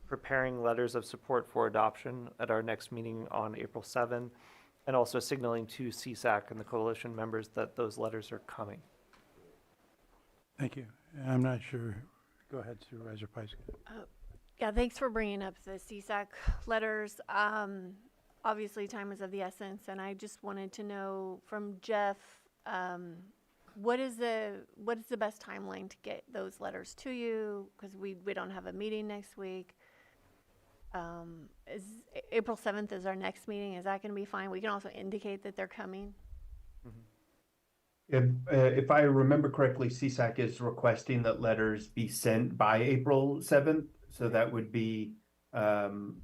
preparing letters of support for adoption at our next meeting on April 7, and also signaling to CSAC and the coalition members that those letters are coming. Thank you. I'm not sure. Go ahead, Supervisor Peiska. Yeah, thanks for bringing up the CSAC letters. Obviously, time is of the essence, and I just wanted to know from Jeff, what is the best timeline to get those letters to you? Because we don't have a meeting next week. Is April 7th is our next meeting? Is that going to be fine? We can also indicate that they're coming. If I remember correctly, CSAC is requesting that letters be sent by April 7th. So that would be, getting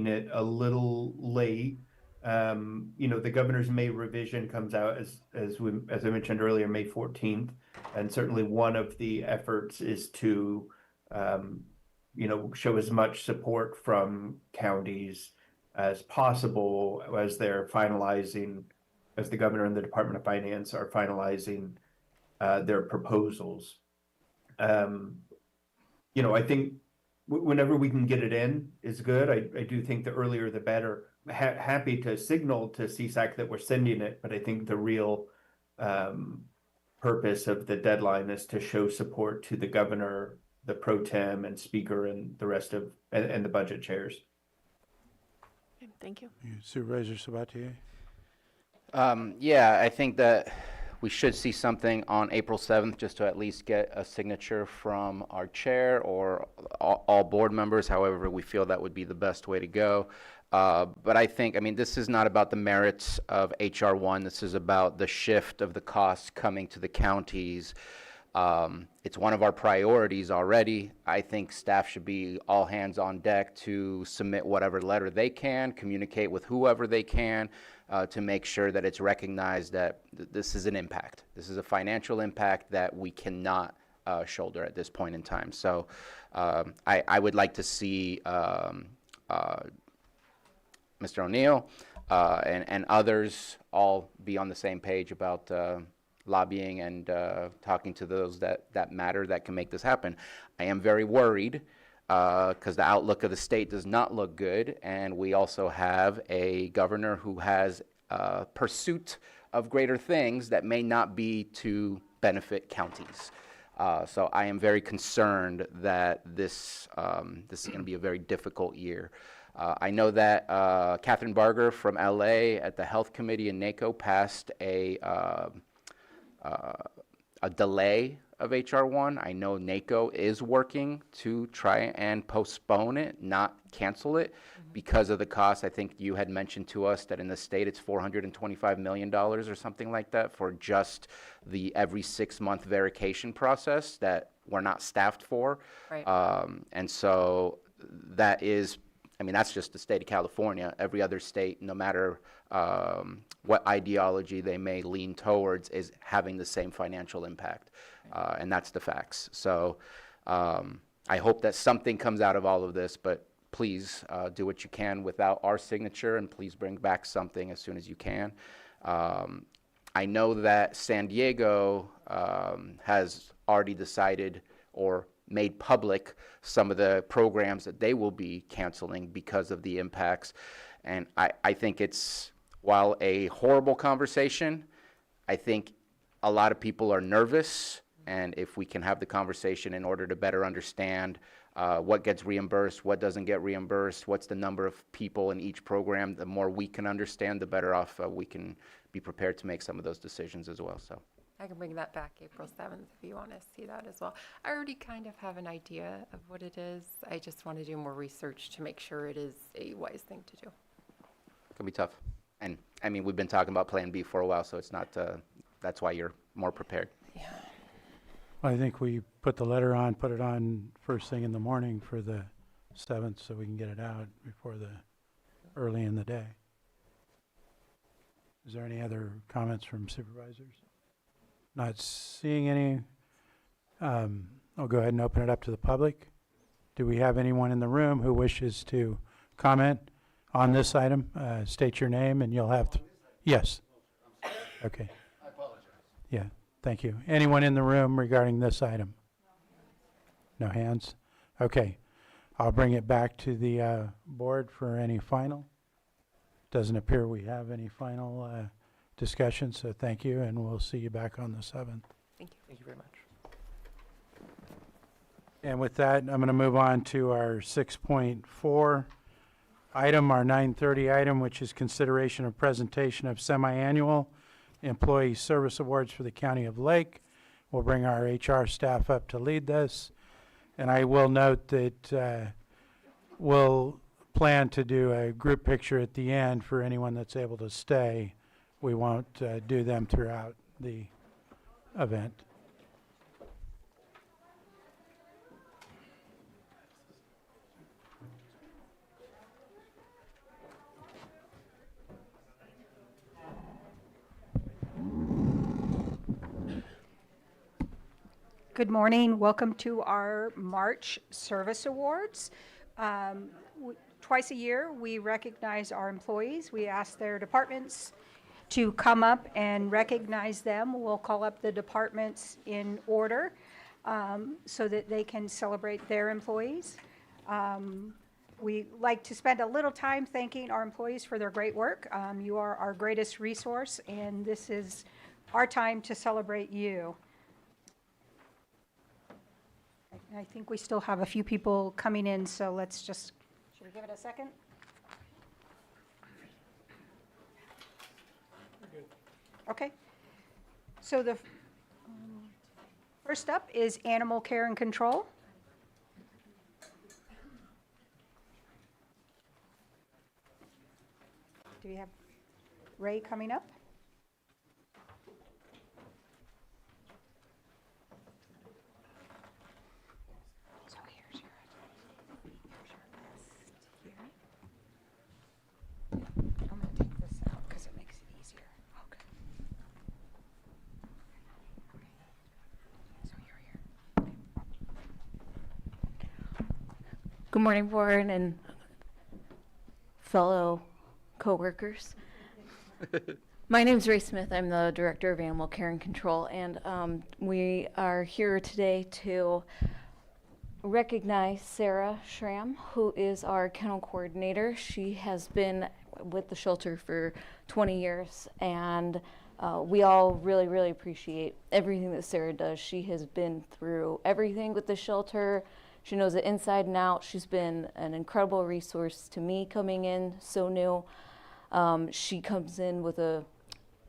it a little late. The governor's May revision comes out as I mentioned earlier, May 14th. And certainly one of the efforts is to, show as much support from counties as possible as they're finalizing, as the governor and the Department of Finance are finalizing their proposals. I think whenever we can get it in is good. I do think the earlier the better. Happy to signal to CSAC that we're sending it, but I think the real purpose of the deadline is to show support to the governor, the pro tem and speaker, and the rest of and the budget chairs. Okay, thank you. Supervisor Sabatier. Yeah, I think that we should see something on April 7th, just to at least get a signature from our chair or all board members, however we feel that would be the best way to go. But I think, this is not about the merits of HR 1. This is about the shift of the costs coming to the counties. It's one of our priorities already. I think staff should be all hands on deck to submit whatever letter they can, communicate with whoever they can, to make sure that it's recognized that this is an impact. This is a financial impact that we cannot shoulder at this point in time. So I would like to see Mr. O'Neill and others all be on the same page about lobbying and talking to those that matter, that can make this happen. I am very worried because the outlook of the state does not look good, and we also have a governor who has pursuit of greater things that may not be to benefit counties. So I am very concerned that this is going to be a very difficult year. I know that Catherine Barger from LA at the Health Committee in NACO passed a delay of HR 1. I know NACO is working to try and postpone it, not cancel it, because of the cost. I think you had mentioned to us that in the state it's $425 million or something like that for just the every 6-month verification process that we're not staffed for. Right. And so that is, that's just the state of California. Every other state, no matter what ideology they may lean towards, is having the same financial impact. And that's the facts. So I hope that something comes out of all of this, but please do what you can without our signature, and please bring back something as soon as you can. I know that San Diego has already decided or made public some of the programs that they will be canceling because of the impacts. And I think it's, while a horrible conversation, I think a lot of people are nervous, and if we can have the conversation in order to better understand what gets reimbursed, what doesn't get reimbursed, what's the number of people in each program, the more we can understand, the better off we can be prepared to make some of those decisions as well. So I can bring that back April 7th if you want to see that as well. I already kind of have an idea of what it is. I just want to do more research to make sure it is a wise thing to do. it can be tough. And we've been talking about Plan B for a while, so it's not, that's why you're more prepared. Yeah. I think we put the letter on, put it on first thing in the morning for the 7th so we can get it out before early in the day. Is there any other comments from supervisors? Not seeing any. I'll go ahead and open it up to the public. Do we have anyone in the room who wishes to comment on this item? State your name and you'll have yes. Okay. I apologize. Yeah, thank you. Anyone in the room regarding this item? No hands? Okay, I'll bring it back to the board for any final. Doesn't appear we have any final discussion, so thank you, and we'll see you back on the 7th. Thank you very much. And with that, I'm going to move on to our 6.4 item, our 9:30 item, which is consideration of presentation of semi-annual employee service awards for the County of Lake. We'll bring our HR staff up to lead this. And I will note that we'll plan to do a group picture at the end for anyone that's able to stay. We won't do them throughout the event. Good morning. Welcome to our March Service Awards. Twice a year, we recognize our employees. We ask their departments to come up and recognize them. We'll call up the departments in order so that they can celebrate their employees. We like to spend a little time thanking our employees for their great work. You are our greatest resource, and this is our time to celebrate you. I think we still have a few people coming in, so let's just, should we give it a second? Okay. So the first up is Animal Care and Control. Do we have Ray coming up? Good morning, board and fellow coworkers. My name's Ray Smith. I'm the Director of Animal Care and Control, and we are here today to recognize Sarah Schramm, who is our kennel coordinator. She has been with the shelter for 20 years, and we all really, really appreciate everything that Sarah does. She has been through everything with the shelter. She knows it inside and out. She's been an incredible resource to me coming in, so new. She comes in with a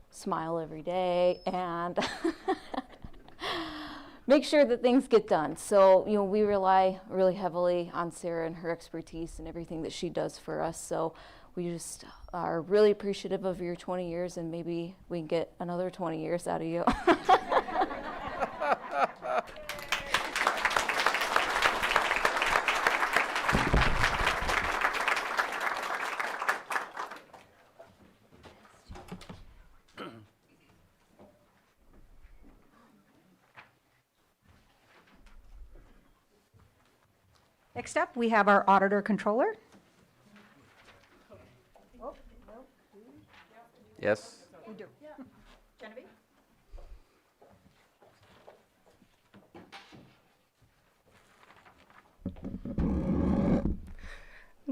smile every day and make sure that things get done. So, you know, we rely really heavily on Sarah and her expertise and everything that she does for us. So we just are really appreciative of your 20 years, and maybe we can get another 20 years out of you. Next up, we have our Auditor Controller. Yes? We do. Genevieve?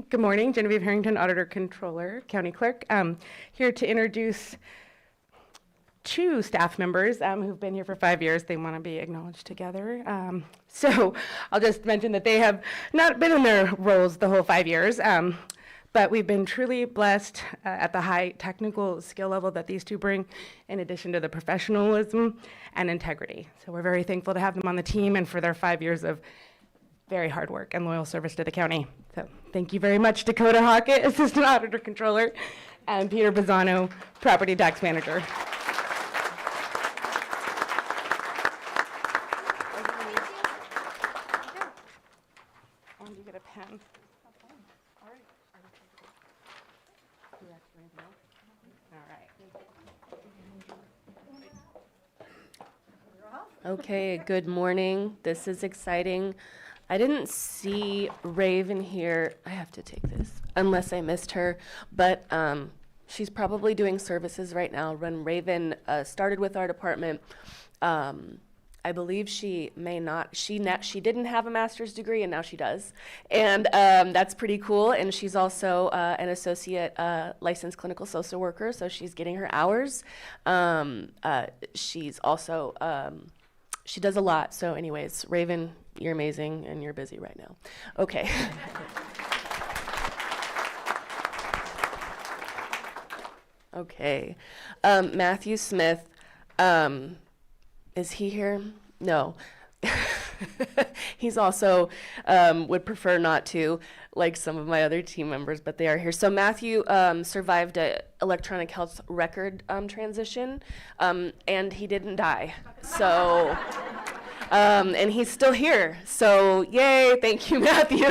Good morning, Genevieve Harrington, Auditor Controller, County Clerk. Here to introduce two staff members who've been here for 5 years. They want to be acknowledged together. So I'll just mention that they have not been in their roles the whole 5 years, but we've been truly blessed at the high technical skill level that these two bring, in addition to the professionalism and integrity. So we're very thankful to have them on the team and for their 5 years of very hard work and loyal service to the county. So thank you very much, Dakota Hockett, Assistant Auditor Controller, and Peter Bizzano, Property Tax Manager. And you get a pen. Okay, good morning. This is exciting. I didn't see Raven here. I have to take this, unless I missed her. But she's probably doing services right now. When Raven started with our department, I believe she may not. She didn't have a master's degree, and now she does, and that's pretty cool. And she's also an associate licensed clinical social worker, so she's getting her hours. She's also she does a lot. So, anyways, Raven, you're amazing, and you're busy right now. Okay. Okay. Matthew Smith. Is he here? No. He's also would prefer not to, like some of my other team members, but they are here. So Matthew survived a electronic health record transition, and he didn't die. So, and he's still here. So yay! Thank you, Matthew.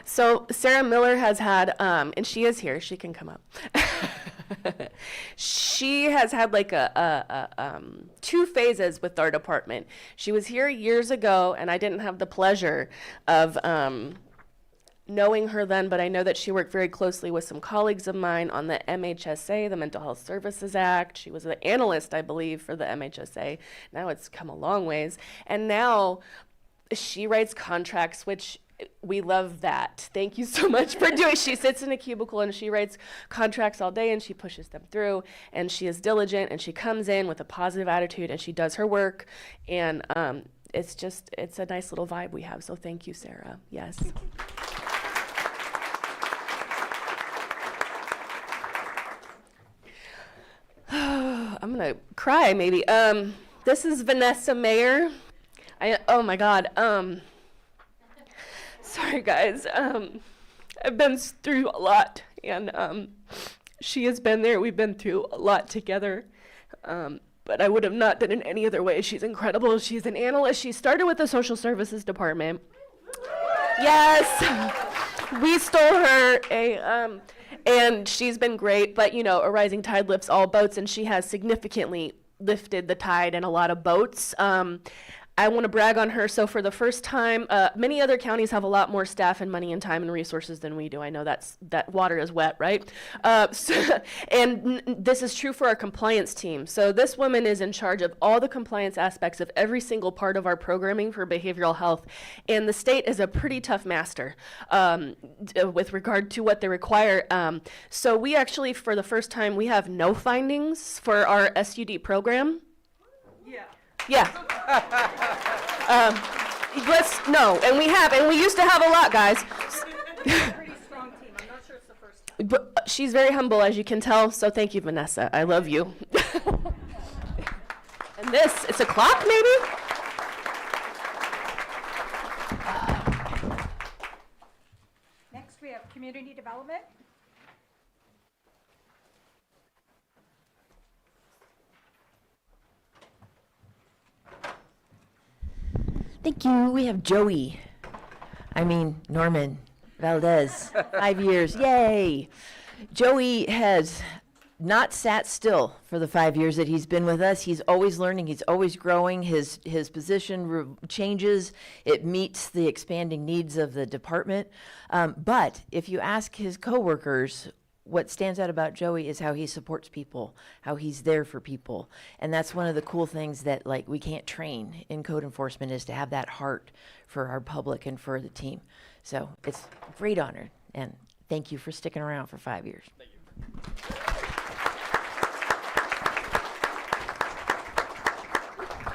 So Sarah Miller has had, and she is here. She can come up. She has had like two phases with our department. She was here years ago, and I didn't have the pleasure of knowing her then, but I know that she worked very closely with some colleagues of mine on the MHSA, the Mental Health Services Act. She was an analyst, I believe, for the MHSA. Now it's come a long ways. And now she writes contracts, which we love that. Thank you so much for doing. She sits in a cubicle and she writes contracts all day and she pushes them through, and she is diligent and she comes in with a positive attitude and she does her work, and it's a nice little vibe we have. So thank you, Sarah. Yes. I'm gonna cry maybe. This is Vanessa Mayer. Oh my God. Sorry guys, I've been through a lot, and she has been there. We've been through a lot together, but I would have not done it any other way. She's incredible. She's an analyst. She started with the social services department. Yes, we stole her, and she's been great, but you know, a rising tide lifts all boats, and she has significantly lifted the tide in a lot of boats. I want to brag on her. So for the first time, many other counties have a lot more staff and money and time and resources than we do. I know that water is wet, right? And this is true for our compliance team. So this woman is in charge of all the compliance aspects of every single part of our programming for behavioral health. And the state is a pretty tough master with regard to what they require. So we actually, for the first time, we have no findings for our SUD program. Yeah. And we used to have a lot, guys. Pretty strong team. I'm not sure it's the first time. But she's very humble, as you can tell, so thank you, Vanessa. I love you. And this, it's a clock, maybe? Next, we have community development. Thank you. We have Norman Valdez, 5 years. Yay! Joey has not sat still for the 5 years that he's been with us. He's always learning. He's always growing. His position changes. It meets the expanding needs of the department. But if you ask his coworkers, what stands out about Joey is how he supports people, how he's there for people. And that's one of the cool things that we can't train in code enforcement, is to have that heart for our public and for the team. So it's a great honor, and thank you for sticking around for 5 years. Thank you.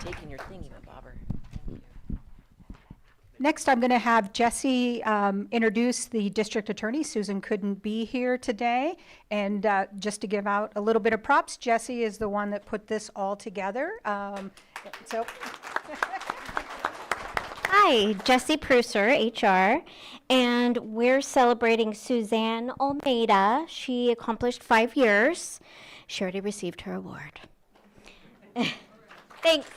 Taking your thingy, bobber. Next, I'm going to have Jesse introduce the district attorney. Susan couldn't be here today. And just to give out a little bit of props, Jesse is the one that put this all together. Hi, Jessie Pruser, HR, and we're celebrating Suzanne Almeida. She accomplished 5 years. She already received her award. Thanks.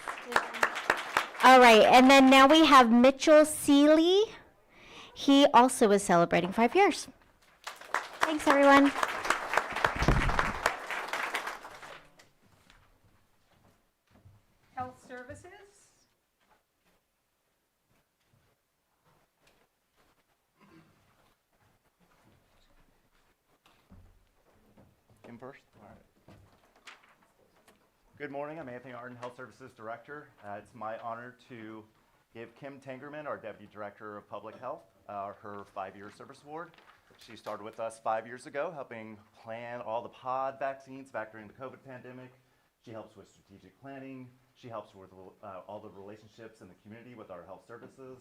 All right, and then now we have Mitchell Seeley. He also is celebrating 5 years. Thanks, everyone. Health Services. Kim first? All right. Good morning, I'm Anthony Arden, Health Services Director. It's my honor to give Kim Tangerman, our Deputy Director of Public Health, her 5-year service award. She started with us 5 years ago, helping plan all the pod vaccines back during the COVID pandemic. She helps with strategic planning. She helps with all the relationships in the community with our health services,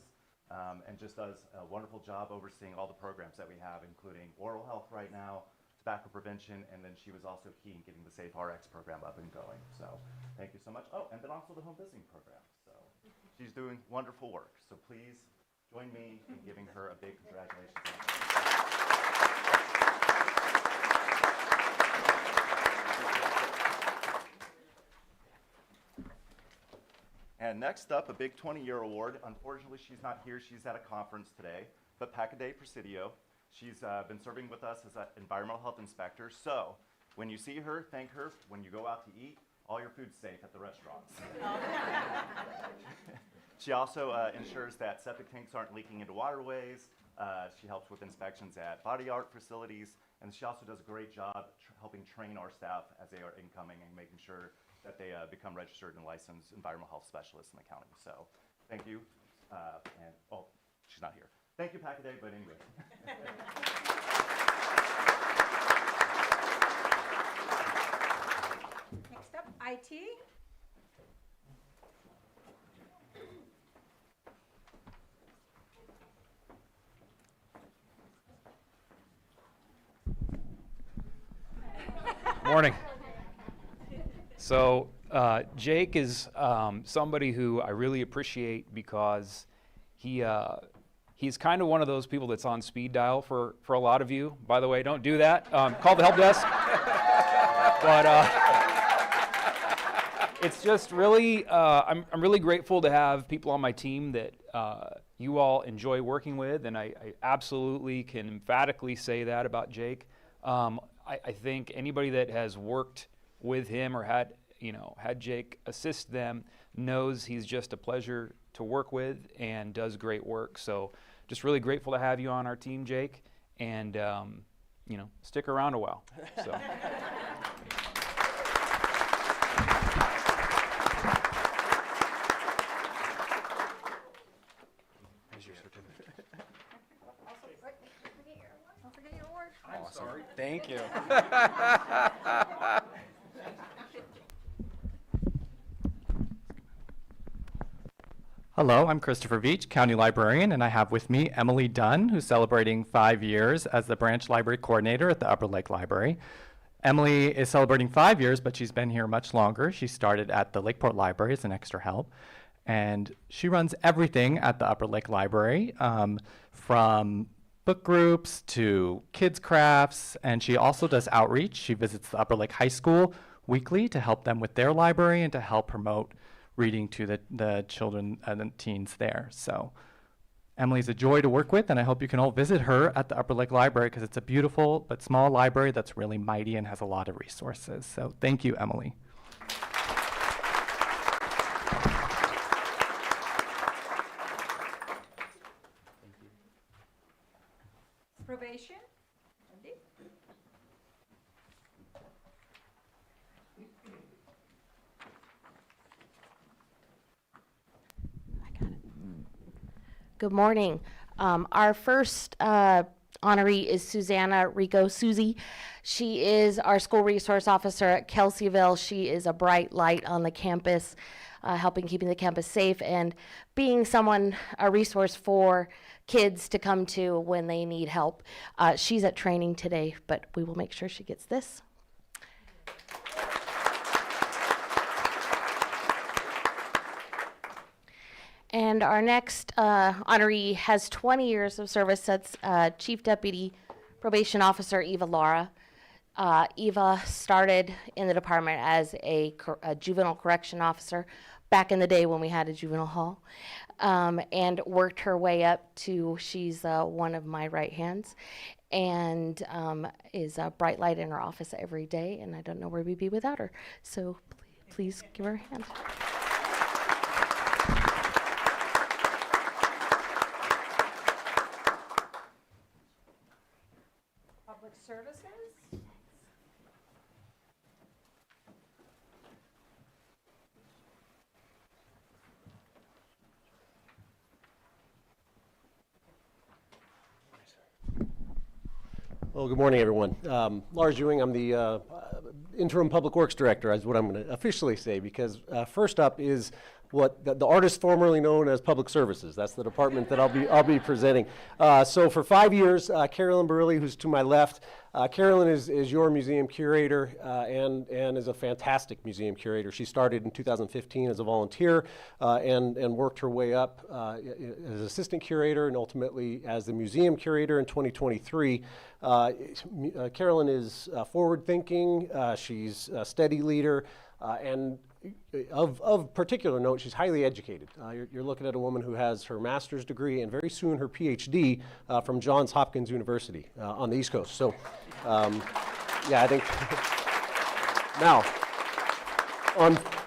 and just does a wonderful job overseeing all the programs that we have, including oral health right now, tobacco prevention, and then she was also key in getting the Safe RX program up and going. So thank you so much. Oh, and then also the home visiting program. So she's doing wonderful work. So please join me in giving her a big congratulations. And next up, a big 20-year award. Unfortunately, she's not here. She's at a conference today. But Packaday Presidio. She's been serving with us as an environmental health inspector. So when you see her, thank her. When you go out to eat, all your food's safe at the restaurants. She also ensures that septic tanks aren't leaking into waterways. She helps with inspections at body art facilities. And she also does a great job helping train our staff as they are incoming and making sure that they become registered and licensed environmental health specialists in the county. So thank you. And oh, she's not here. Thank you, Packaday, but anyway. Next up, IT. Morning. So Jake is somebody who I really appreciate because he's kind of one of those people that's on speed dial for a lot of you. By the way, don't do that. Call the help desk. But it's just really, I'm really grateful to have people on my team that you all enjoy working with, and I absolutely can emphatically say that about Jake. I think anybody that has worked with him or had Jake assist them knows he's just a pleasure to work with and does great work. So just really grateful to have you on our team, Jake, and stick around a while. So. Here's your certificate. Don't forget your award. I'm sorry. Thank you. Hello, I'm Christopher Veach, County Librarian, and I have with me Emily Dunn, who's celebrating 5 years as the Branch Library Coordinator at the Upper Lake Library. Emily is celebrating 5 years, but she's been here much longer. She started at the Lakeport Library as an extra help, and she runs everything at the Upper Lake Library, from book groups to kids crafts, and she also does outreach. She visits the Upper Lake High School weekly to help them with their library and to help promote reading to the children and teens there. So Emily's a joy to work with, and I hope you can all visit her at the Upper Lake Library because it's a beautiful but small library that's really mighty and has a lot of resources. So thank you, Emily. Probation. Wendy? Good morning. Our first honoree is Susanna Rico Susie. She is our school resource officer at Kelseyville. She is a bright light on the campus, helping keeping the campus safe and being a resource for kids to come to when they need help. She's at training today, but we will make sure she gets this. And our next honoree has 20 years of service. That's Chief Deputy Probation Officer Eva Lara. Eva started in the department as a juvenile correction officer back in the day when we had a juvenile hall, and worked her way up to, she's one of my right hands, and is a bright light in her office every day, and I don't know where we'd be without her. So please give her a hand. Public services. Well, good morning, everyone. Lars Ewing, I'm the interim public works director, is what I'm going to officially say, because first up is what the artist formerly known as public services. That's the department that I'll be presenting. So for 5 years, Carolyn Burley, who's to my left, Carolyn is your museum curator and is a fantastic museum curator. She started in 2015 as a volunteer and worked her way up as assistant curator and ultimately as the museum curator in 2023. Carolyn is forward-thinking. She's a steady leader and of particular note, she's highly educated. You're looking at a woman who has her master's degree and very soon her PhD from Johns Hopkins University on the East Coast. So, yeah, I think now,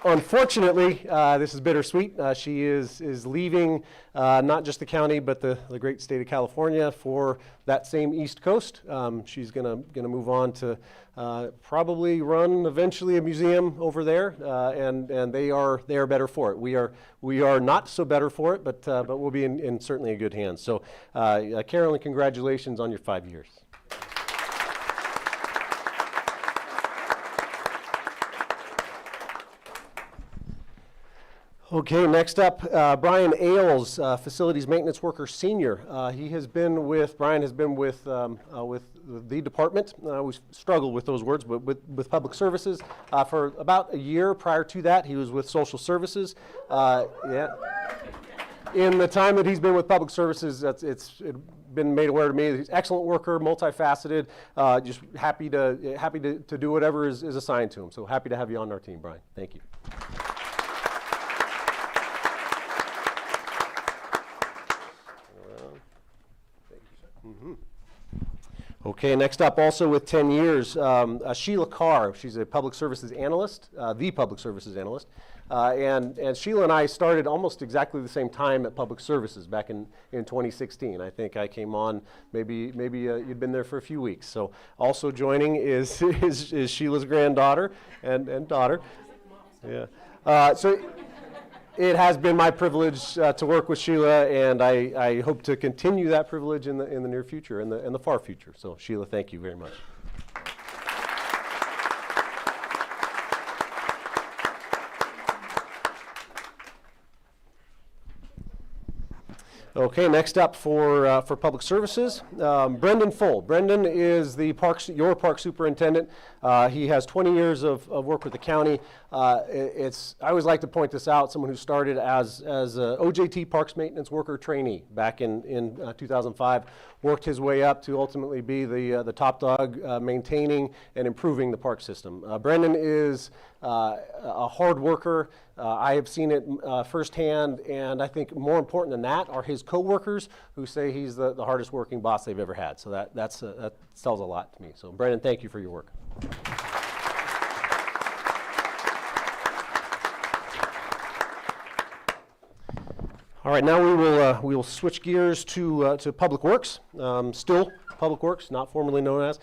unfortunately, this is bittersweet. She is leaving not just the county, but the great state of California for that same East Coast. She's gonna move on to probably run eventually a museum over there, and they are better for it. We are not so better for it, but we'll be in certainly a good hands. So, Carolyn, congratulations on your 5 years. Okay, next up, Brian Ailes, Facilities Maintenance Worker Senior. Brian has been with the department. We struggle with those words, but with Public Services for about a year. Prior to that, he was with Social Services. Yeah. In the time that he's been with Public Services, it's been made aware to me that he's an excellent worker, multifaceted, just happy to do whatever is assigned to him. So happy to have you on our team, Brian. Thank you. Okay, next up, also with 10 years, Sheila Carr. She's a public services analyst, the public services analyst. And Sheila and I started almost exactly the same time at Public Services back in 2016. I think I came on, maybe you'd been there for a few weeks. So also joining is Sheila's granddaughter and daughter. Yeah. So it has been my privilege to work with Sheila, and I hope to continue that privilege in the near future, in the far future. So Sheila, thank you very much. Okay, next up for Public Services, Brendan Full. Brendan is your park superintendent. He has 20 years of work with the county. I always like to point this out, someone who started as a OJT Parks Maintenance Worker trainee back in 2005, worked his way up to ultimately be the top dog maintaining and improving the park system. Brendan is a hard worker. I have seen it firsthand, and I think more important than that are his coworkers who say he's the hardest working boss they've ever had. So that tells a lot to me. So Brendan, thank you for your work. All right, now we will switch gears to Public Works. Still Public Works, not formerly known as.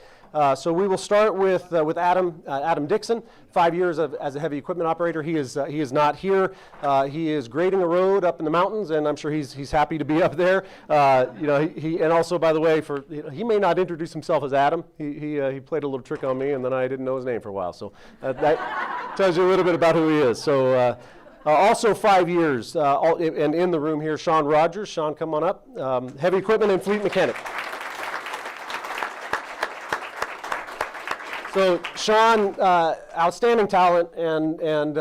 So we will start with Adam Dixon. 5 years as a heavy equipment operator. He is not here. He is grading a road up in the mountains, and I'm sure he's happy to be up there. And also, by the way, he may not introduce himself as Adam. He played a little trick on me, and then I didn't know his name for a while. So that tells you a little bit about who he is. So. Also 5 years, and in the room here, Sean Rogers. Sean, come on up. Heavy equipment and fleet mechanic. So Sean, outstanding talent, and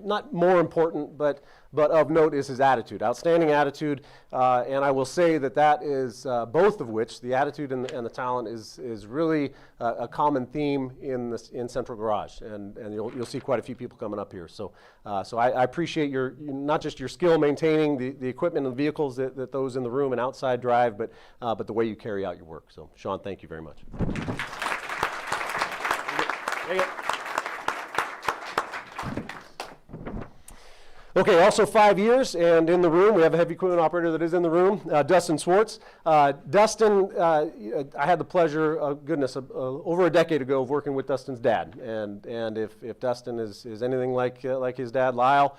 not more important, but of note is his attitude. Outstanding attitude, and I will say that is both of which, the attitude and the talent, is really a common theme in Central Garage, and you'll see quite a few people coming up here. So I appreciate not just your skill maintaining the equipment and the vehicles that those in the room and outside drive, but the way you carry out your work. So Sean, thank you very much. Okay, also 5 years, and in the room, we have a heavy equipment operator that is in the room, Dustin Swartz. Dustin, I had the pleasure, over a decade ago of working with Dustin's dad, and if Dustin is anything like his dad, Lyle,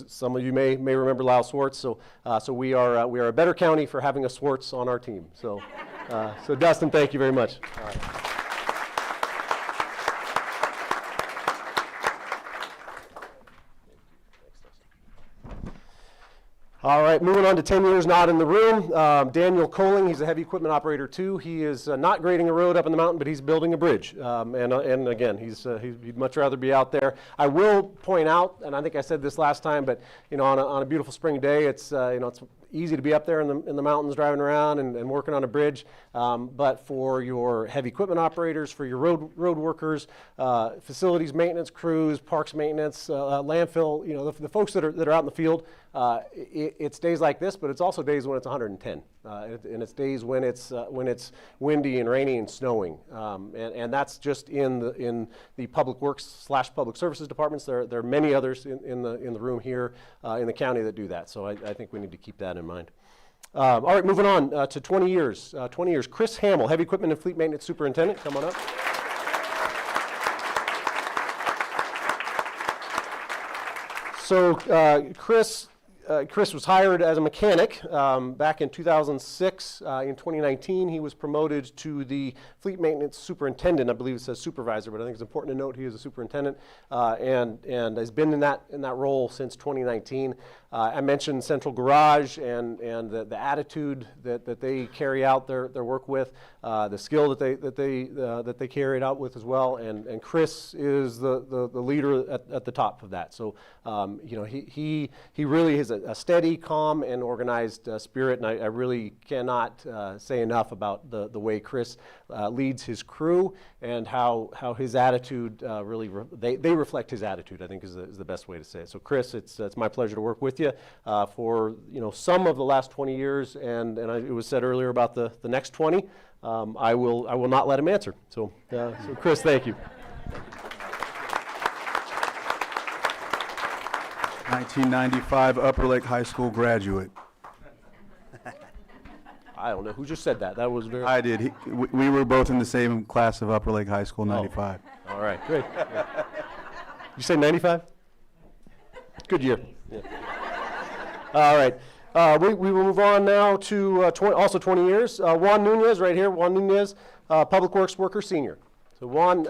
some of you may remember Lyle Swartz, so we are a better county for having a Swartz on our team. So So Dustin, thank you very much. All right, moving on to 10 years not in the room. Daniel Coling, he's a heavy equipment operator too. He is not grading a road up in the mountain, but he's building a bridge. And again, he'd much rather be out there. I will point out, and I think I said this last time, but on a beautiful spring day, it's it's easy to be up there in the mountains driving around and working on a bridge. But for your heavy equipment operators, for your road workers, facilities maintenance crews, parks maintenance, landfill, the folks that are out in the field, it's days like this, but it's also days when it's 110, and it's days when it's windy and rainy and snowing, and that's just in the public works / public services departments. There are many others in the room here in the county that do that. So I think we need to keep that in mind. All right, moving on to 20 years. 20 years. Chris Hamill, heavy equipment and fleet maintenance superintendent. Come on up. So Chris was hired as a mechanic back in 2006. In 2019, he was promoted to the fleet maintenance superintendent. I believe it says supervisor, but I think it's important to note he is a superintendent, and has been in that role since 2019. I mentioned Central Garage and the attitude that they carry out their work with, the skill that they carry it out with as well. And Chris is the leader at the top of that. So he really has a steady, calm, and organized spirit. And I really cannot say enough about the way Chris leads his crew and how his attitude really they reflect his attitude, I think is the best way to say it. So Chris, it's my pleasure to work with you for some of the last 20 years, and it was said earlier about the next 20. I will not let him answer. So Chris, thank you. 1995 Upper Lake High School graduate. I don't know who just said that. That was very. I did. We were both in the same class of Upper Lake High School, 95. All right, great. Yeah. You say 95? Good year. Yeah. All right. We will move on now to also 20 years. Juan Nunez, right here. Juan Nunez, Public Works Worker Senior. So Juan,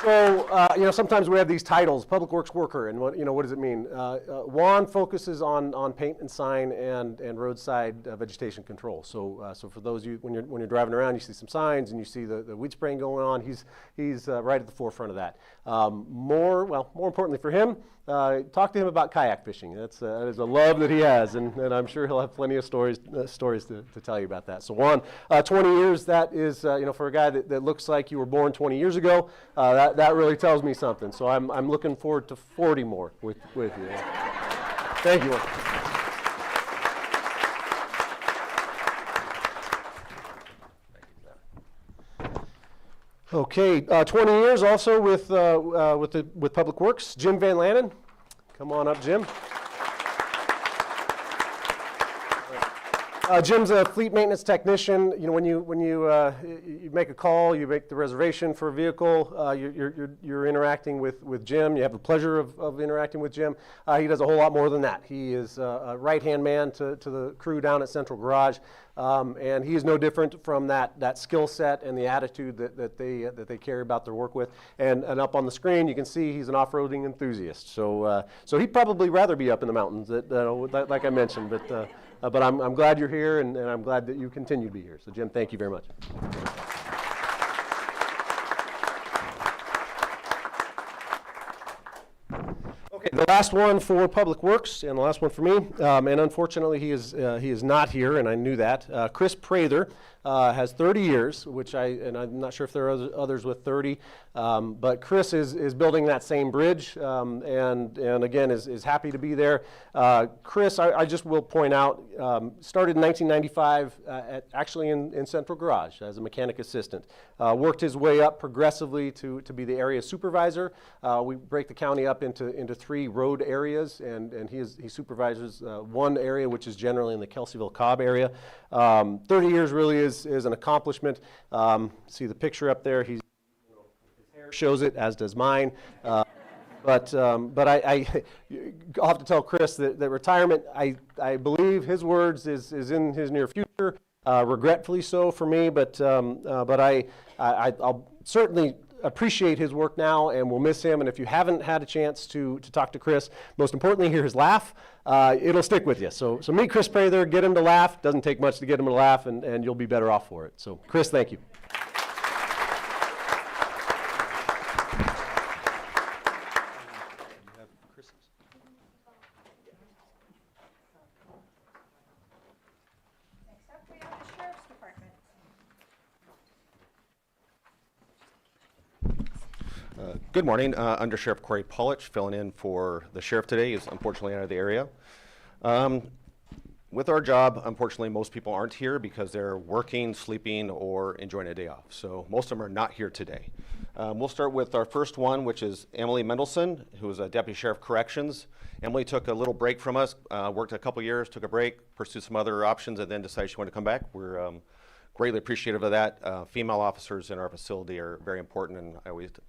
So, sometimes we have these titles, Public Works Worker, and what does it mean? Juan focuses on paint and sign and roadside vegetation control. So for those of you, when you're driving around, you see some signs and you see the weed spraying going on. He's right at the forefront of that. More importantly for him, talk to him about kayak fishing. That is a love that he has, and I'm sure he'll have plenty of stories to tell you about that. So Juan, 20 years, that is, for a guy that looks like you were born 20 years ago, that really tells me something. So I'm looking forward to 40 more with you. Thank you. Okay, 20 years also with Public Works. Jim Van Lannen, come on up, Jim. Jim's a fleet maintenance technician. When you make a call, you make the reservation for a vehicle, you're interacting with Jim. You have the pleasure of interacting with Jim. He does a whole lot more than that. He is a right-hand man to the crew down at Central Garage, and he is no different from that skill set and the attitude that they carry about their work with. And up on the screen, you can see he's an off-roading enthusiast. So he'd probably rather be up in the mountains, like I mentioned, but I'm glad you're here, and I'm glad that you continue to be here. So, Jim, thank you very much. Okay, the last one for Public Works, and the last one for me, and unfortunately he is not here, and I knew that. Chris Prather has 30 years, and I'm not sure if there are others with 30, but Chris is building that same bridge, and again is happy to be there. Chris, I just will point out, started in 1995 actually in Central Garage as a mechanic assistant. Worked his way up progressively to be the area supervisor. We break the county up into 3 road areas, and he supervises one area, which is generally in the Kelseyville-Cobb area. 30 years really is an accomplishment. See the picture up there. His hair shows it, as does mine. But I'll have to tell Chris that retirement, I believe his words is in his near future, regretfully so for me, but I'll certainly appreciate his work now, and we'll miss him. And if you haven't had a chance to talk to Chris, most importantly, hear his laugh, it'll stick with you. So meet Chris Prather, get him to laugh. Doesn't take much to get him to laugh, and you'll be better off for it. So Chris, thank you. Next up, we have the Sheriff's Department. Good morning. Under Sheriff Corey Pollich, filling in for the sheriff today. He's unfortunately out of the area. With our job, unfortunately, most people aren't here because they're working, sleeping, or enjoying a day off. So most of them are not here today. We'll start with our first one, which is Emily Mendelson, who is a Deputy Sheriff Corrections. Emily took a little break from us, worked a couple years, took a break, pursued some other options, and then decided she wanted to come back. We're greatly appreciative of that. Female officers in our facility are very important, and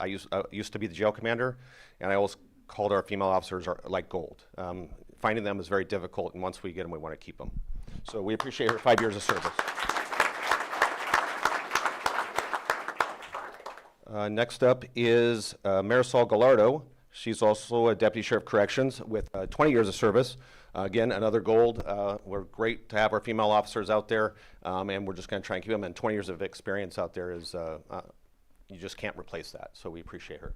I used to be the jail commander, and I always called our female officers like gold. Finding them is very difficult, and once we get them, we want to keep them. So we appreciate her 5 years of service. Next up is Marisol Gallardo. She's also a Deputy Sheriff Corrections with 20 years of service. Again, another gold. We're great to have our female officers out there, and we're just going to try and keep them. And 20 years of experience out there is, you just can't replace that. So we appreciate her.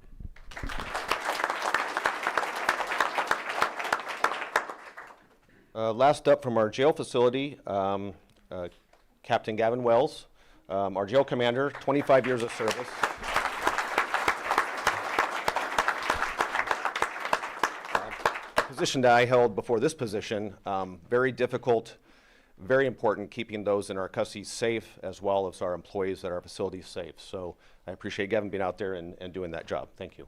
Last up from our jail facility, Captain Gavin Wells, our jail commander, 25 years of service. Position that I held before this position, very difficult, very important, keeping those in our custody safe as well as our employees at our facilities safe. So I appreciate Gavin being out there and doing that job. Thank you.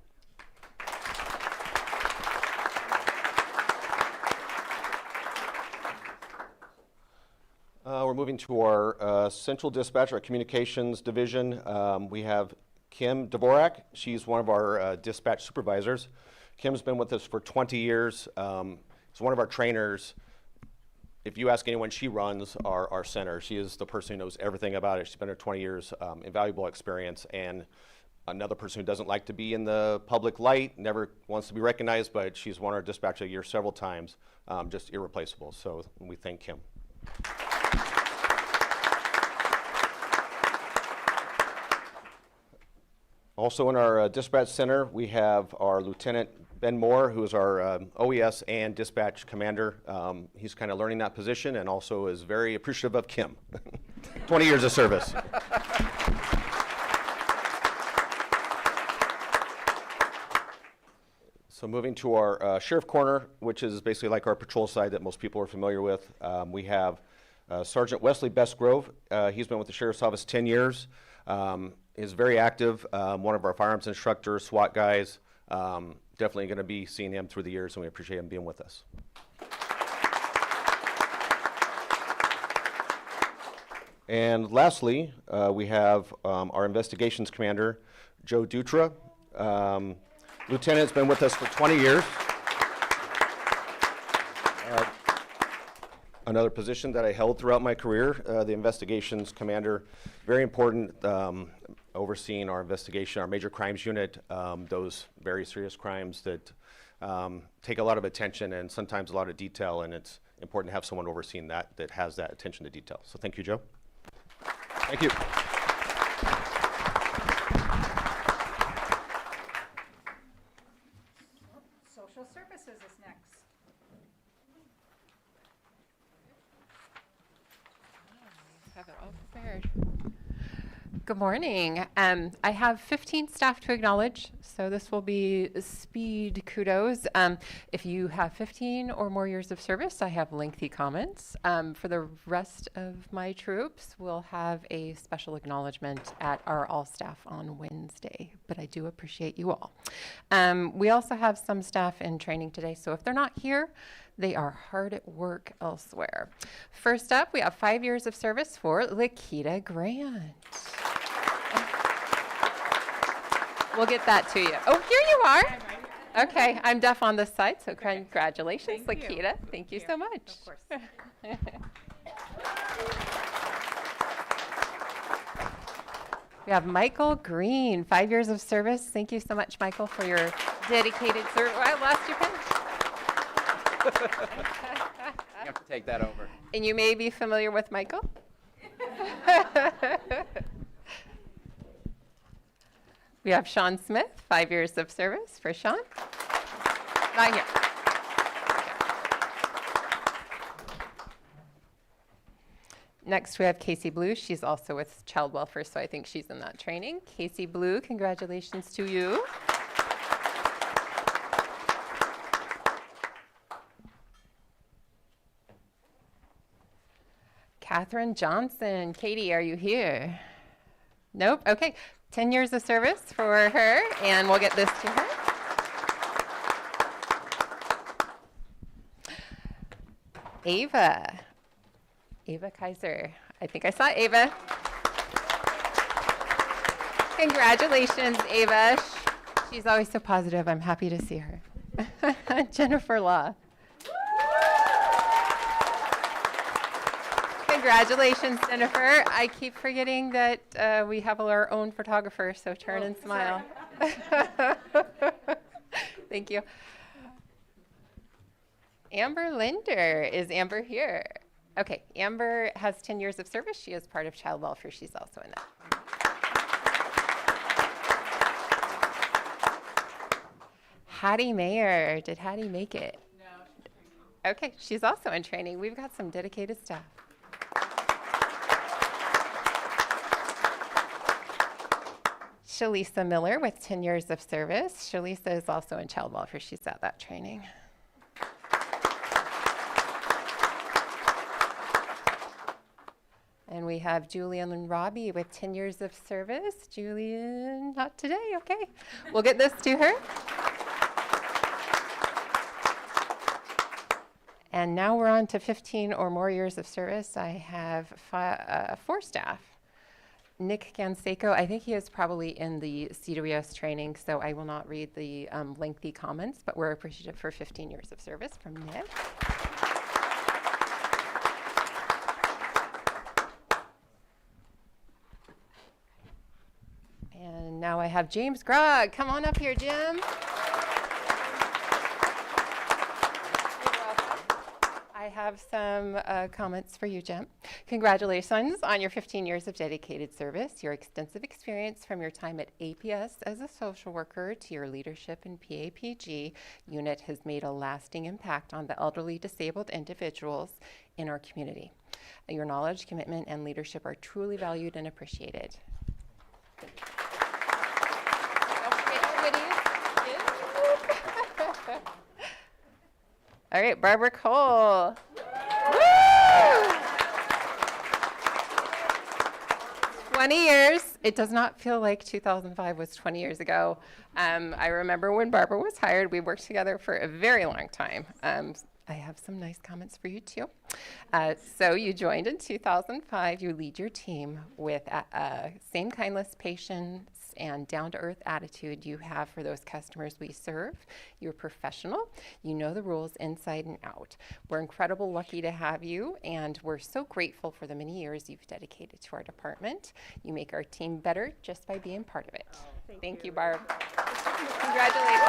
We're moving to our Central Dispatch, our Communications Division. We have Kim Dvorak. She's one of our dispatch supervisors. Kim's been with us for 20 years. She's one of our trainers. If you ask anyone, she runs our center. She is the person who knows everything about it. She's been here 20 years, invaluable experience, and another person who doesn't like to be in the public light, never wants to be recognized, but she's won our dispatch of the year several times, just irreplaceable. So we thank Kim. Also in our dispatch center, we have our Lieutenant Ben Moore, who is our OES and dispatch commander. He's kind of learning that position and also is very appreciative of Kim. 20 years of service. So moving to our sheriff corner, which is basically like our patrol side that most people are familiar with. We have Sergeant Wesley Bestgrove. He's been with the Sheriff's Office 10 years. Is very active, one of our firearms instructors, SWAT guys. Definitely going to be seeing him through the years, and we appreciate him being with us. And lastly, we have our investigations commander, Joe Dutra. Lieutenant's been with us for 20 years. Another position that I held throughout my career, the investigations commander, very important, overseeing our investigation, our major crimes unit, those very serious crimes that take a lot of attention and sometimes a lot of detail, and it's important to have someone overseeing that has that attention to detail. So thank you, Joe. Thank you. Social Services is next. Have it all prepared. Good morning. I have 15 staff to acknowledge, so this will be speed kudos. If you have 15 or more years of service, I have lengthy comments. For the rest of my troops, we'll have a special acknowledgement at our all staff on Wednesday, but I do appreciate you all. We also have some staff in training today, so if they're not here, they are hard at work elsewhere. First up, we have 5 years of service for Lakita Grant. We'll get that to you. Oh, here you are. Okay, I'm deaf on this side, so congratulations, Thank you. Lakita. Thank you so much. Of course. We have Michael Green, 5 years of service. Thank you so much, Michael, for your dedicated service. I lost your pen. You have to take that over. And you may be familiar with Michael. We have Sean Smith, 5 years of service for Sean. Not here. Next, we have Casey Blue. She's also with Child Welfare, so I think she's in that training. Casey Blue, congratulations to you. Catherine Johnson. Katie, are you here? Nope. Okay. 10 years of service for her, and we'll get this to her. Ava. Ava Kaiser. I think I saw Ava. Congratulations, Ava. She's always so positive. I'm happy to see her. Jennifer Law. Congratulations, Jennifer. I keep forgetting that we have our own photographer, so turn and smile. Thank you. Amber Linder. Is Amber here? Okay, Amber has 10 years of service. She is part of Child Welfare. She's also in that. Hattie Mayer. Did Hattie make it? No. Okay, she's also in training. We've got some dedicated staff. Shalisa Miller with 10 years of service. Shalisa is also in Child Welfare. She's at that training. And we have Julian and Robbie with 10 years of service. Julian, not today, okay. We'll get this to her. And now we're on to 15 or more years of service. I have 4 staff. Nick Canseco, I think he is probably in the CWS training, so I will not read the lengthy comments, but we're appreciative for 15 years of service from Nick. And now I have James Grogg. Come on up here, Jim. I have some comments for you, Jim. Congratulations on your 15 years of dedicated service. Your extensive experience from your time at APS as a social worker to your leadership in PAPG unit has made a lasting impact on the elderly disabled individuals in our community. Your knowledge, commitment, and leadership are truly valued and appreciated. All right, Barbara Cole. Woo! 20 years. It does not feel like 2005 was 20 years ago. I remember when Barbara was hired, we worked together for a very long time. I have some nice comments for you too. So you joined in 2005. You lead your team with same kindness, patience, and down-to-earth attitude you have for those customers we serve. You're professional. You know the rules inside and out. We're incredibly lucky to have you, and we're so grateful for the many years you've dedicated to our department. You make our team better just by being part of it. Oh, thank you, Barb. Congratulations.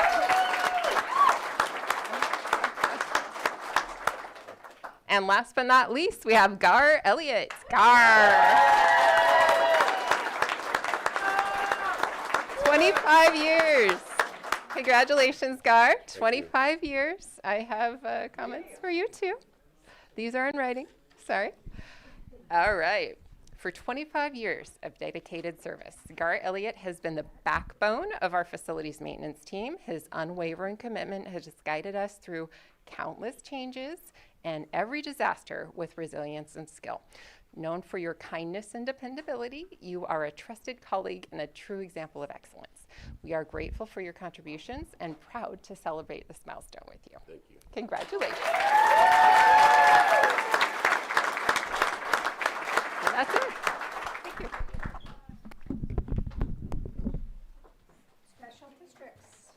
And last but not least, we have Gar Elliott. Gar. 25 years. Congratulations, Gar. 25 years. I have comments for you too. These are in writing. Sorry. All right. For 25 years of dedicated service, Gar Elliott has been the backbone of our facilities maintenance team. His unwavering commitment has guided us through countless changes and every disaster with resilience and skill. Known for your kindness and dependability, you are a trusted colleague and a true example of excellence. We are grateful for your contributions and proud to celebrate this milestone with you. Thank you. Congratulations. And that's it. Thank you. Special districts.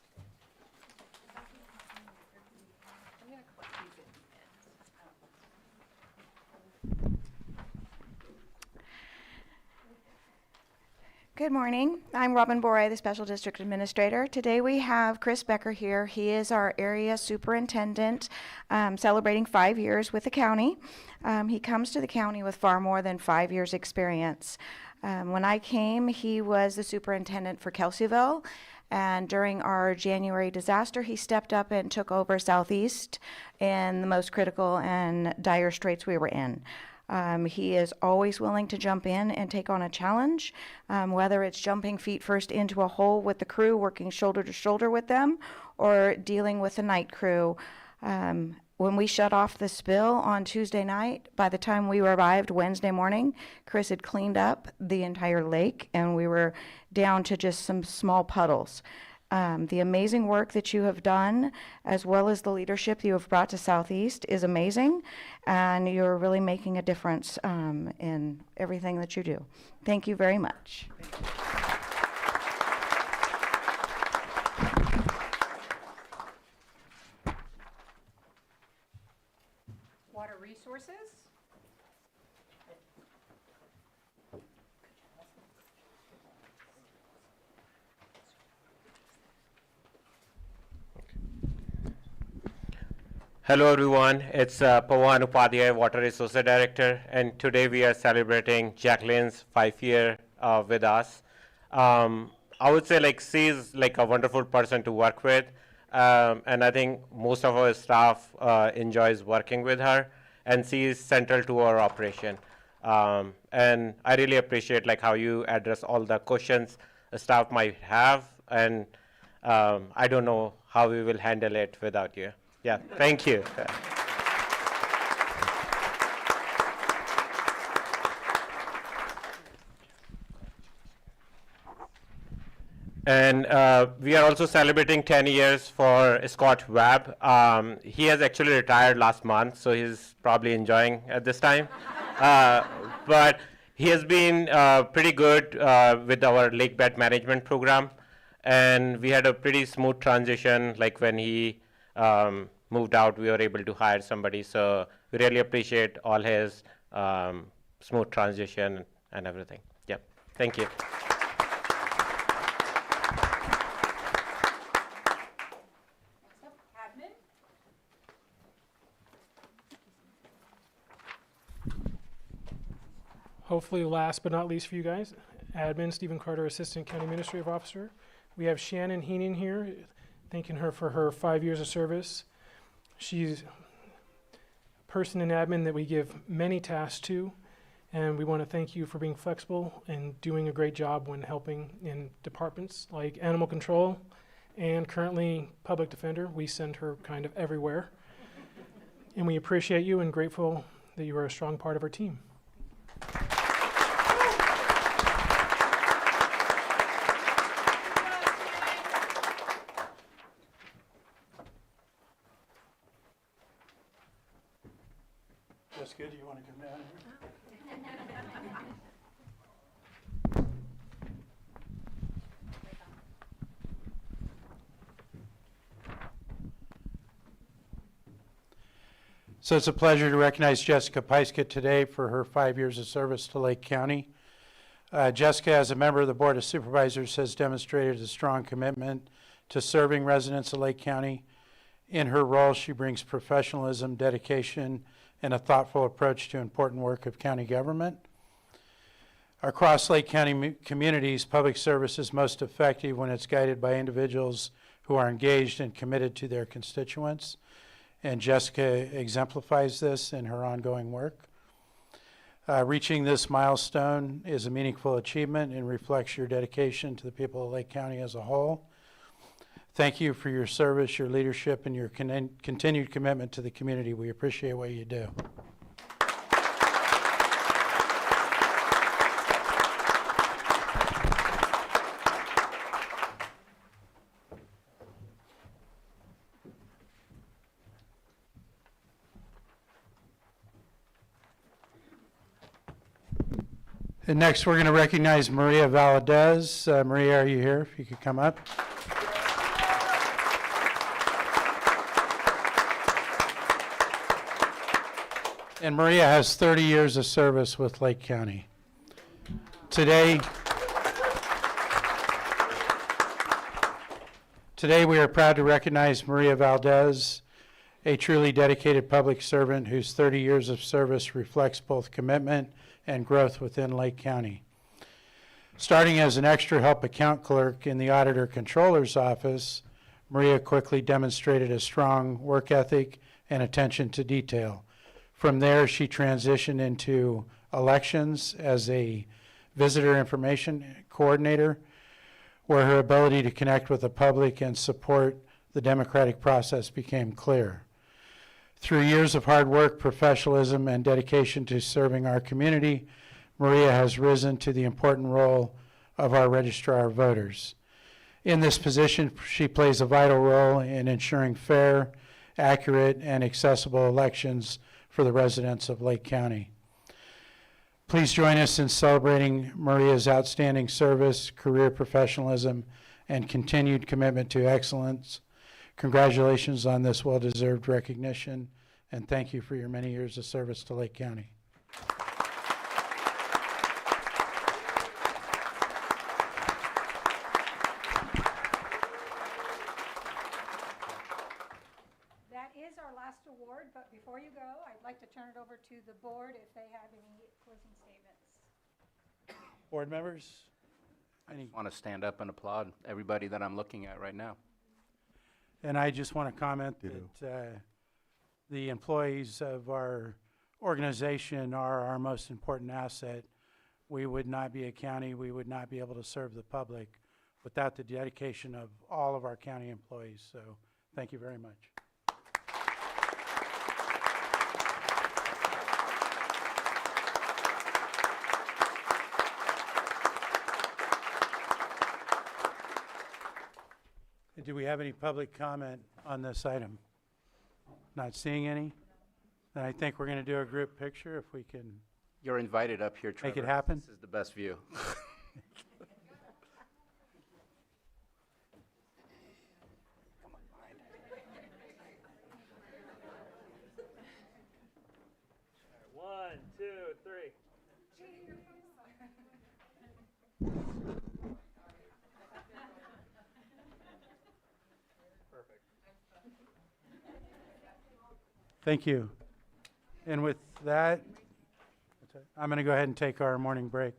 Good morning. I'm Robin Bore, the Special District Administrator. Today we have Chris Becker here. He is our area superintendent, celebrating 5 years with the county. He comes to the county with far more than 5 years' experience. When I came, he was the superintendent for Kelseyville, and during our January disaster, he stepped up and took over Southeast in the most critical and dire straits we were in. He is always willing to jump in and take on a challenge, whether it's jumping feet first into a hole with the crew, working shoulder to shoulder with them, or dealing with the night crew. When we shut off the spill on Tuesday night, by the time we arrived Wednesday morning, Chris had cleaned up the entire lake and we were down to just some small puddles. The amazing work that you have done, as well as the leadership you have brought to Southeast, is amazing, and you're really making a difference in everything that you do. Thank you very much. Water resources. Hello everyone, it's Pawan Upadhyay, Water Resource Director, and today we are celebrating Jacqueline's 5 year with us. I would say she's like a wonderful person to work with, and I think most of our staff enjoys working with her, and she is central to our operation. And I really appreciate how you address all the questions the staff might have, and I don't know how we will handle it without you. Yeah, thank you. And we are also celebrating 10 years for Scott Webb. He has actually retired last month, so he's probably enjoying at this time. But he has been pretty good with our lake bed management program. And we had a pretty smooth transition, like when he moved out, we were able to hire somebody. So we really appreciate all his smooth transition and everything. Yep, thank you. Hopefully last but not least for you guys, Admin Stephen Carter, Assistant County Administrative Officer. We have Shannon Heenan here, thanking her for her 5 years of service. She's a person in admin that we give many tasks to, and we want to thank you for being flexible and doing a great job when helping in departments like animal control and currently public defender. We send her kind of everywhere. And we appreciate you and grateful that you are a strong part of our team. Jessica, do you want to come down here? So it's a pleasure to recognize Jessica Peiska today for her 5 years of service to Lake County. Jessica, as a member of the Board of Supervisors, has demonstrated a strong commitment to serving residents of Lake County. In her role, she brings professionalism, dedication, and a thoughtful approach to important work of county government. Across Lake County communities, public service is most effective when it's guided by individuals who are engaged and committed to their constituents. And Jessica exemplifies this in her ongoing work. Reaching this milestone is a meaningful achievement and reflects your dedication to the people of Lake County as a whole. Thank you for your service, your leadership, and your continued commitment to the community. We appreciate what you do. And next, we're going to recognize Maria Valadez. Maria, are you here? If you could come up. And Maria has 30 years of service with Lake County. Today, Today, we are proud to recognize Maria Valdez, a truly dedicated public servant whose 30 years of service reflects both commitment and growth within Lake County. Starting as an extra help account clerk in the Auditor Controller's office, Maria quickly demonstrated a strong work ethic and attention to detail. From there, she transitioned into elections as a visitor information coordinator, where her ability to connect with the public and support the democratic process became clear. Through years of hard work, professionalism, and dedication to serving our community, Maria has risen to the important role of our registrar of voters. In this position, she plays a vital role in ensuring fair, accurate, and accessible elections for the residents of Lake County. Please join us in celebrating Maria's outstanding service, career professionalism, and continued commitment to excellence. Congratulations on this well-deserved recognition, and thank you for your many years of service to Lake County. That is our last award, but before you go, I'd like to turn it over to the board if they have any closing statements. Board members? I just want to stand up and applaud everybody that I'm looking at right now. And I just want to comment that the employees of our organization are our most important asset. We would not be a county, we would not be able to serve the public without the dedication of all of our county employees. So thank you very much. Do we have any public comment on this item? Not seeing any? Then I think we're going to do a group picture if we can. You're invited up here, Trevor. Make it happen? This is the best view. One, two, three. Perfect. Thank you. And with that, I'm going to go ahead and take our morning break.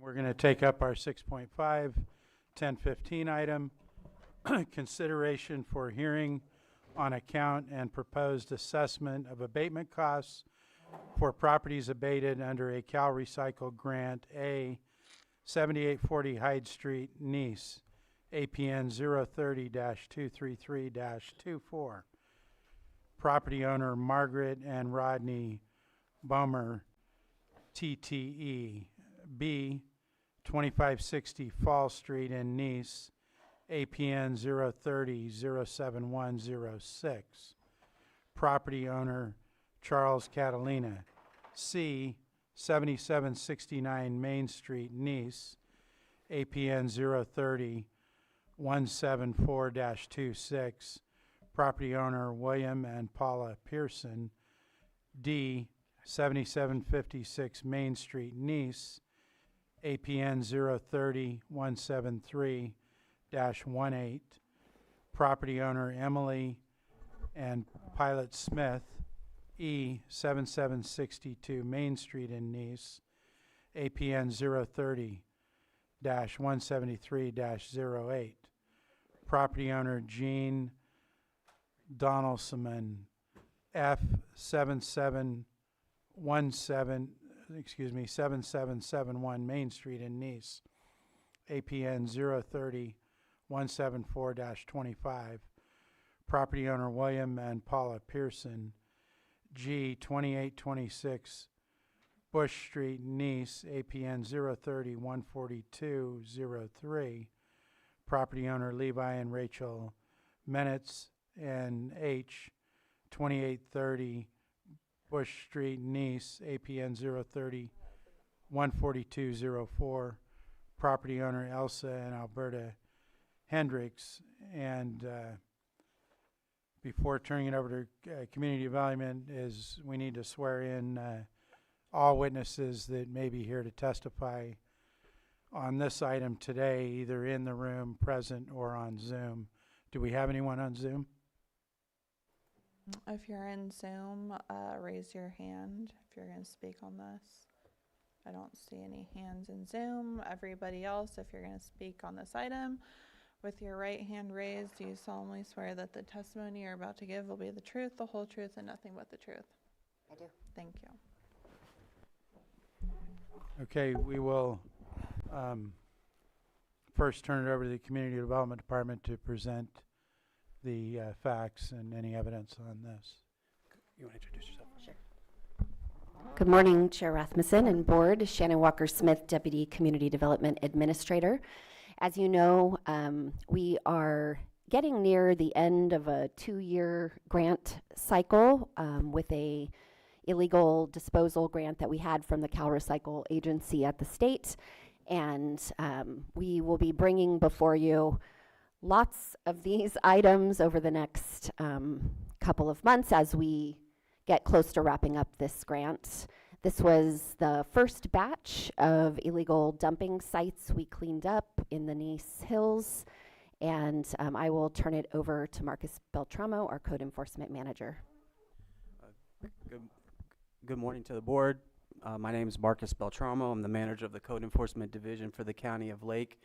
We're going to take up our 6.5, 1015 item, consideration for hearing on account and proposed assessment of abatement costs for properties abated under a Cal Recycle Grant A 7840 Hyde Street, Nice, APN 030-233-24. Property owner Margaret and Rodney Bomer, TTE, B 2560 Fall Street in Nice, APN 030-07106. Property owner Charles Catalina, C 7769 Main Street, Nice, APN 030-174-26. Property owner William and Paula Pearson, D 7756 Main Street, Nice, APN 030-173-18. Property owner Emily and Pilot Smith, E 7762 Main Street in Nice, APN 030-173-08. Property owner Jean Donaldson, F 7771 Main Street in Nice, APN 030-174-25. Property owner William and Paula Pearson, G 2826 Bush Street, Nice, APN 030-142-03. Property owner Levi and Rachel Menitz, and H 2830 Bush Street, Nice, APN 030-142-04. Property owner Elsa and Alberta Hendricks. And before turning it over to community development, is we need to swear in all witnesses that may be here to testify on this item today, either in the room, present, or on Zoom. Do we have anyone on Zoom? If you're in Zoom, raise your hand if you're going to speak on this. I don't see any hands in Zoom. Everybody else, if you're going to speak on this item, with your right hand raised, do you solemnly swear that the testimony you're about to give will be the truth, the whole truth, and nothing but the truth? I do. Thank you. Okay, we will first turn it over to the Community Development Department to present the facts and any evidence on this. You want to introduce yourself? Sure. Good morning, Chair Rasmussen and Board. Shannon Walker-Smith, Deputy Community Development Administrator. As you know, we are getting near the end of a 2-year grant cycle with a illegal disposal grant that we had from the Cal Recycle Agency at the state. And we will be bringing before you lots of these items over the next couple of months as we get close to wrapping up this grant. This was the first batch of illegal dumping sites we cleaned up in the Nice Hills. And I will turn it over to Marcus Beltramo, our Code Enforcement Manager. Good morning to the board. My name is Marcus Beltramo. I'm the manager of the Code Enforcement Division for the County of Lake.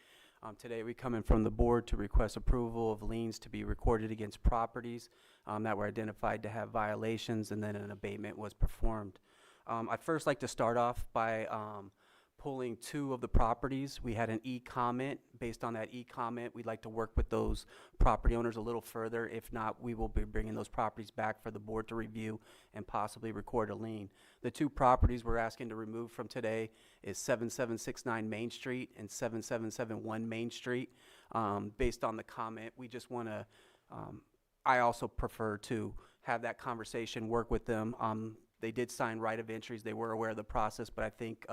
Today we come in from the board to request approval of liens to be recorded against properties that were identified to have violations, and then an abatement was performed. I'd first like to start off by pulling 2 of the properties. We had an e-comment. Based on that e-comment, we'd like to work with those property owners a little further. If not, we will be bringing those properties back for the board to review and possibly record a lien. The 2 properties we're asking to remove from today is 7769 Main Street and 7771 Main Street. Based on the comment, we just want to, I also prefer to have that conversation, work with them. They did sign right of entries. They were aware of the process, but I think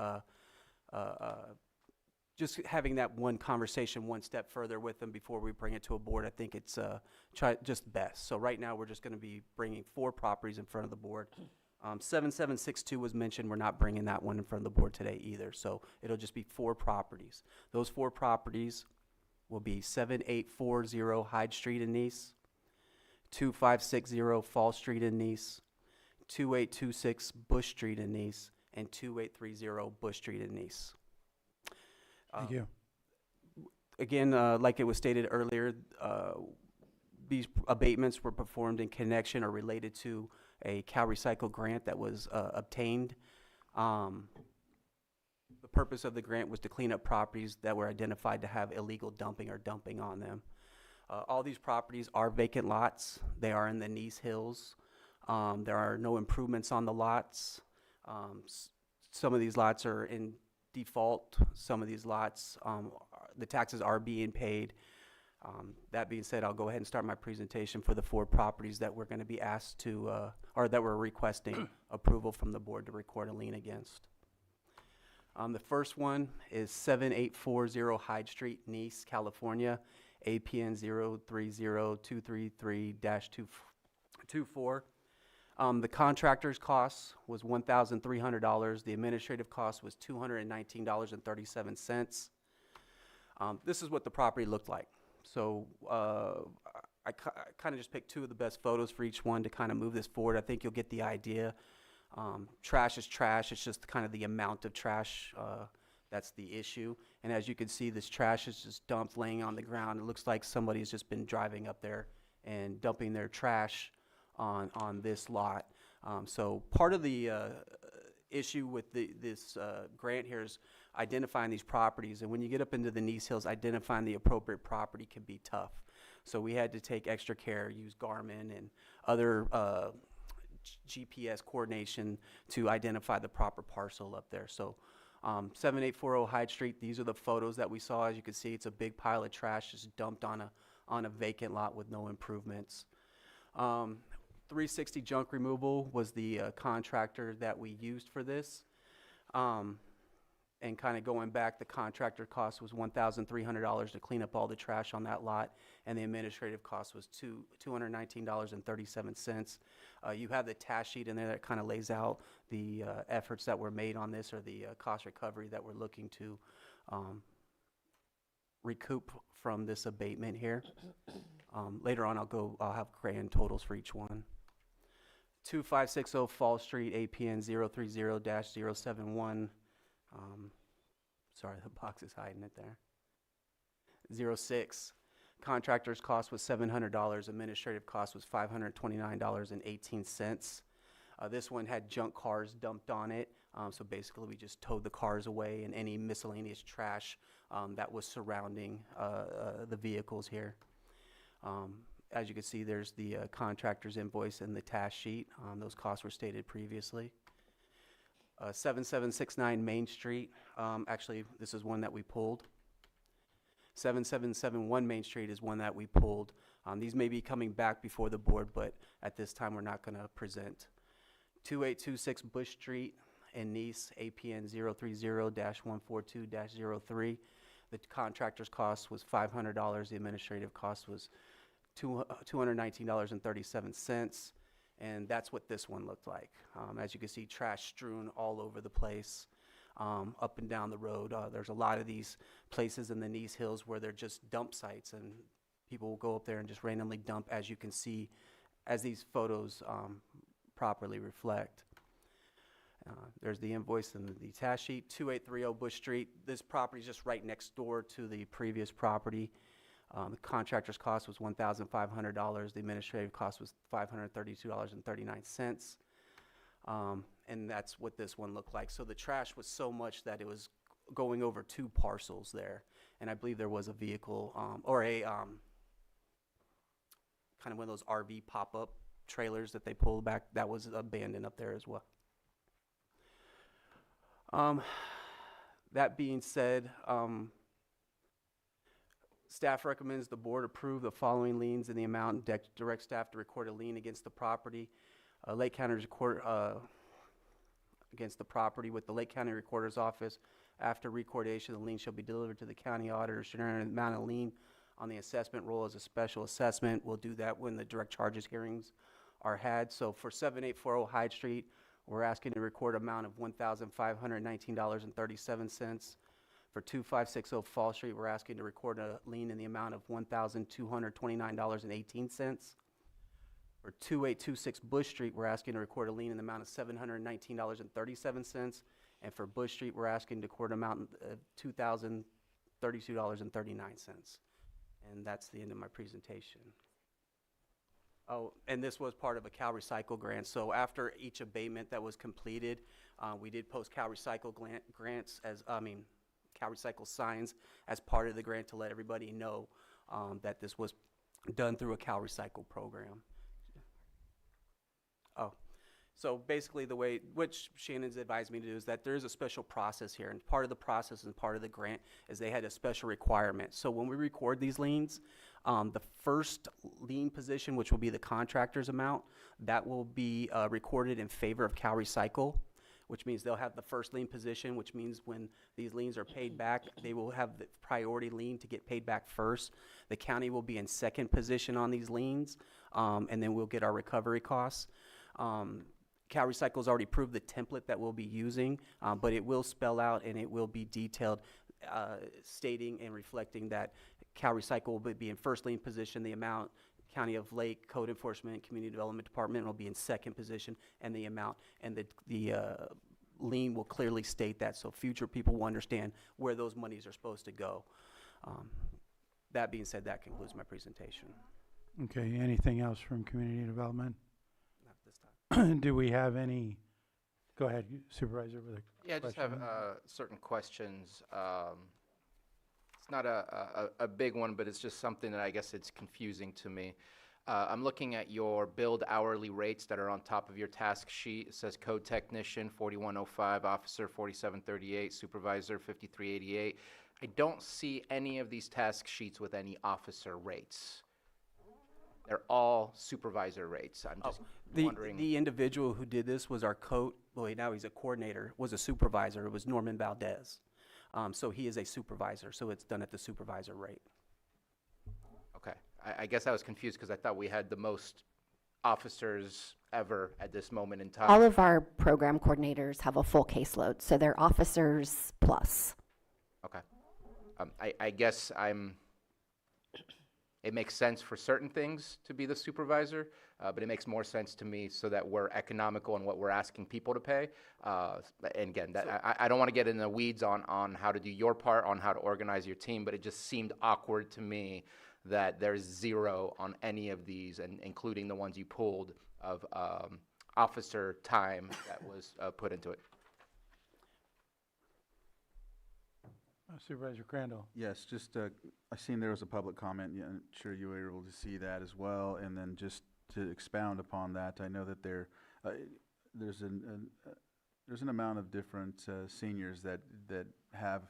just having that one conversation one step further with them before we bring it to a board, I think it's just best. So right now we're just going to be bringing 4 properties in front of the board. 7762 was mentioned. We're not bringing that one in front of the board today either. So it'll just be 4 properties. Those 4 properties will be 7840 Hyde Street in Nice, 2560 Fall Street in Nice, 2826 Bush Street in Nice, and 2830 Bush Street in Nice. Thank you. Again, like it was stated earlier, these abatements were performed in connection or related to a Cal Recycle grant that was obtained. The purpose of the grant was to clean up properties that were identified to have illegal dumping or dumping on them. All these properties are vacant lots. They are in the Nice Hills. There are no improvements on the lots. Some of these lots are in default. Some of these lots, the taxes are being paid. That being said, I'll go ahead and start my presentation for the 4 properties that we're going to be asked to, or that we're requesting approval from the board to record a lien against. The first one is 7840 Hyde Street, Nice, California, APN 030233-224. The contractor's cost was $1,300. The administrative cost was $219.37. This is what the property looked like. So I kind of just picked 2 of the best photos for each one to kind of move this forward. I think you'll get the idea. Trash is trash. It's just kind of the amount of trash that's the issue. And as you can see, this trash is just dumped, laying on the ground. It looks like somebody's just been driving up there and dumping their trash on this lot. So part of the issue with this grant here is identifying these properties. And when you get up into the Nice Hills, identifying the appropriate property can be tough. So we had to take extra care, use Garmin and other GPS coordination to identify the proper parcel up there. So 7840 Hyde Street, these are the photos that we saw. As you can see, it's a big pile of trash just dumped on a vacant lot with no improvements. 360 Junk Removal was the contractor that we used for this. And kind of going back, the contractor cost was $1,300 to clean up all the trash on that lot, and the administrative cost was $219.37. You have the task sheet in there that kind of lays out the efforts that were made on this, or the cost recovery that we're looking to recoup from this abatement here. Later on, I'll have grand totals for each one. 2560 Fall Street, APN 030-071. Sorry, the box is hiding it there. 06. Contractor's cost was $700. Administrative cost was $529.18. This one had junk cars dumped on it. So basically, we just towed the cars away and any miscellaneous trash that was surrounding the vehicles here. As you can see, there's the contractor's invoice and the task sheet. Those costs were stated previously. 7769 Main Street. Actually, this is one that we pulled. 7771 Main Street is one that we pulled. These may be coming back before the board, but at this time we're not going to present. 2826 Bush Street in Nice, APN 030-142-03. The contractor's cost was $500. The administrative cost was $219.37. And that's what this one looked like. As you can see, trash strewn all over the place, up and down the road. There's a lot of these places in the Nice Hills where they're just dump sites, and people will go up there and just randomly dump, as you can see, as these photos properly reflect. There's the invoice and the task sheet. 2830 Bush Street. This property is just right next door to the previous property. The contractor's cost was $1,500. The administrative cost was $532.39. And that's what this one looked like. So the trash was so much that it was going over 2 parcels there. And I believe there was a vehicle or a kind of one of those RV pop-up trailers that they pulled back that was abandoned up there as well. That being said, staff recommends the board approve the following liens in the amount and direct staff to record a lien against the property. Lake County record against the property with the Lake County Recorder's Office. After recordation, the lien shall be delivered to the county auditor. Should earn an amount of lien on the assessment roll as a special assessment. We'll do that when the direct charges hearings are had. So for 7840 Hyde Street, we're asking to record amount of $1,519.37. For 2560 Fall Street, we're asking to record a lien in the amount of $1,229.18. For 2826 Bush Street, we're asking to record a lien in the amount of $719.37. And for Bush Street, we're asking to record an amount of $32.39. And that's the end of my presentation. Oh, and this was part of a Cal Recycle grant. So after each abatement that was completed, we did post Cal Recycle grants Cal Recycle signs as part of the grant to let everybody know that this was done through a Cal Recycle program. Oh, so basically the way, which Shannon's advised me to do, is that there is a special process here, and part of the process and part of the grant is they had a special requirement. So when we record these liens, the first lien position, which will be the contractor's amount, that will be recorded in favor of Cal Recycle, which means they'll have the first lien position, which means when these liens are paid back, they will have the priority lien to get paid back first. The county will be in second position on these liens, and then we'll get our recovery costs. Cal Recycle's already approved the template that we'll be using, but it will spell out and it will be detailed, stating and reflecting that Cal Recycle will be in first lien position, the amount. County of Lake Code Enforcement Community Development Department will be in second position, and the amount, and the lien will clearly state that, so future people will understand where those monies are supposed to go. That being said, that concludes my presentation. Okay, anything else from community development? Not this time. Do we have any, go ahead, Supervisor, with a Yeah, I just have certain questions. It's not a big one, but it's just something that I guess it's confusing to me. I'm looking at your billed hourly rates that are on top of your task sheet. It says code technician, 4105, officer, 4738, supervisor, 5388. I don't see any of these task sheets with any officer rates. They're all supervisor rates. I'm just wondering. The individual who did this was our now he's a coordinator, was a supervisor. It was Norman Valdez. So he is a supervisor, so it's done at the supervisor rate. Okay. I guess I was confused because I thought we had the most officers ever at this moment in time. All of our program coordinators have a full caseload, so they're officers plus. Okay. I guess it makes sense for certain things to be the supervisor, but it makes more sense to me so that we're economical in what we're asking people to pay. And again, I don't want to get in the weeds on how to do your part, on how to organize your team, but it just seemed awkward to me that there's zero on any of these, and including the ones you pulled of officer time that was put into it. Supervisor Crandall. Yes, just, I seen there was a public comment, yeah, I'm sure you were able to see that as well, and then just to expound upon that, I know that there's an amount of different seniors that have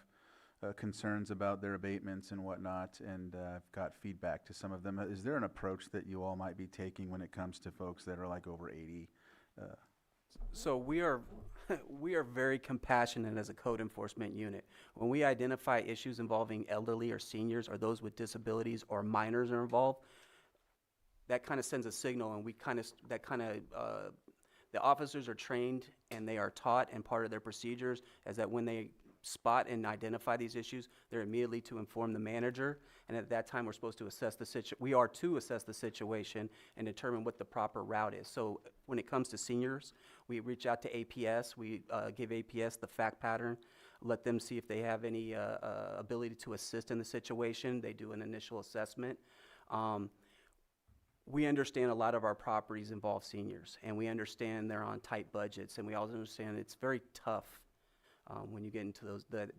concerns about their abatements and whatnot, and I've got feedback to some of them. Is there an approach that you all might be taking when it comes to folks that are like over 80? So we are very compassionate as a code enforcement unit. When we identify issues involving elderly or seniors or those with disabilities or minors are involved, that kind of sends a signal, and the officers are trained and they are taught, and part of their procedures is that when they spot and identify these issues, they're immediately to inform the manager, and at that time we're supposed to assess the situation and determine what the proper route is. So when it comes to seniors, we reach out to APS, we give APS the fact pattern, let them see if they have any ability to assist in the situation. They do an initial assessment. We understand a lot of our properties involve seniors, and we understand they're on tight budgets, and we also understand it's very tough when you get into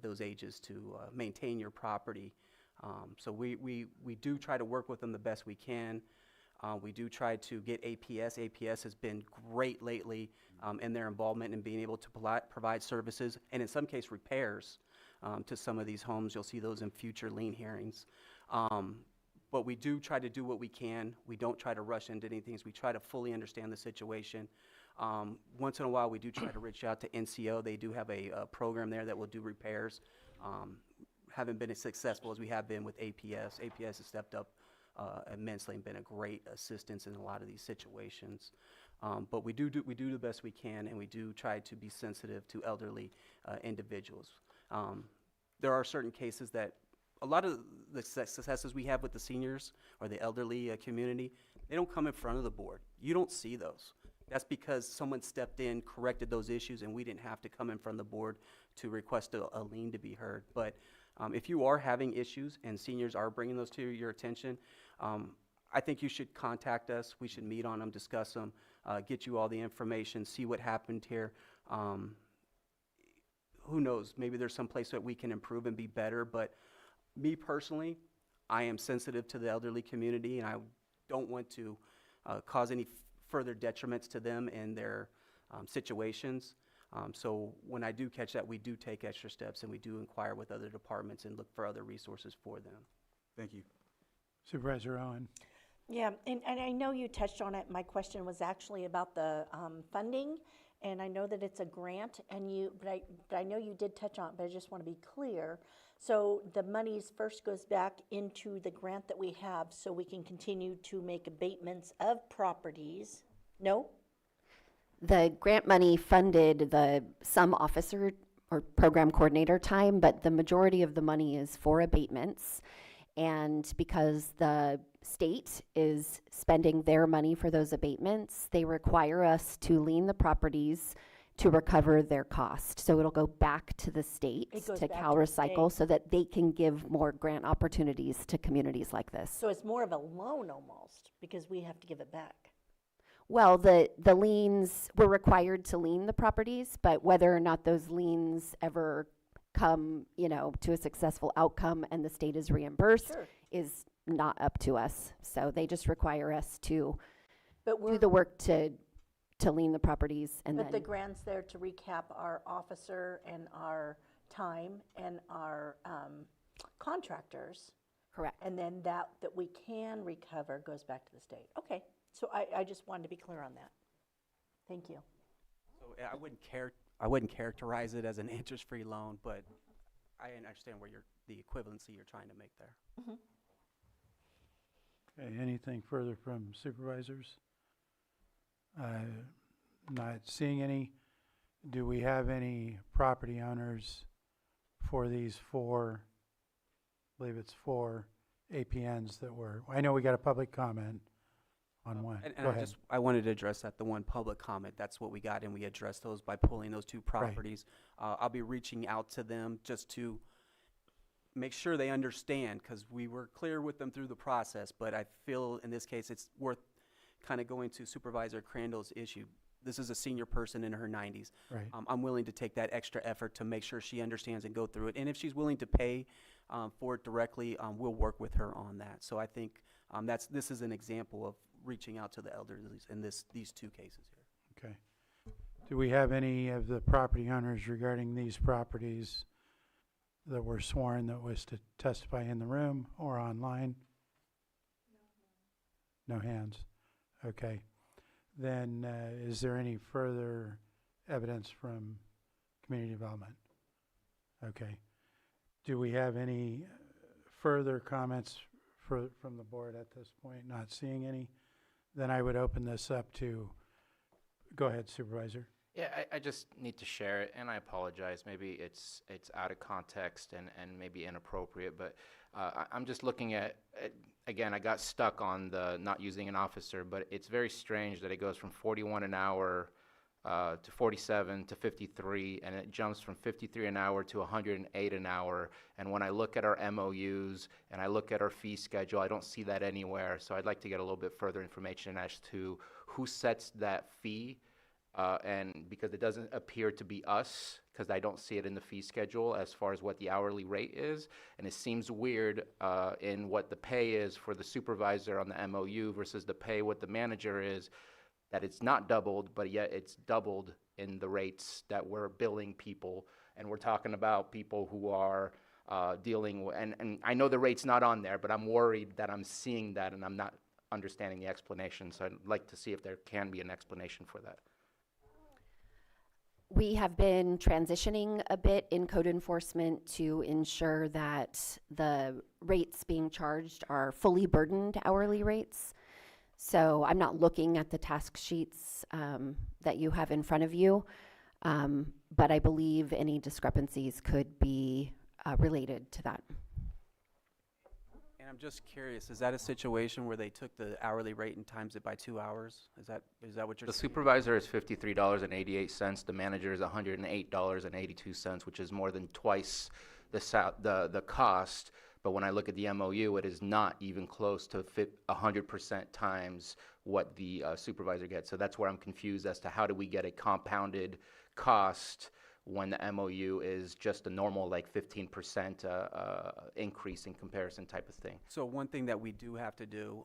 those ages to maintain your property. So we do try to work with them the best we can. We do try to get APS. APS has been great lately in their involvement in being able to provide services, and in some case repairs to some of these homes. You'll see those in future lien hearings. But we do try to do what we can. We don't try to rush into anything. We try to fully understand the situation. Once in a while, we do try to reach out to NCO. They do have a program there that will do repairs. Haven't been as successful as we have been with APS. APS has stepped up immensely and been a great assistance in a lot of these situations. But we do the best we can, and we do try to be sensitive to elderly individuals. There are certain cases that a lot of the successes we have with the seniors or the elderly community, they don't come in front of the board. You don't see those. That's because someone stepped in, corrected those issues, and we didn't have to come in front of the board to request a lien to be heard. But If you are having issues and seniors are bringing those to your attention, I think you should contact us. We should meet on them, discuss them, get you all the information, see what happened here. Who knows, maybe there's some place that we can improve and be better, but me personally, I am sensitive to the elderly community, and I don't want to cause any further detriments to them in their situations. So when I do catch that, we do take extra steps, and we do inquire with other departments and look for other resources for them. Thank you. Supervisor Owen. Yeah, and I know you touched on it. My question was actually about the funding, and I know that it's a grant, and but I know you did touch on it, but I just want to be clear. So the monies first goes back into the grant that we have, so we can continue to make abatements of properties. No? The grant money funded some officer or program coordinator time, but the majority of the money is for abatements. And because the state is spending their money for those abatements, they require us to lien the properties to recover their cost. So it'll go back to the state, It goes to back Cal to the Recycle, state. so that they can give more grant opportunities to communities like this. So it's more of a loan almost, because we have to give it back. Well, the liens, we're required to lien the properties, but whether or not those liens ever come, to a successful outcome and the state is reimbursed Sure. is not up to us. So they just require us to But do we're, the work to lien the properties and but then. the grant's there to recap our officer and our time and our contractors. Correct. And then that we can recover goes back to the state. Okay, so I just wanted to be clear on that. Thank you. So I wouldn't characterize it as an interest-free loan, but I understand where the equivalency you're trying to make there. Okay, anything further from supervisors? Not seeing any. Do we have any property owners for these four, I believe it's 4 APNs that were, I know we got a public comment on one. And Go ahead. I wanted to address that, the one public comment, that's what we got, and we addressed those by pulling those 2 properties. I'll be reaching out to them just to make sure they understand, because we were clear with them through the process, but I feel in this case it's worth kind of going to Supervisor Crandall's issue. This is a senior person in her 90s. Right. I'm willing to take that extra effort to make sure she understands and go through it. And if she's willing to pay for it directly, we'll work with her on that. So I think this is an example of reaching out to the elderly in these 2 cases here. Okay. Do we have any of the property owners regarding these properties that were sworn that was to testify in the room or online? No hands. Okay. Then is there any further evidence from community development? Okay. Do we have any further comments from the board at this point? Not seeing any. Then I would open this up to, go ahead, Supervisor. Yeah, I just need to share it, and I apologize. Maybe it's out of context and maybe inappropriate, but I'm just looking at, again, I got stuck on the not using an officer, but it's very strange that it goes from 41 an hour to 47 to 53, and it jumps from 53 an hour to 108 an hour. And when I look at our MOUs and I look at our fee schedule, I don't see that anywhere. So I'd like to get a little bit further information as to who sets that fee. And because it doesn't appear to be us, because I don't see it in the fee schedule as far as what the hourly rate is. And it seems weird in what the pay is for the supervisor on the MOU versus the pay what the manager is, that it's not doubled, but yet it's doubled in the rates that we're billing people. And we're talking about people who are dealing with, and I know the rate's not on there, but I'm worried that I'm seeing that and I'm not understanding the explanation. So I'd like to see if there can be an explanation for that. We have been transitioning a bit in code enforcement to ensure that the rates being charged are fully burdened hourly rates. So I'm not looking at the task sheets that you have in front of you, but I believe any discrepancies could be related to that. And I'm just curious, is that a situation where they took the hourly rate and times it by 2 hours? Is that what you're The saying? supervisor is $53.88. The manager is $108.82, which is more than twice the cost, but when I look at the MOU, it is not even close to 100% times what the supervisor gets. So that's where I'm confused as to how do we get a compounded cost when the MOU is just a normal like 15% increase in comparison type of thing. So one thing that we do have to do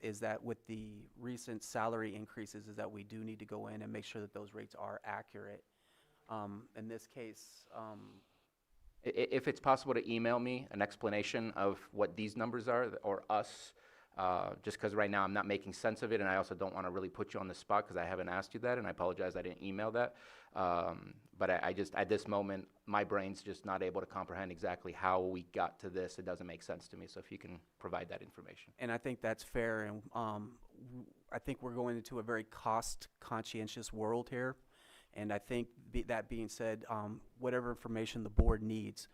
is that with the recent salary increases is that we do need to go in and make sure that those rates are accurate. In this case, If it's possible to email me an explanation of what these numbers are, or us, just because right now I'm not making sense of it, and I also don't want to really put you on the spot because I haven't asked you that, and I apologize I didn't email that. But I just, at this moment, my brain's just not able to comprehend exactly how we got to this. It doesn't make sense to me, so if you can provide that information. and I think that's fair, and I think we're going into a very cost conscientious world here. And I think that being said, whatever information the board needs,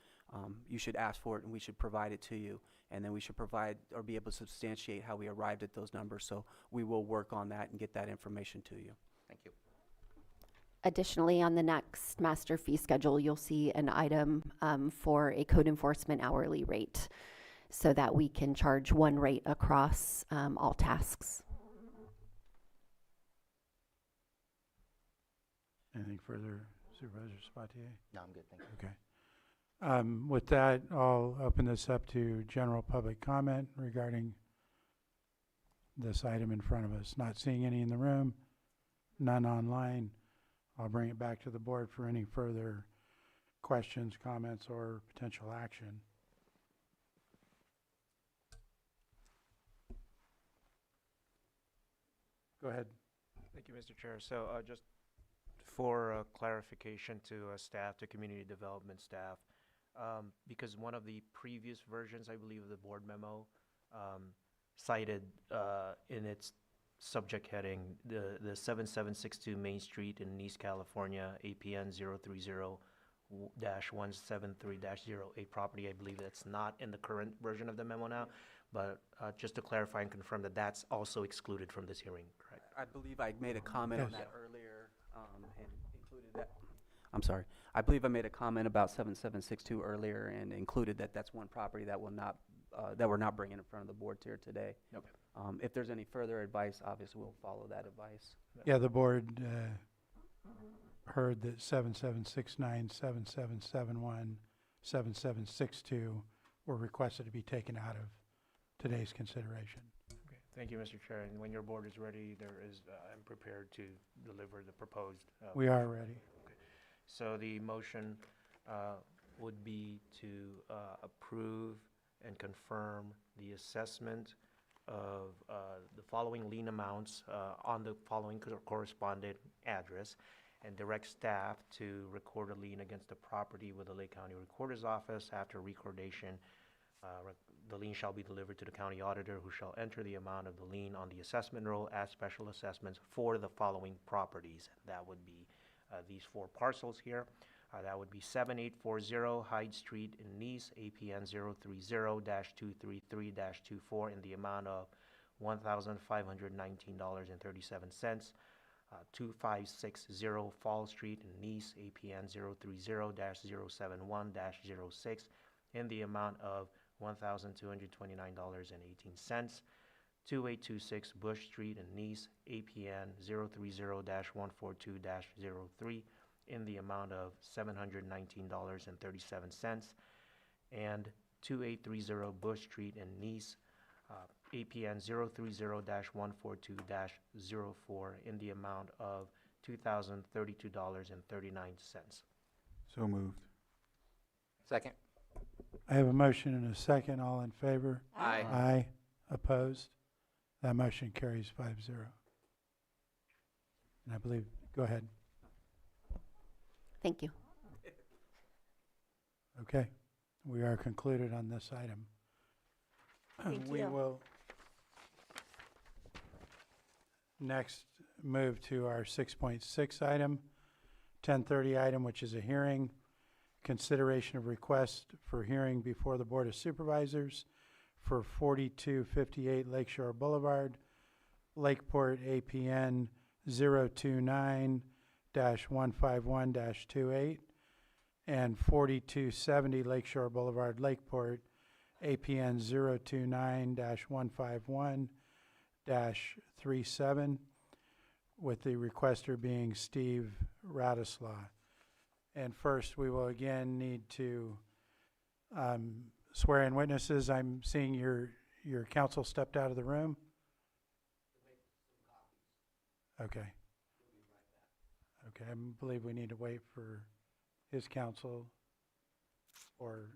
you should ask for it and we should provide it to you. And then we should provide or be able to substantiate how we arrived at those numbers. So we will work on that and get that information to you. Thank you. Additionally, on the next master fee schedule, you'll see an item for a code enforcement hourly rate so that we can charge one rate across all tasks. Anything further, Supervisor Sabatier? No, I'm good, thank you. Okay. With that, I'll open this up to general public comment regarding this item in front of us. Not seeing any in the room, none online. I'll bring it back to the board for any further questions, comments, or potential action. Go ahead. Thank you, Mr. Chair. So just for clarification to staff, to community development staff, because one of the previous versions, I believe, of the board memo cited in its subject heading the 7762 Main Street in Nice, California, APN 030-173-08 property. I believe that's not in the current version of the memo now, but just to clarify and confirm that that's also excluded from this hearing, correct? I believe I made a comment on Yes. that earlier and included that. I'm sorry. I believe I made a comment about 7762 earlier and included that that's one property that will not, that we're not bringing in front of the board here today. Okay. If there's any further advice, obviously we'll follow that advice. Yeah, the board heard that 7769, 7771, 7762 were requested to be taken out of today's consideration. Okay. Thank you, Mr. Chair. And when your board is ready, I'm prepared to deliver the proposed. We are ready. Okay. So the motion would be to approve and confirm the assessment of the following lien amounts on the following correspondent address, and direct staff to record a lien against the property with the Lake County Recorder's Office. After recordation, the lien shall be delivered to the county auditor, who shall enter the amount of the lien on the assessment roll as special assessments for the following properties. That would be these four parcels here. That would be 7840 Hyde Street in Nice, APN 030-233-24 in the amount of $1,519.37. 2560 Fall Street in Nice, APN 030-071-06 in the amount of $1,229.18. 2826 Bush Street in Nice, APN 030-142-03 in the amount of $719.37, and 2830 Bush Street in Nice, APN 030-142-04 in the amount of $2,032.39. So moved. Second. I have a motion and a second. All in favor? Aye. Aye. Opposed? That motion carries 5-0. And I believe, go ahead. Thank you. Okay. We are concluded on this item. Thank We you. will next move to our 6.6 item, 1030 item, which is a hearing. Consideration of request for hearing before the Board of Supervisors for 4258 Lakeshore Boulevard, Lakeport, APN 029-151-28, and 4270 Lakeshore Boulevard, Lakeport, APN 029-151-37, with the requester being Steve Radislaw. And first, we will again need to swear in witnesses. I'm seeing your counsel stepped out of the room. Okay. Okay, I believe we need to wait for his counsel. Or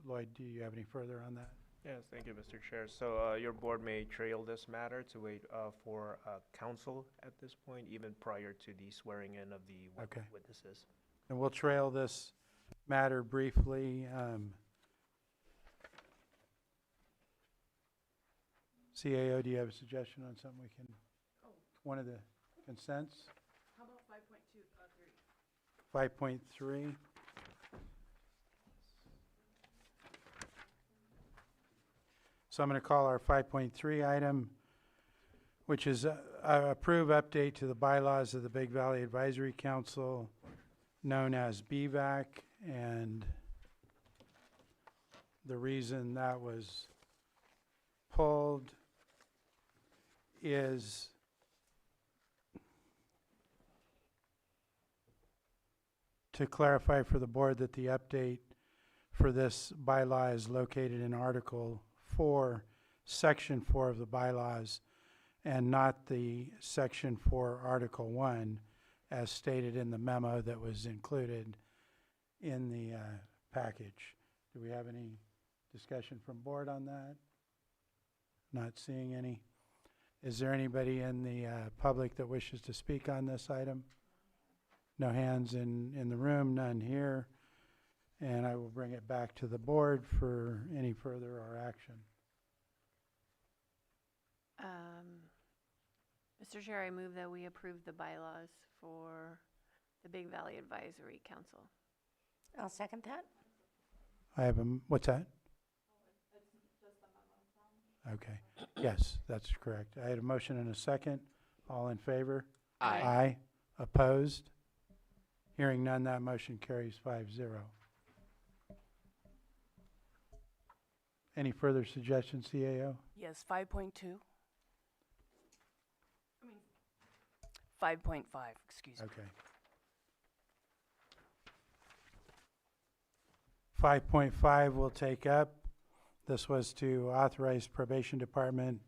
Lloyd, do you have any further on that? Yes, thank you, Mr. Chair. So your board may trail this matter to wait for counsel at this point, even prior to the swearing in of the Okay. witnesses. And we'll trail this matter briefly. CAO, do you have a suggestion on something we can, one of the consents? How about 5.2.3? 5.3. So I'm going to call our 5.3 item, which is approve update to the bylaws of the Big Valley Advisory Council, known as BVAC, and the reason that was pulled is to clarify for the board that the update for this bylaw is located in Article 4, Section 4 of the bylaws, and not the Section 4, Article 1, as stated in the memo that was included in the package. Do we have any discussion from board on that? Not seeing any. Is there anybody in the public that wishes to speak on this item? No hands in the room, none here. And I will bring it back to the board for any further or action. Mr. Chair, I move that we approve the bylaws for the Big Valley Advisory Council. I'll second that. I have what's that? Okay. Yes, that's correct. I had a motion and a second. All in favor? Aye. Aye. Opposed? Hearing none, that motion carries 5-0. Any further suggestions, CAO? Yes, 5.2. 5.5, excuse me. Okay. 5.5 we'll take up. This was to authorize probation department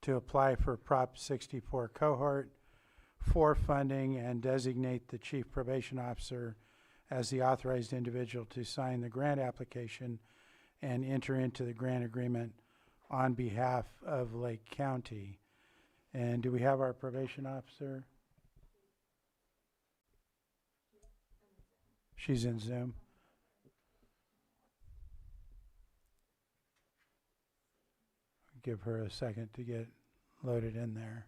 to apply for Prop 64 cohort 4 funding and designate the chief probation officer as the authorized individual to sign the grant application and enter into the grant agreement on behalf of Lake County. And do we have our probation officer? She's in Zoom. Give her a second to get loaded in there.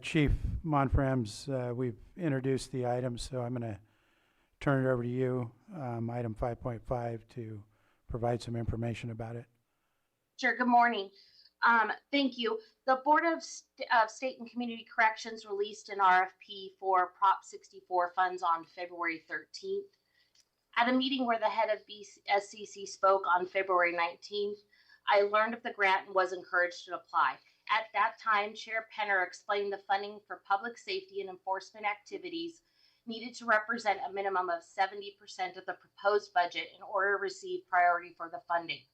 Chief Monframs, we've introduced the item, so I'm going to turn it over to you, item 5.5, to provide some information about it. Sure. Good morning. Thank you. The Board of State and Community Corrections released an RFP for Prop 64 funds on February 13th. At a meeting where the head of BSCC spoke on February 19th, I learned of the grant and was encouraged to apply. At that time, Chair Penner explained the funding for public safety and enforcement activities needed to represent a minimum of 70% of the proposed budget in order to receive priority for the funding.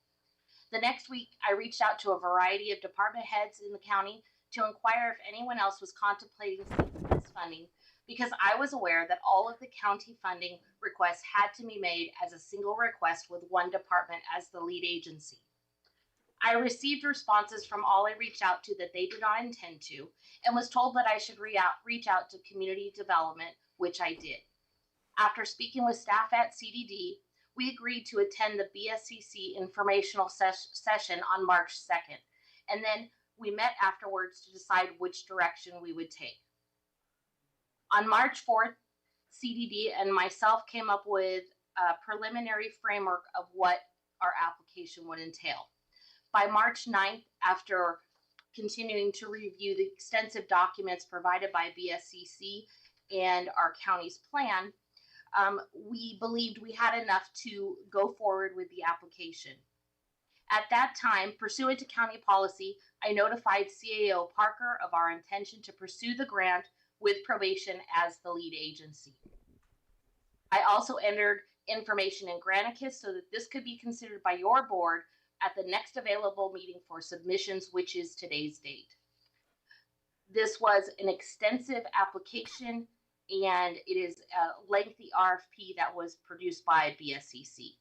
The next week, I reached out to a variety of department heads in the county to inquire if anyone else was contemplating this funding, because I was aware that all of the county funding requests had to be made as a single request with one department as the lead agency. I received responses from all I reached out to that they did not intend to, and was told that I should reach out to community development, which I did. After speaking with staff at CDD, we agreed to attend the BSCC informational session on March 2nd, and then we met afterwards to decide which direction we would take. On March 4th, CDD and myself came up with a preliminary framework of what our application would entail. By March 9th, after continuing to review the extensive documents provided by BSCC and our county's plan, we believed we had enough to go forward with the application. At that time, pursuant to county policy, I notified CAO Parker of our intention to pursue the grant with probation as the lead agency. I also entered information in Granicus so that this could be considered by your board at the next available meeting for submissions, which is today's date. This was an extensive application, and it is a lengthy RFP that was produced by BSCC.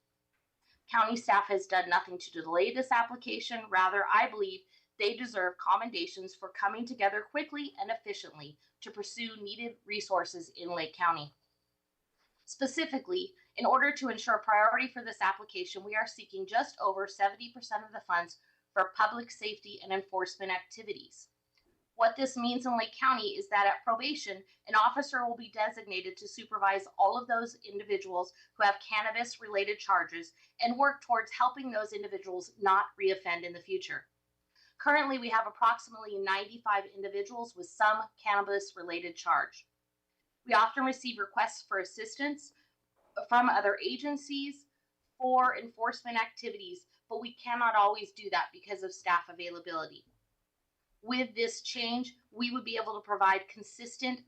County staff has done nothing to delay this application. Rather, I believe they deserve commendations for coming together quickly and efficiently to pursue needed resources in Lake County. Specifically, in order to ensure priority for this application, we are seeking just over 70% of the funds for public safety and enforcement activities. What this means in Lake County is that at probation, an officer will be designated to supervise all of those individuals who have cannabis-related charges and work towards helping those individuals not reoffend in the future. Currently, we have approximately 95 individuals with some cannabis-related charge. We often receive requests for assistance from other agencies for enforcement activities, but we cannot always do that because of staff availability. With this change, we would be able to provide consistent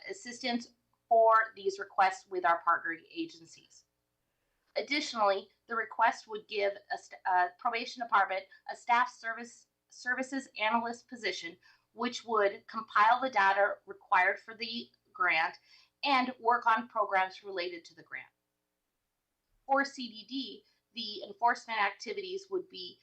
assistance for these requests with our partner agencies. Additionally, the request would give a probation department a staff services analyst position, which would compile the data required for the grant and work on programs related to the grant. For CDD, the enforcement activities would be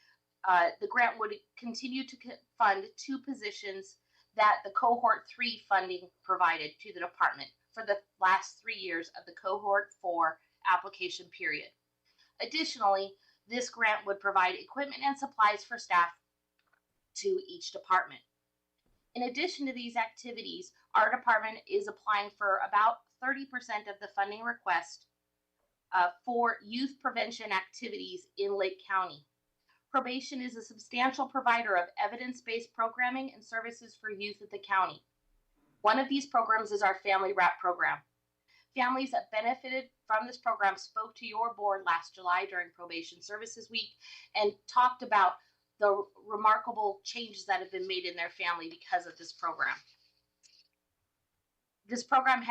the grant would continue to fund 2 positions that the cohort 3 funding provided to the department for the last 3 years of the cohort 4 application period. Additionally, this grant would provide equipment and supplies for staff to each department. In addition to these activities, our department is applying for about 30% of the funding request for youth prevention activities in Lake County. Probation is a substantial provider of evidence-based programming and services for youth at the county. One of these programs is our Family Wrap program. Families that benefited from this program spoke to your board last July during Probation Services Week and talked about the remarkable changes that have been made in their family because of this program. This program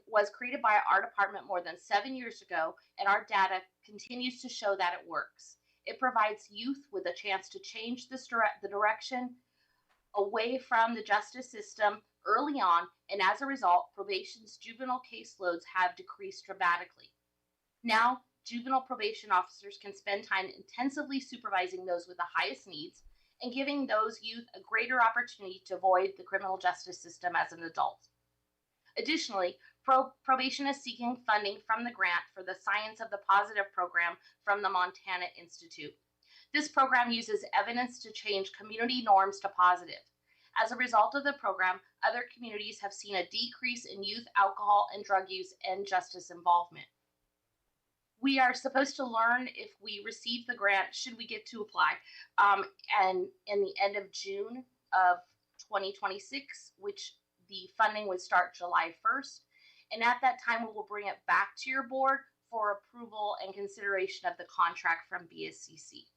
was created by our department more than 7 years ago, and our data continues to show that it works. It provides youth with a chance to change the direction away from the justice system early on, and as a result, probation's juvenile caseloads have decreased dramatically. Now, juvenile probation officers can spend time intensively supervising those with the highest needs and giving those youth a greater opportunity to avoid the criminal justice system as an adult. Additionally, probation is seeking funding from the grant for the Science of the Positive program from the Montana Institute. This program uses evidence to change community norms to positive. As a result of the program, other communities have seen a decrease in youth alcohol and drug use and justice involvement. We are supposed to learn if we receive the grant, should we get to apply, and in the end of June of 2026, which the funding would start July 1st. And at that time, we will bring it back to your board for approval and consideration of the contract from BSCC.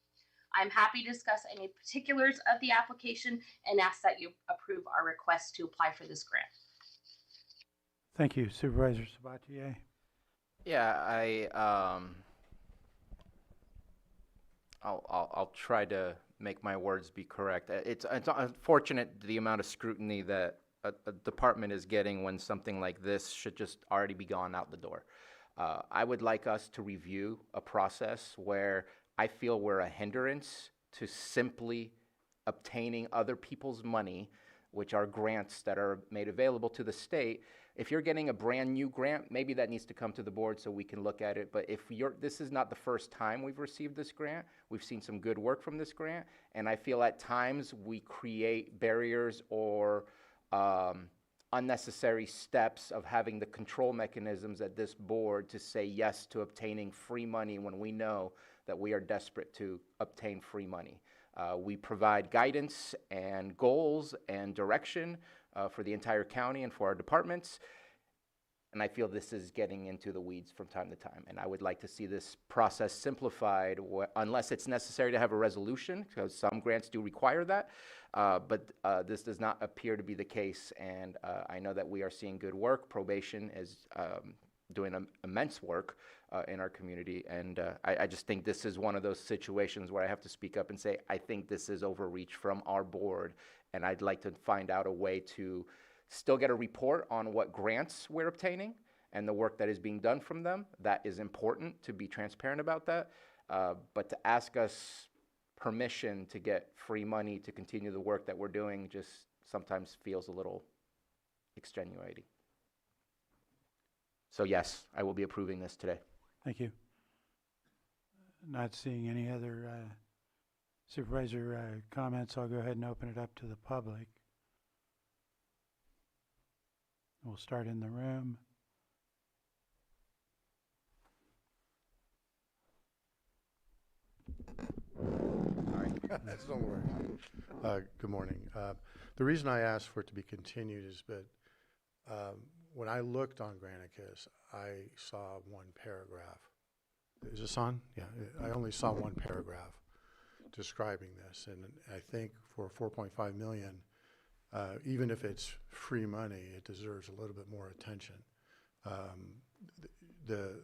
I'm happy to discuss any particulars of the application and ask that you approve our request to apply for this grant. Thank you, Supervisor Sabatier. Yeah, I'll try to make my words be correct. It's unfortunate the amount of scrutiny that a department is getting when something like this should just already be gone out the door. I would like us to review a process where I feel we're a hindrance to simply obtaining other people's money, which are grants that are made available to the state. If you're getting a brand new grant, maybe that needs to come to the board so we can look at it. But if this is not the first time we've received this grant, we've seen some good work from this grant, and I feel at times we create barriers or unnecessary steps of having the control mechanisms at this board to say yes to obtaining free money when we know that we are desperate to obtain free money. We provide guidance and goals and direction for the entire county and for our departments. And I feel this is getting into the weeds from time to time. And I would like to see this process simplified, unless it's necessary to have a resolution, because some grants do require that. But this does not appear to be the case. And I know that we are seeing good work. Probation is doing immense work in our community. And I just think this is one of those situations where I have to speak up and say, I think this is overreach from our board. And I'd like to find out a way to still get a report on what grants we're obtaining and the work that is being done from them. That is important to be transparent about that. But to ask us permission to get free money to continue the work that we're doing just sometimes feels a little extenuating. So yes, I will be approving this today. Thank you. Not seeing any other supervisor comments, I'll go ahead and open it up to the public. We'll start in the room. Don't worry. Good morning. The reason I asked for it to be continued is that when I looked on Granicus, I saw one paragraph. Is this on? Yeah, I only saw one paragraph describing this, and I think for 4.5 million, even if it's free money, it deserves a little bit more attention. The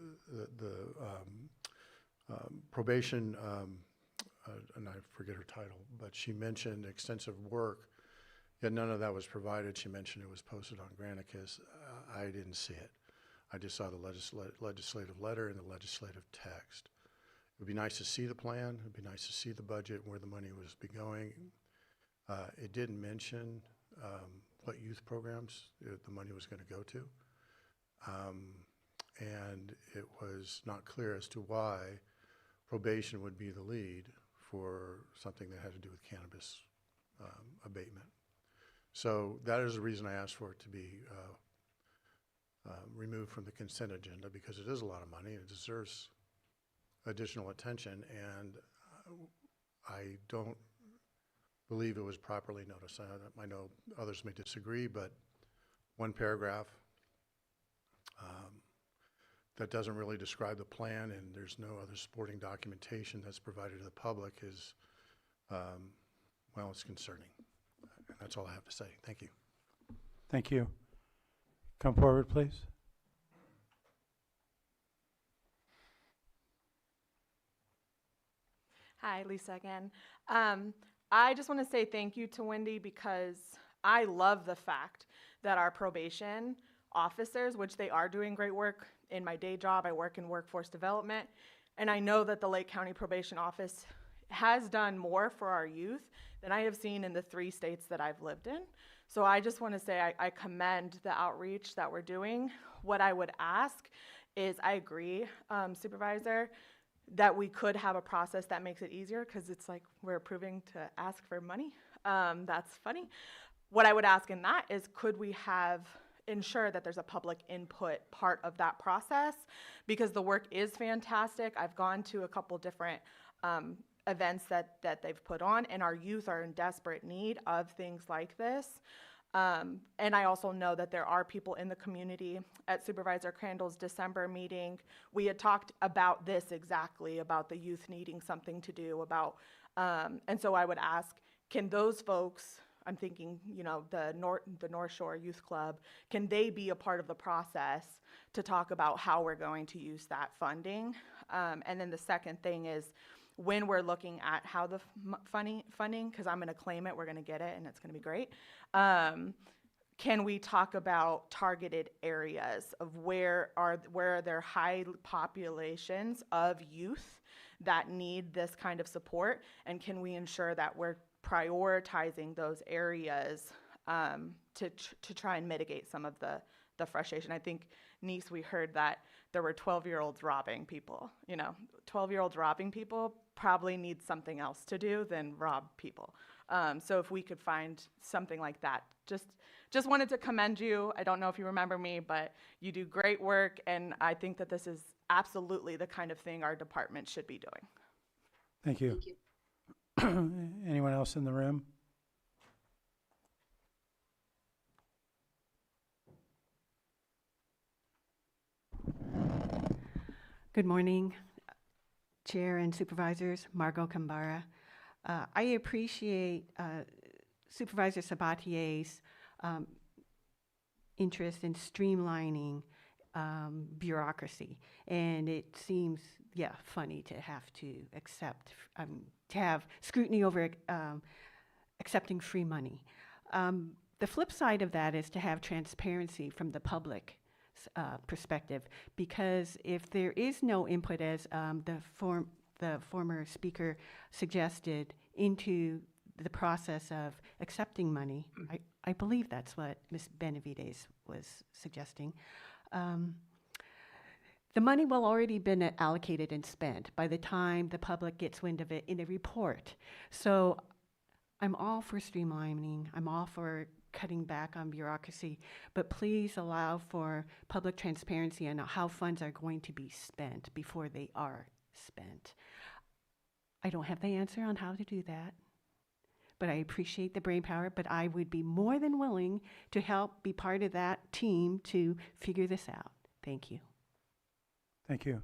probation, and I forget her title, but she mentioned extensive work, yet none of that was provided. She mentioned it was posted on Granicus. I didn't see it. I just saw the legislative letter and the legislative text. It would be nice to see the plan. It would be nice to see the budget, where the money was be going. It didn't mention what youth programs the money was going to go to. And it was not clear as to why probation would be the lead for something that had to do with cannabis abatement. So that is the reason I asked for it to be removed from the consent agenda, because it is a lot of money and it deserves additional attention, and I don't believe it was properly noticed. I know others may disagree, but one paragraph that doesn't really describe the plan, and there's no other supporting documentation that's provided to the public is, well, it's concerning. And that's all I have to say. Thank you. Thank you. Come forward, please. Hi, Lisa again. I just want to say thank you to Wendy, because I love the fact that our probation officers, which they are doing great work. In my day job, I work in workforce development, and I know that the Lake County Probation Office has done more for our youth than I have seen in the 3 states that I've lived in. So I just want to say I commend the outreach that we're doing. What I would ask is, I agree, Supervisor, that we could have a process that makes it easier, because it's like we're approving to ask for money. That's funny. What I would ask in that is, could we ensure that there's a public input part of that process, because the work is fantastic. I've gone to a couple different events that they've put on, and our youth are in desperate need of things like this. And I also know that there are people in the community. At Supervisor Crandall's December meeting, we had talked about this exactly, about the youth needing something to do, and so I would ask, can those folks, I'm thinking, the North Shore Youth Club, can they be a part of the process to talk about how we're going to use that funding? And then the second thing is, when we're looking at how the funding, because I'm going to claim it, we're going to get it, and it's going to be great. Can we talk about targeted areas of where are there high populations of youth that need this kind of support, and can we ensure that we're prioritizing those areas to try and mitigate some of the frustration? I think, Nice, we heard that there were 12-year-olds robbing people. 12-year-olds robbing people probably need something else to do than rob people. So if we could find something like that, just wanted to commend you. I don't know if you remember me, but you do great work, and I think that this is absolutely the kind of thing our department should be doing. Thank you. Thank you. Anyone else in the room? Good morning, Chair and Supervisors. Margot Kambara. I appreciate Supervisor Sabatier's interest in streamlining bureaucracy. And it seems, funny to have to to have scrutiny over accepting free money. The flip side of that is to have transparency from the public perspective, because if there is no input, as the former speaker suggested, into the process of accepting money, I believe that's what Ms. Benavides was suggesting, the money will already been allocated and spent by the time the public gets wind of it in a report. So I'm all for streamlining. I'm all for cutting back on bureaucracy, but please allow for public transparency on how funds are going to be spent before they are spent. I don't have the answer on how to do that, but I appreciate the brainpower, but I would be more than willing to help be part of that team to figure this out. Thank you. Thank you.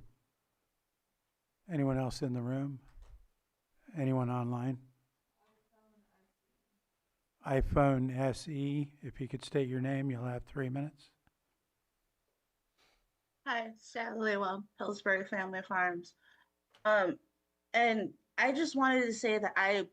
Anyone else in the room? Anyone online? iPhone SE, if you could state your name, you'll have 3 minutes. Hi, Sally Well, Pillsbury Family Farms. And I just wanted to say that I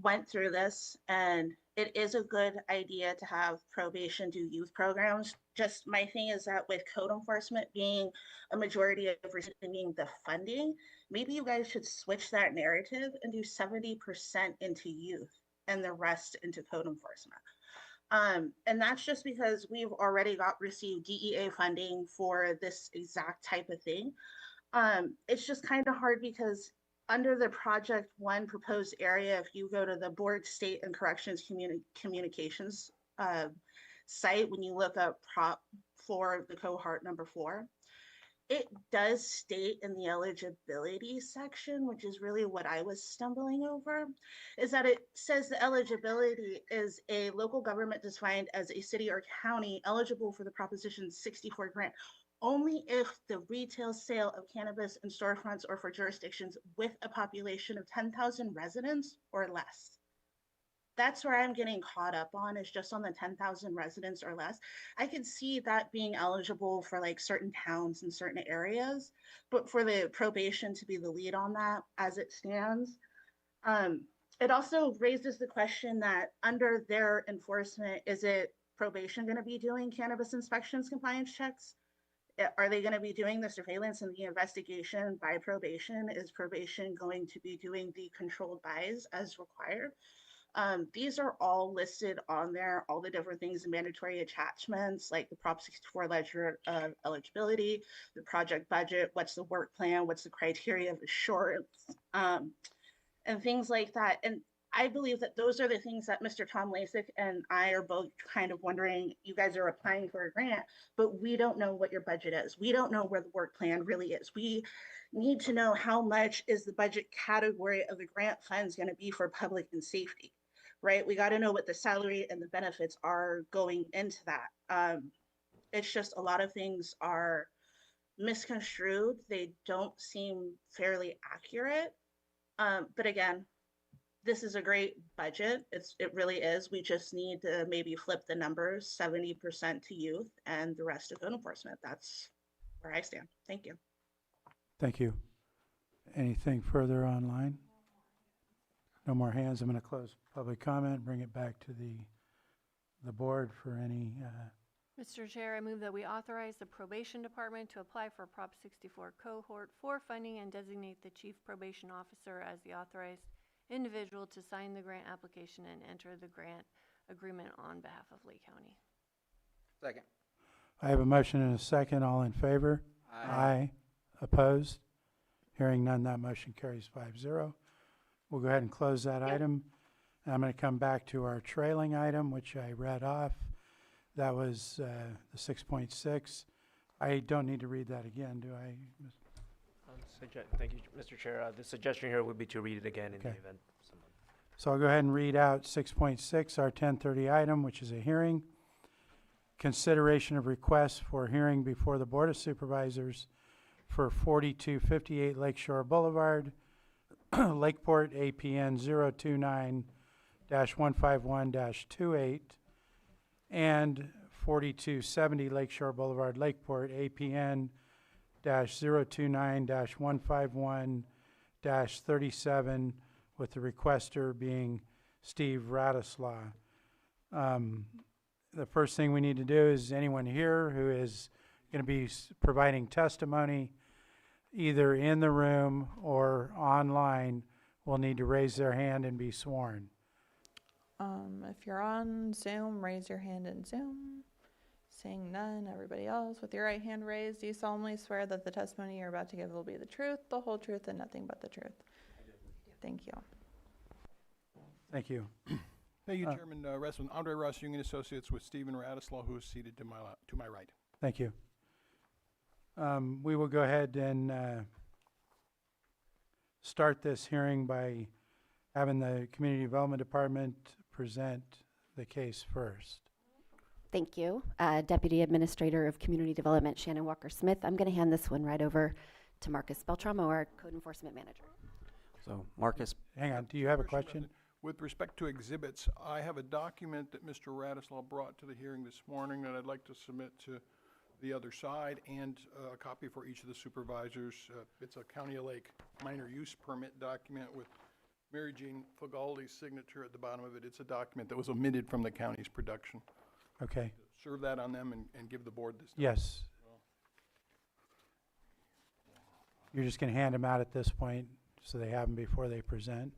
went through this, and it is a good idea to have probation do youth programs. Just my thing is that with code enforcement being a majority of receiving the funding, maybe you guys should switch that narrative and do 70% into youth and the rest into code enforcement. And that's just because we've already received DEA funding for this exact type of thing. It's just kind of hard because under the Project 1 proposed area, if you go to the Board State and Corrections Communications site, when you look up Prop 4, the cohort number 4, it does state in the eligibility section, which is really what I was stumbling over, is that it says the eligibility is a local government defined as a city or county eligible for the Proposition 64 grant only if the retail sale of cannabis in storefronts or for jurisdictions with a population of 10,000 residents or less. That's where I'm getting caught up on, is just on the 10,000 residents or less. I could see that being eligible for like certain towns and certain areas, but for the probation to be the lead on that as it stands, it also raises the question that under their enforcement, is it probation going to be doing cannabis inspections, compliance checks? Are they going to be doing the surveillance and the investigation by probation? Is probation going to be doing the controlled buys as required? These are all listed on there, all the different things, the mandatory attachments, like the Prop 64 ledger of eligibility, the project budget, what's the work plan, what's the criteria of assurance, and things like that. And I believe that those are the things that Mr. Tom Lasik and I are both kind of wondering. You guys are applying for a grant, but we don't know what your budget is. We don't know where the work plan really is. We need to know how much is the budget category of the grant funds going to be for public and safety, right? We got to know what the salary and the benefits are going into that. It's just a lot of things are misconstrued. They don't seem fairly accurate. But again, this is a great budget. It really is. We just need to maybe flip the numbers, 70% to youth and the rest to code enforcement. That's where I stand. Thank you. Thank you. Anything further online? No more hands. I'm going to close public comment, bring it back to the board for any. Mr. Chair, I move that we authorize the probation department to apply for Prop 64 cohort 4 funding and designate the chief probation officer as the authorized individual to sign the grant application and enter the grant agreement on behalf of Lake County. Second. I have a motion and a second. All in favor? Aye. Opposed? Hearing none, that motion carries 5-0. We'll go ahead and close that item. And I'm going to come back to our trailing item, which I read off. That was the 6.6. I don't need to read that again, do I? Thank you, Mr. Chair. The suggestion here would be to read it again in the event. So I'll go ahead and read out 6.6, our 1030 item, which is a hearing. Consideration of requests for hearing before the Board of Supervisors for 4258 Lakeshore Boulevard, Lakeport, APN 029-151-28, and 4270 Lakeshore Boulevard, Lakeport, APN -029-151-37, with the requester being Steve Radislaw. The first thing we need to do is anyone here who is going to be providing testimony, either in the room or online, will need to raise their hand and be sworn. If you're on Zoom, raise your hand in Zoom. Seeing none, everybody else with your right hand raised, do you solemnly swear that the testimony you're about to give will be the truth, the whole truth, and nothing but the truth? Thank you. Thank you. Thank you, Chairman Russman. Andre Russ, Union Associates, with Stephen Radislaw, who is seated to my right. Thank you. We will go ahead and start this hearing by having the Community Development Department present the case first. Thank you. Deputy Administrator of Community Development, Shannon Walker-Smith. I'm going to hand this one right over to Marcus Beltramo, our Code Enforcement Manager. So, Marcus. Hang on, do you have a question? With respect to exhibits, I have a document that Mr. Radislaw brought to the hearing this morning that I'd like to submit to the other side, and a copy for each of the supervisors. It's a County of Lake minor use permit document with Mary Jean Fagaldi's signature at the bottom of it. It's a document that was omitted from the county's production. Okay. Serve that on them and give the board this. Yes. You're just going to hand them out at this point so they have them before they present?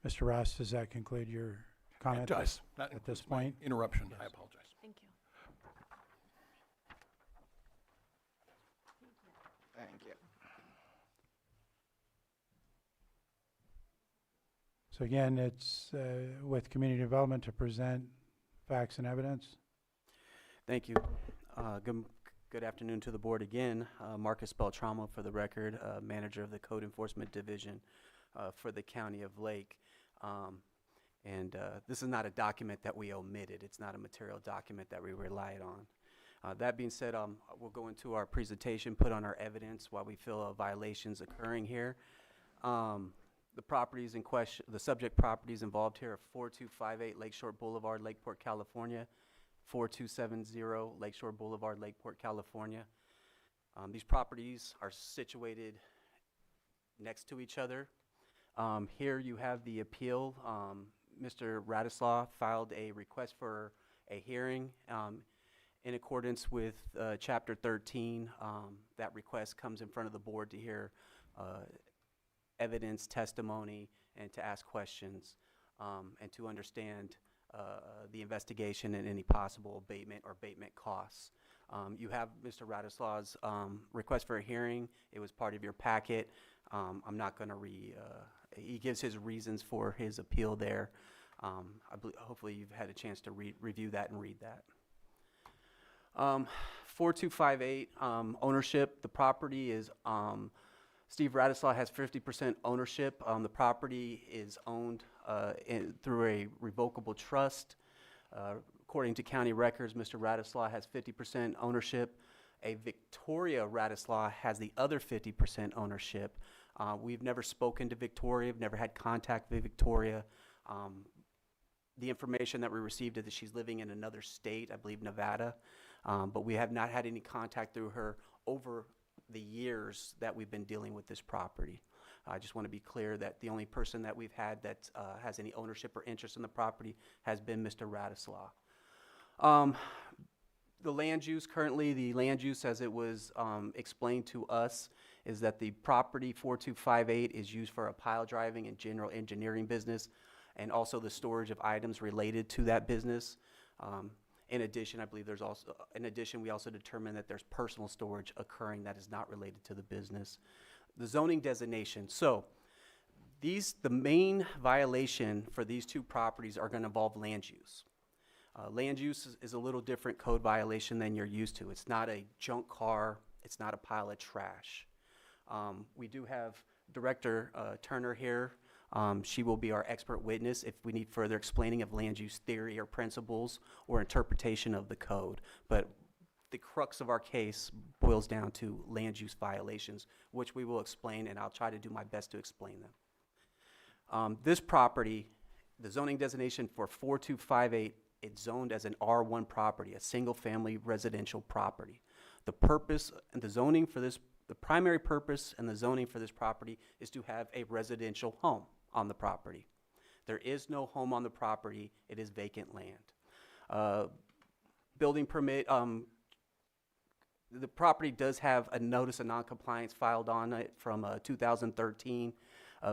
Mr. Ross, does that conclude your comment? It does. At this point? Interruption. Yes. I apologize. Thank you. Thank you. So again, it's with Community Development to present facts and evidence. Thank you. Good afternoon to the board again. Marcus Beltramo, for the record, Manager of the Code Enforcement Division for the County of Lake. This is not a document that we omitted. It's not a material document that we relied on. That being said, we'll go into our presentation, put on our evidence while we feel violations occurring here. The properties in question, the subject properties involved here are 4258 Lakeshore Boulevard, Lakeport, California, 4270 Lakeshore Boulevard, Lakeport, California. These properties are situated next to each other. Here you have the appeal. Mr. Radislaw filed a request for a hearing in accordance with Chapter 13. That request comes in front of the board to hear evidence, testimony, and to ask questions, and to understand the investigation and any possible abatement or abatement costs. You have Mr. Radislaw's request for a hearing. It was part of your packet. I'm not going to he gives his reasons for his appeal there. Hopefully you've had a chance to review that and read that. 4258 ownership. The property is Steve Radislaw has 50% ownership. The property is owned through a revocable trust. According to county records, Mr. Radislaw has 50% ownership. A Victoria Radislaw has the other 50% ownership. We've never spoken to Victoria. We've never had contact with Victoria. The information that we received is that she's living in another state, I believe Nevada, but we have not had any contact through her over the years that we've been dealing with this property. I just want to be clear that the only person that we've had that has any ownership or interest in the property has been Mr. Radislaw. The land use, currently the land use as it was explained to us is that the property 4258 is used for a pile driving and general engineering business, and also the storage of items related to that business. In addition, I believe we also determined that there's personal storage occurring that is not related to the business. The zoning designation. So the main violation for these two properties are going to involve land use. Land use is a little different code violation than you're used to. It's not a junk car. It's not a pile of trash. We do have Director Turner here She will be our expert witness if we need further explaining of land use theory or principles or interpretation of the code. But the crux of our case boils down to land use violations, which we will explain, and I'll try to do my best to explain them. This property, the zoning designation for 4258, it's zoned as an R1 property, a single-family residential property. The purpose and the zoning for this, the primary purpose and the zoning for this property is to have a residential home on the property. There is no home on the property. It is vacant land. Building permit, the property does have a notice of noncompliance filed on it from 2013.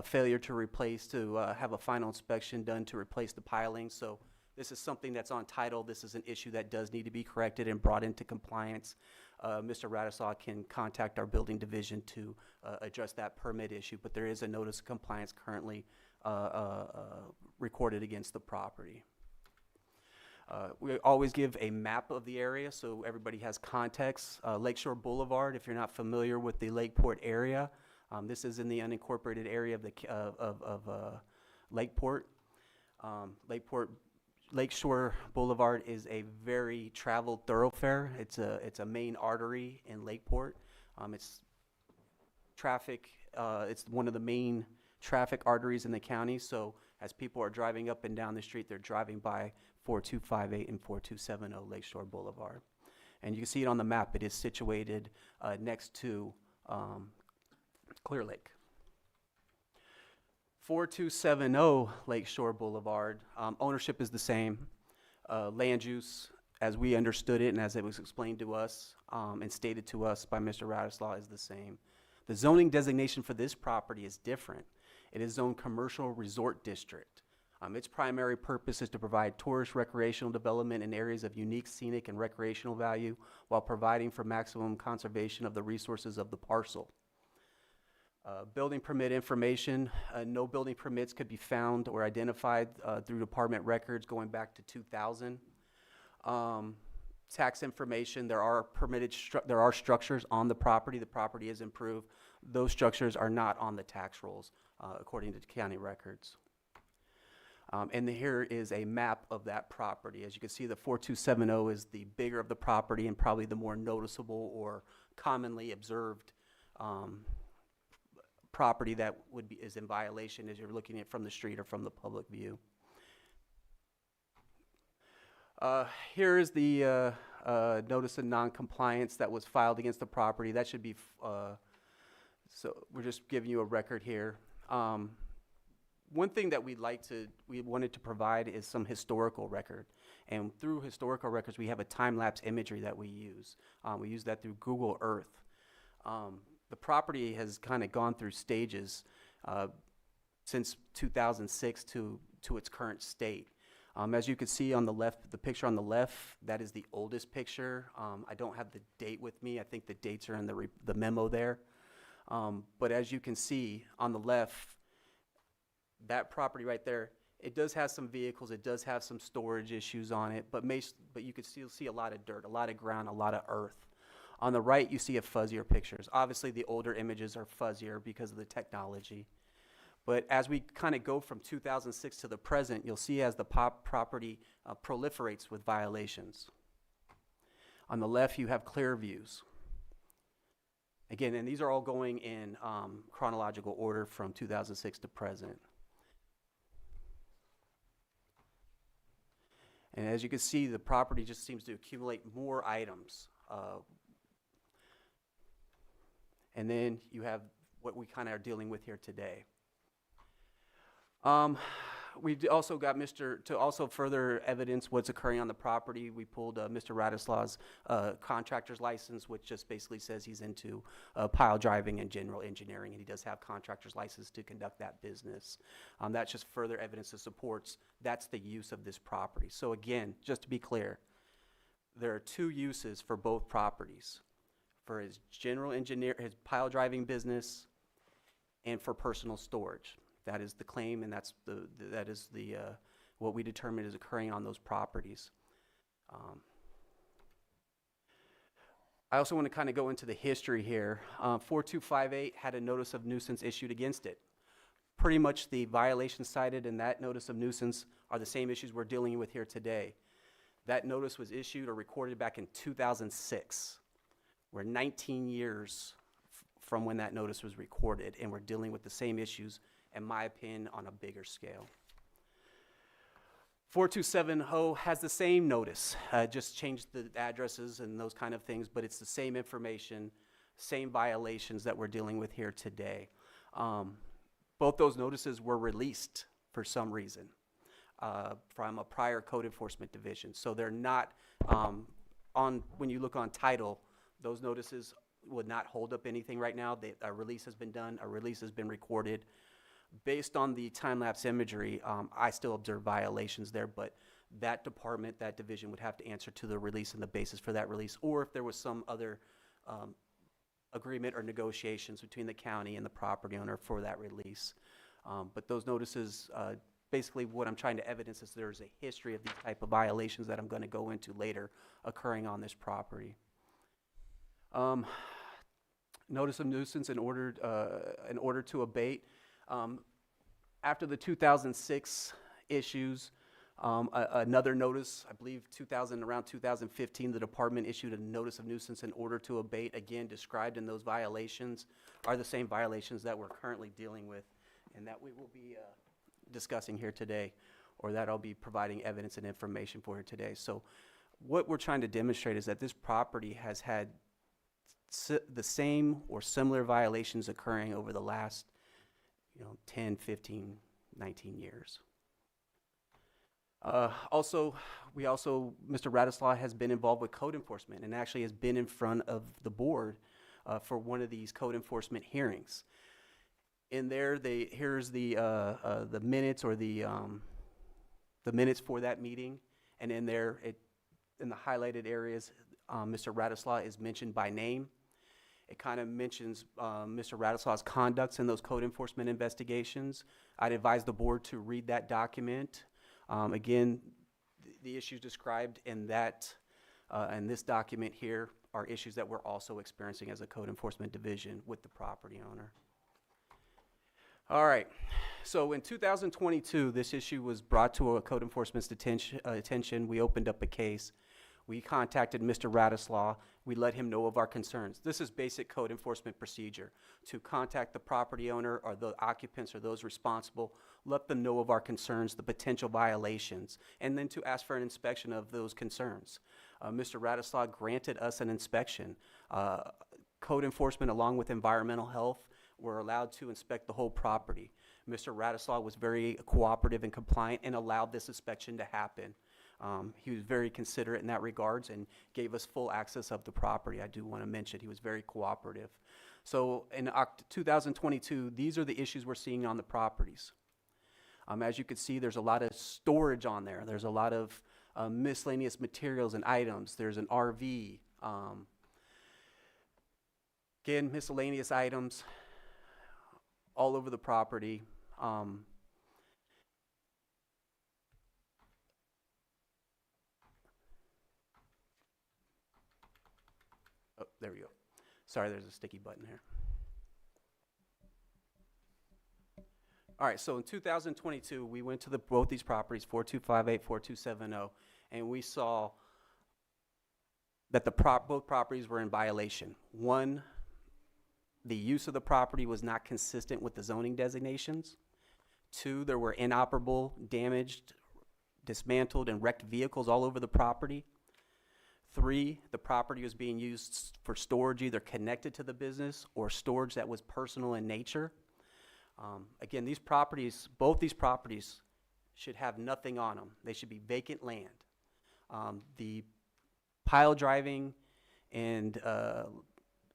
Failure to replace, to have a final inspection done to replace the piling. So this is something that's on title. This is an issue that does need to be corrected and brought into compliance. Mr. Radislaw can contact our building division to address that permit issue, but there is a notice of compliance currently recorded against the property. We always give a map of the area so everybody has context. Lakeshore Boulevard, if you're not familiar with the Lakeport area, this is in the unincorporated area of the Lakeport. Lakeshore Boulevard is a very traveled thoroughfare. It's a main artery in Lakeport. It's traffic. It's one of the main traffic arteries in the county. So as people are driving up and down the street, they're driving by 4258 and 4270 Lakeshore Boulevard. And you can see it on the map. It is situated next to Clear Lake. 4270 Lakeshore Boulevard, ownership is the same. Land use, as we understood it and as it was explained to us and stated to us by Mr. Radislaw, is the same. The zoning designation for this property is different. It is zoned commercial resort district. Its primary purpose is to provide tourist recreational development in areas of unique scenic and recreational value while providing for maximum conservation of the resources of the parcel. Building permit information, no building permits could be found or identified through department records going back to 2000. Tax information, there are structures on the property. The property is improved. Those structures are not on the tax rolls according to county records. And here is a map of that property. As you can see, the 4270 is the bigger of the property and probably the more noticeable or commonly observed property that is in violation as you're looking at it from the street or from the public view. Here is the notice of non-compliance that was filed against the property. That should be, so we're just giving you a record here. One thing that we wanted to provide is some historical record. And through historical records, we have a time-lapse imagery that we use. We use that through Google Earth. The property has kind of gone through stages since 2006 to its current state. As you can see on the left, the picture on the left, that is the oldest picture. I don't have the date with me. I think the dates are in the memo there. But as you can see on the left, that property right there, it does have some vehicles, it does have some storage issues on it, but you could still see a lot of dirt, a lot of ground, a lot of earth. On the right, you see a fuzzier pictures. Obviously, the older images are fuzzier because of the technology. But as we kind of go from 2006 to the present, you'll see as the property proliferates with violations. On the left, you have clear views. Again, and these are all going in chronological order from 2006 to present. And as you can see, the property just seems to accumulate more items. And then you have what we kind of are dealing with here today. We've also got to also further evidence what's occurring on the property, we pulled Mr. Radislaw's contractor's license, which just basically says he's into pile driving and general engineering, and he does have contractor's license to conduct that business. That's just further evidence that supports that's the use of this property. So again, just to be clear, there are two uses for both properties. For his general engineer, his pile driving business, and for personal storage. That is the claim, and that is what we determined is occurring on those properties. I also want to kind of go into the history here. 4258 had a notice of nuisance issued against it. pretty much the violations cited in that notice of nuisance are the same issues we're dealing with here today. That notice was issued or recorded back in 2006. We're 19 years from when that notice was recorded, and we're dealing with the same issues, in my opinion, on a bigger scale. 4270 has the same notice, just changed the addresses and those kind of things, but it's the same information, same violations that we're dealing with here today. Both those notices were released for some reason from a prior code enforcement division. So they're not when you look on title, those notices would not hold up anything right now. A release has been done, a release has been recorded. Based on the time-lapse imagery, I still observe violations there, but that department, that division would have to answer to the release and the basis for that release, or if there was some other agreement or negotiations between the county and the property owner for that release. But those notices, basically what I'm trying to evidence is there's a history of these type of violations that I'm going to go into later occurring on this property. Notice of nuisance in order to abate. After the 2006 issues, another notice, I believe around 2015, the department issued a notice of nuisance in order to abate. Again, described in those violations are the same violations that we're currently dealing with and that we will be discussing here today, or that I'll be providing evidence and information for here today. So what we're trying to demonstrate is that this property has had the same or similar violations occurring over the last 10, 15, 19 years. Mr. Radislaw has been involved with code enforcement and actually has been in front of the board for one of these code enforcement hearings. In there, here's the minutes or the minutes for that meeting, and in there, in the highlighted areas, Mr. Radislaw is mentioned by name. It kind of mentions Mr. Radislaw's conducts in those code enforcement investigations. I'd advise the board to read that document. Again, the issues described in this document here are issues that we're also experiencing as a code enforcement division with the property owner. All right, so in 2022, this issue was brought to a code enforcement's attention. We opened up a case. We contacted Mr. Radislaw. We let him know of our concerns. This is basic code enforcement procedure, to contact the property owner or the occupants or those responsible, let them know of our concerns, the potential violations, and then to ask for an inspection of those concerns. Mr. Radislaw granted us an inspection. Code enforcement, along with environmental health, were allowed to inspect the whole property. Mr. Radislaw was very cooperative and compliant and allowed this inspection to happen. He was very considerate in that regards and gave us full access of the property. I do want to mention he was very cooperative. So in 2022, these are the issues we're seeing on the properties. As you can see, there's a lot of storage on there. There's a lot of miscellaneous materials and items. There's an RV. Again, miscellaneous items all over the property. Oh, there we go. Sorry, there's a sticky button here. All right, so in 2022, we went to both these properties, 4258, 4270, and we saw that both properties were in violation. One, the use of the property was not consistent with the zoning designations. Two, there were inoperable, damaged, dismantled, and wrecked vehicles all over the property. Three, the property was being used for storage either connected to the business or storage that was personal in nature. Again, both these properties should have nothing on them. They should be vacant land. The pile driving and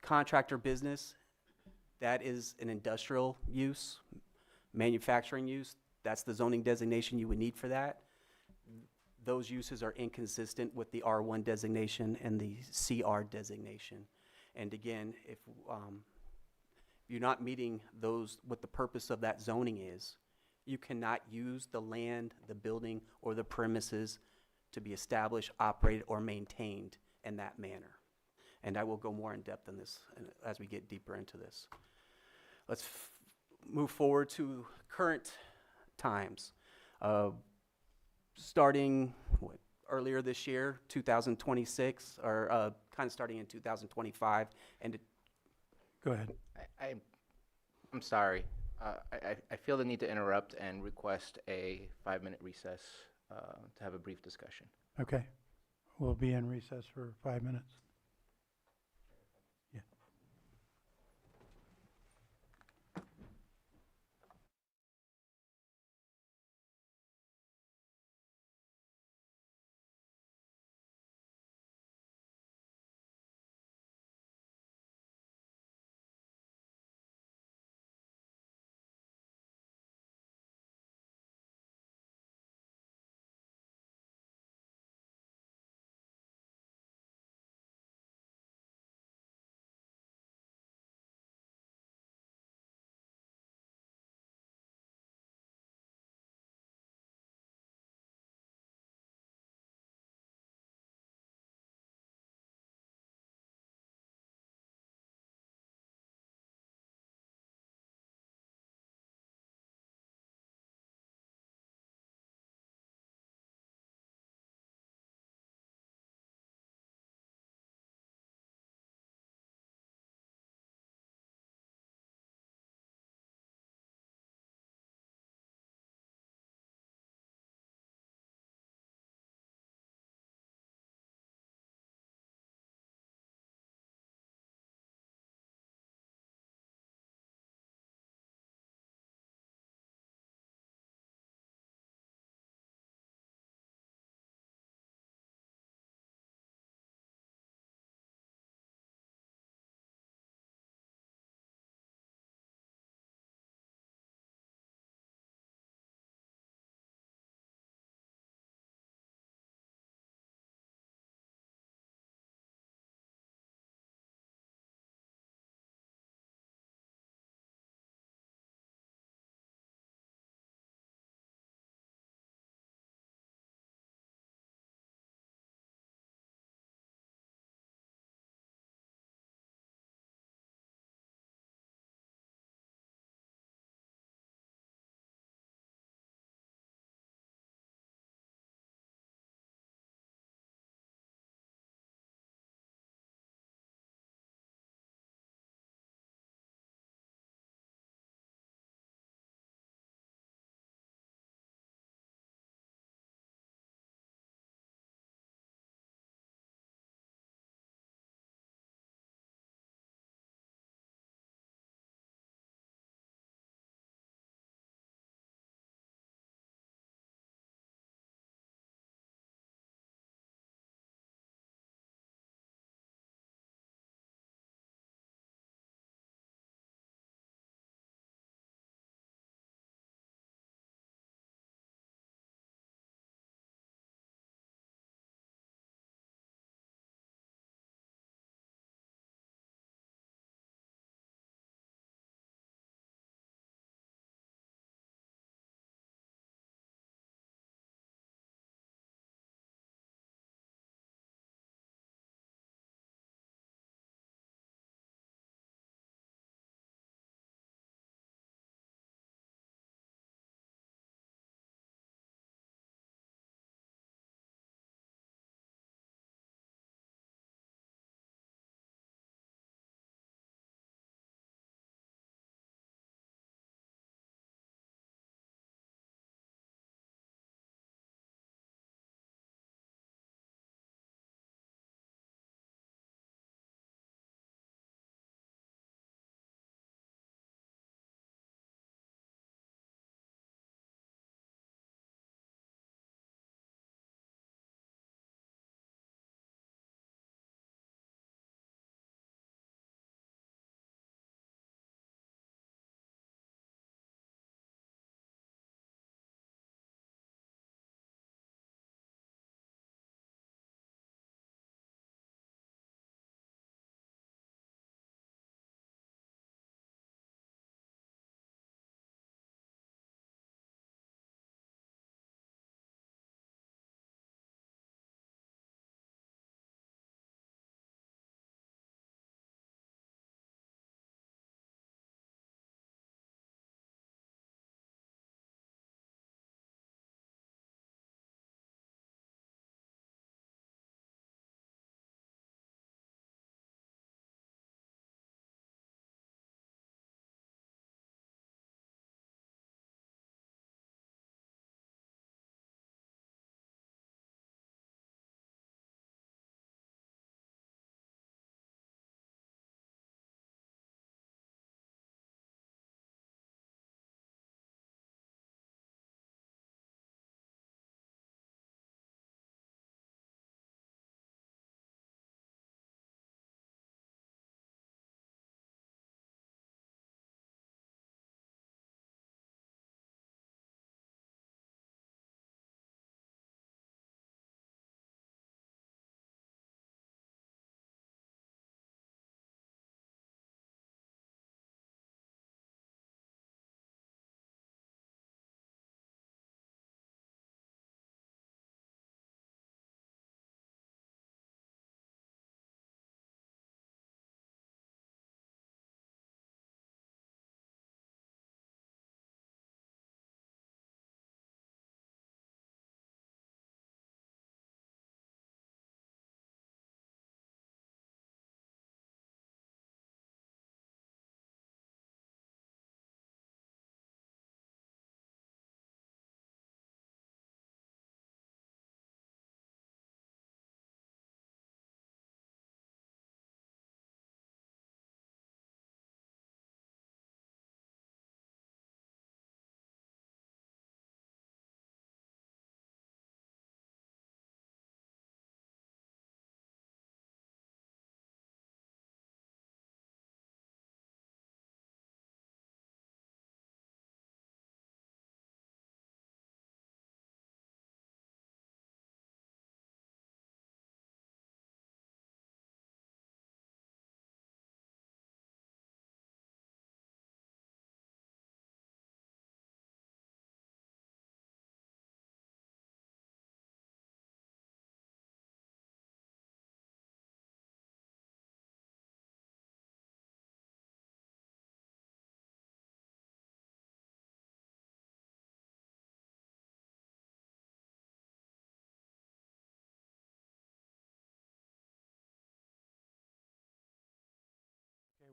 contractor business, that is an industrial use, manufacturing use. That's the zoning designation you would need for that. Those uses are inconsistent with the R1 designation and the CR designation. And again, if you're not meeting those, what the purpose of that zoning is, you cannot use the land, the building, or the premises to be established, operated, or maintained in that manner. And I will go more in depth in this as we get deeper into this. Let's move forward to current times. Starting earlier this year, 2026, or kind of starting in 2025, and Go ahead. I'm sorry. I feel the need to interrupt and request a 5-minute recess to have a brief discussion. Okay. We'll be in recess for 5 minutes.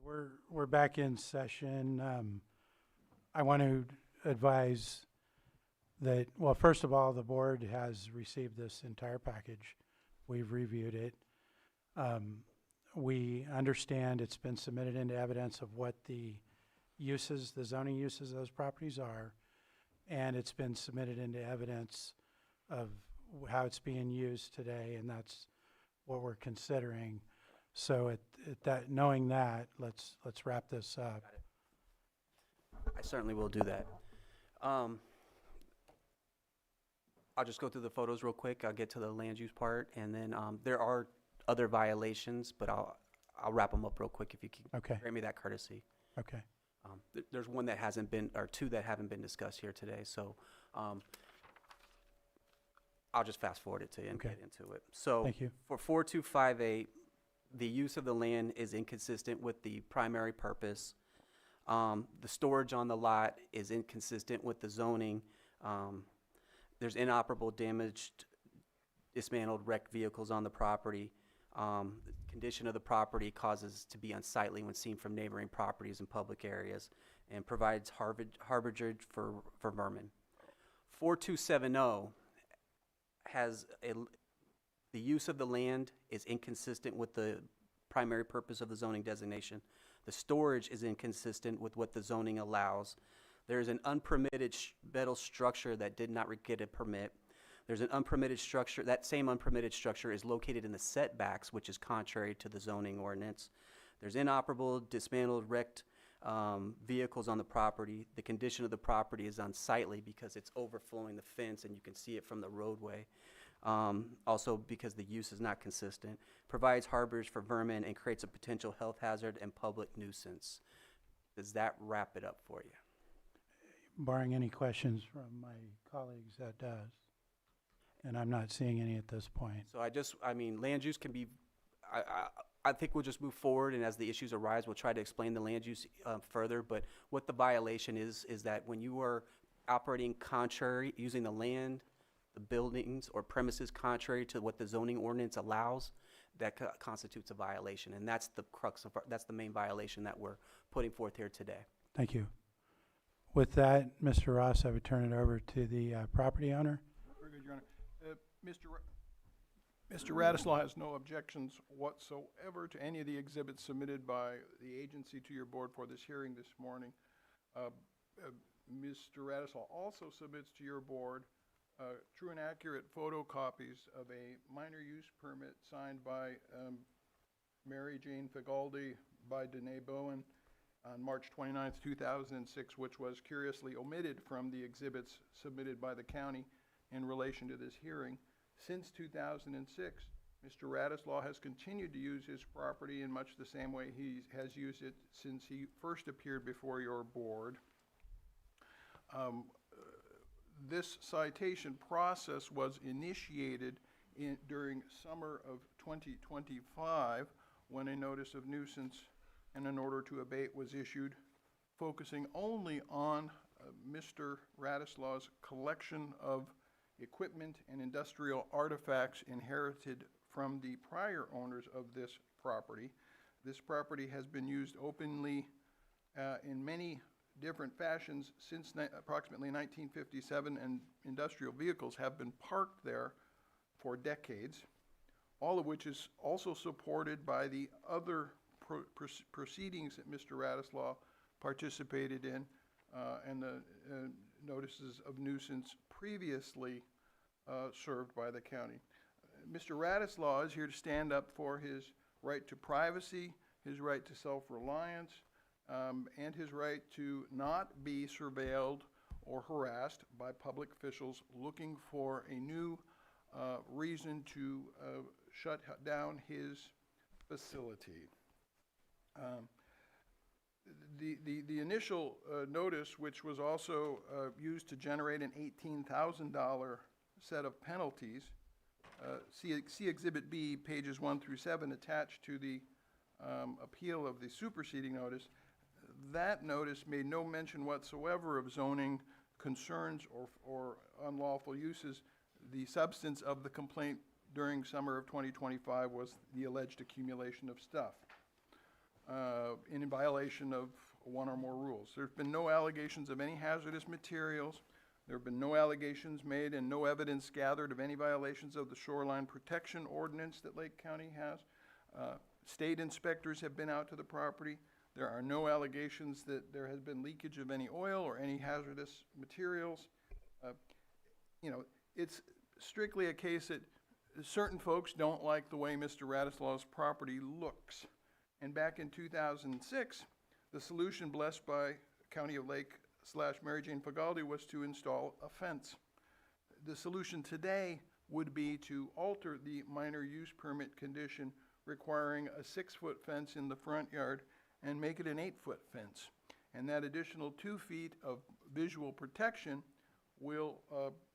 We're back in session. I want to advise that, well, first of all, the board has received this entire package. We've reviewed it. We understand it's been submitted into evidence of what the uses, the zoning uses of those properties are, and it's been submitted into evidence of how it's being used today, and that's what we're considering. So at that, knowing that, let's wrap this up. I certainly will do that. I'll just go through the photos real quick. I'll get to the land use part, and then there are other violations, but I'll wrap them up real quick if you can grant me that courtesy. Okay. There's one that hasn't been, or two that haven't been discussed here today, so I'll just fast forward it to you and get into it. So Thank you. For 4258, the use of the land is inconsistent with the primary purpose. The storage on the lot is inconsistent with the zoning. There's inoperable, damaged, dismantled, wrecked vehicles on the property. The condition of the property causes to be unsightly when seen from neighboring properties and public areas, and provides harborage for vermin. 4270 has the use of the land is inconsistent with the primary purpose of the zoning designation. The storage is inconsistent with what the zoning allows. There is an unpermitted metal structure that did not get a permit. There's an unpermitted structure. That same unpermitted structure is located in the setbacks, which is contrary to the zoning ordinance. There's inoperable, dismantled, wrecked vehicles on the property. The condition of the property is unsightly because it's overflowing the fence and you can see it from the roadway. Also because the use is not consistent. Provides harbors for vermin and creates a potential health hazard and public nuisance. Does that wrap it up for you? Barring any questions from my colleagues, that does. And I'm not seeing any at this point. So land use can be, I think we'll just move forward, and as the issues arise, we'll try to explain the land use further. But what the violation is that when you are operating contrary, using the land, the buildings, or premises contrary to what the zoning ordinance allows, that constitutes a violation. And that's the crux of that's the main violation that we're putting forth here today. Thank you. With that, Mr. Ross, I would turn it over to the property owner. Very good, Your Honor. Mr. Radislaw has no objections whatsoever to any of the exhibits submitted by the agency to your board for this hearing this morning. Mr. Radislaw also submits to your board true and accurate photocopies of a minor use permit signed by Mary Jane Figaldi by Danae Bowen on March 29th, 2006, which was curiously omitted from the exhibits submitted by the county in relation to this hearing. Since 2006, Mr. Radislaw has continued to use his property in much the same way he has used it since he first appeared before your board. This citation process was initiated during summer of 2025 when a notice of nuisance and an order to abate was issued, focusing only on Mr. Radislaw's collection of equipment and industrial artifacts inherited from the prior owners of this property. This property has been used openly in many different fashions since approximately 1957, and industrial vehicles have been parked there for decades, all of which is also supported by the other proceedings that Mr. Radislaw participated in and the notices of nuisance previously served by the county. Mr. Radislaw is here to stand up for his right to privacy, his right to self-reliance, and his right to not be surveilled or harassed by public officials looking for a new reason to shut down his facility. The initial notice, which was also used to generate an $18,000 set of penalties, see Exhibit B, pages 1 through 7, attached to the appeal of the superseding notice. That notice made no mention whatsoever of zoning concerns or unlawful uses. The substance of the complaint during summer of 2025 was the alleged accumulation of stuff. in violation of one or more rules. There have been no allegations of any hazardous materials. There have been no allegations made and no evidence gathered of any violations of the shoreline protection ordinance that Lake County has. State inspectors have been out to the property. There are no allegations that there has been leakage of any oil or any hazardous materials. You know, it's strictly a case that certain folks don't like the way Mr. Radislaw's property looks. And back in 2006, the solution blessed by County of Lake / Mary Jane Fagaldi was to install a fence. The solution today would be to alter the minor use permit condition requiring a 6-foot fence in the front yard and make it an 8-foot fence. And that additional 2 feet of visual protection will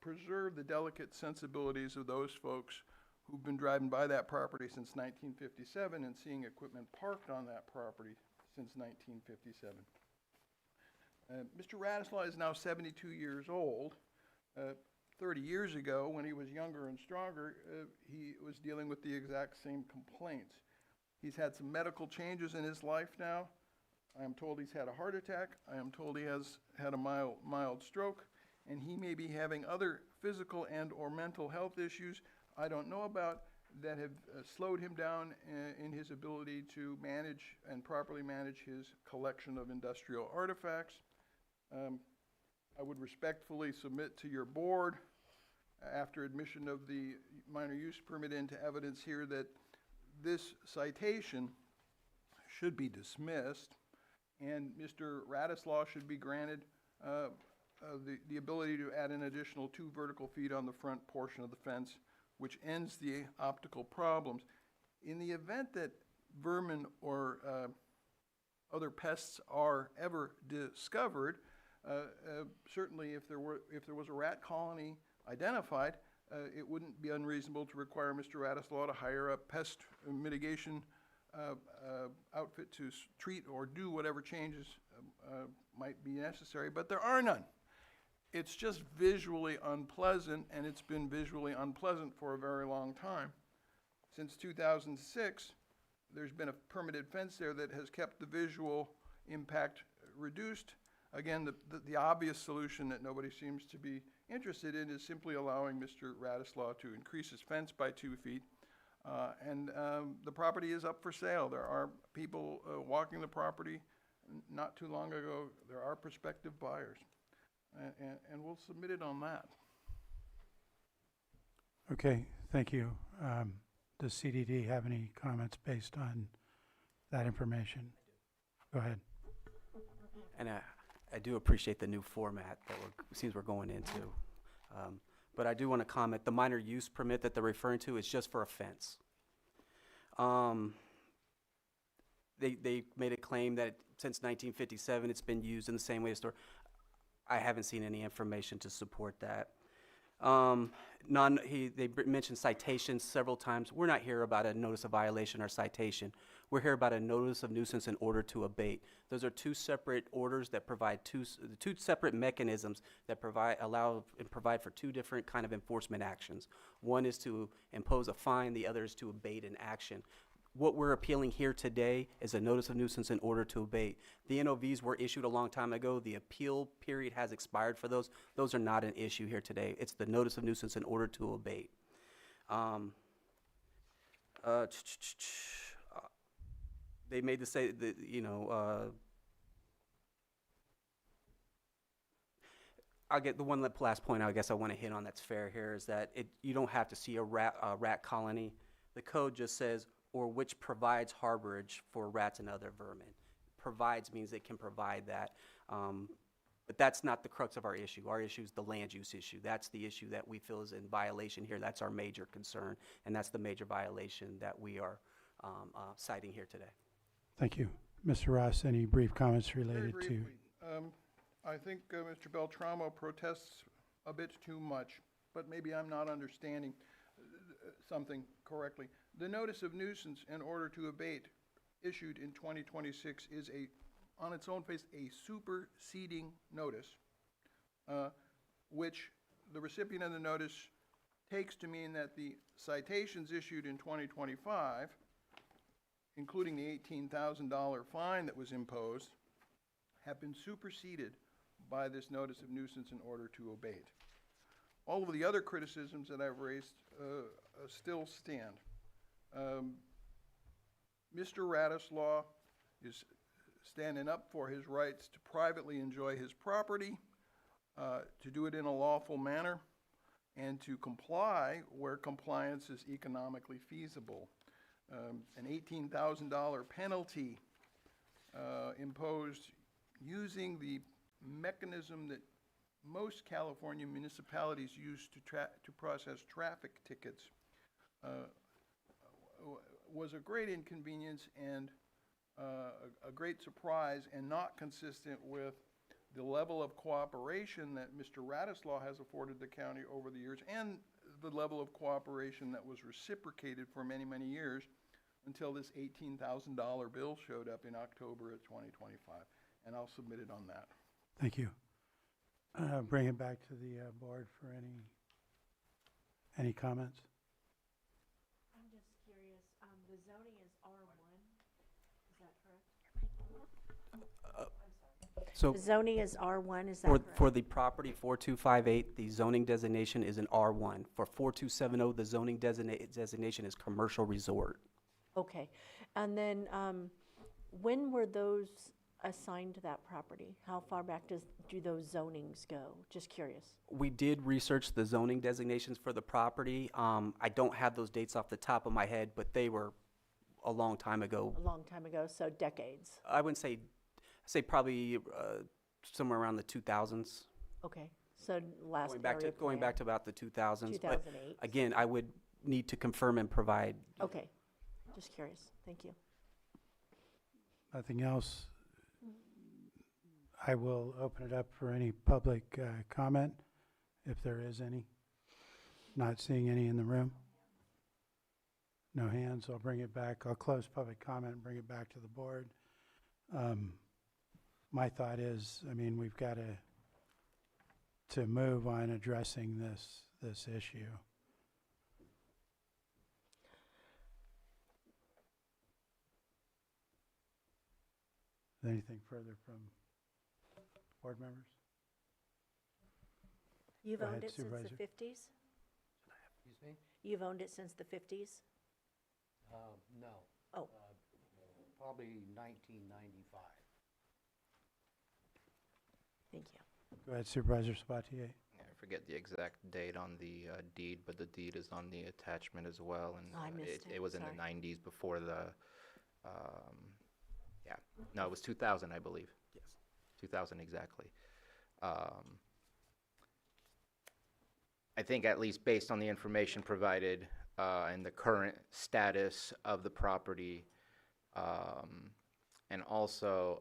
preserve the delicate sensibilities of those folks who've been driving by that property since 1957 and seeing equipment parked on that property since 1957. Mr. Radislaw is now 72 years old. 30 years ago, when he was younger and stronger, he was dealing with the exact same complaints. He's had some medical changes in his life now. I am told he's had a heart attack. I am told he has had a mild stroke, and he may be having other physical and or mental health issues I don't know about that have slowed him down in his ability to manage and properly manage his collection of industrial artifacts. I would respectfully submit to your board, after admission of the minor use permit into evidence here, that this citation should be dismissed and Mr. Radislaw should be granted the ability to add an additional 2 vertical feet on the front portion of the fence, which ends the optical problems. In the event that vermin or other pests are ever discovered, certainly if there was a rat colony identified, it wouldn't be unreasonable to require Mr. Radislaw to hire a pest mitigation outfit to treat or do whatever changes might be necessary, but there are none. It's just visually unpleasant, and it's been visually unpleasant for a very long time. Since 2006, there's been a permitted fence there that has kept the visual impact reduced. Again, the obvious solution that nobody seems to be interested in is simply allowing Mr. Radislaw to increase his fence by 2 feet. And the property is up for sale. There are people walking the property not too long ago. There are prospective buyers. And we'll submit it on that. Okay, thank you. Does CDD have any comments based on that information? Go ahead. And I do appreciate the new format that seems we're going into. But I do want to comment, the minor use permit that they're referring to is just for a fence. They made a claim that since 1957 it's been used in the same way as store. I haven't seen any information to support that. They mentioned citations several times. We're not here about a notice of violation or citation. We're here about a notice of nuisance in order to abate. Those are 2 separate orders that provide two separate mechanisms that provide for 2 different kind of enforcement actions. One is to impose a fine, the other is to abate an action. What we're appealing here today is a notice of nuisance in order to abate. The NOVs were issued a long time ago. The appeal period has expired for those. Those are not an issue here today. It's the notice of nuisance in order to abate. They made the say that, I'll get the one last point I guess I want to hit on that's fair here is that you don't have to see a rat colony. The code just says, or which provides harborage for rats and other vermin. Provides means it can provide that. But that's not the crux of our issue. Our issue is the land use issue. That's the issue that we feel is in violation here. That's our major concern, and that's the major violation that we are citing here today. Thank you. Mr. Ross, any brief comments related Very briefly, I think Mr. Beltramo protests a bit too much, but maybe I'm not understanding something correctly. The notice of nuisance in order to abate issued in 2026 is on its own face, a superseding notice, which the recipient of the notice takes to mean that the citations issued in 2025 including the $18,000 fine that was imposed, have been superseded by this notice of nuisance in order to abate. All of the other criticisms that I've raised still stand. Mr. Radislaw is standing up for his rights to privately enjoy his property, to do it in a lawful manner, and to comply where compliance is economically feasible. An $18,000 penalty imposed using the mechanism that most California municipalities use to process traffic tickets was a great inconvenience and a great surprise, and not consistent with the level of cooperation that Mr. Radislaw has afforded the county over the years, and the level of cooperation that was reciprocated for many, many years until this $18,000 bill showed up in October of 2025. And I'll submit it on that. Thank you. Bring it back to the board for any comments. I'm just curious, the zoning is R1, is that correct? So The zoning is R1, is that for, correct? for the property 4258, the zoning designation is an R1. For 4270, the zoning designation is commercial resort. Okay, and then, when were those assigned to that property? How far back do those zonings go? Just curious. We did research the zoning designations for the property. I don't have those dates off the top of my head, but they were a long time ago. A long time ago, so decades. I wouldn't say probably somewhere around the 2000s. Okay, so last Going back to area going plan. back to about the 2000s. But 2008. again, I would need to confirm and provide. Okay, just curious, thank you. Nothing else. I will open it up for any public comment, if there is any. Not seeing any in the room. No hands, I'll bring it back. I'll close public comment and bring it back to the board. My thought is, I mean, we've got to move on addressing this issue. Anything further from board members? You've Go owned ahead, it since the Supervisor. 50s? Excuse me? You've owned it since the 50s? No. Oh. Probably 1995. Thank you. Go ahead, Supervisor Sabatier. I forget the exact date on the deed, but the deed is on the attachment as well. And I missed it, it was in sorry. the 90s before the, yeah, no, it was 2000, I believe. Yes. 2000 exactly. I think at least based on the information provided and the current status of the property, and also,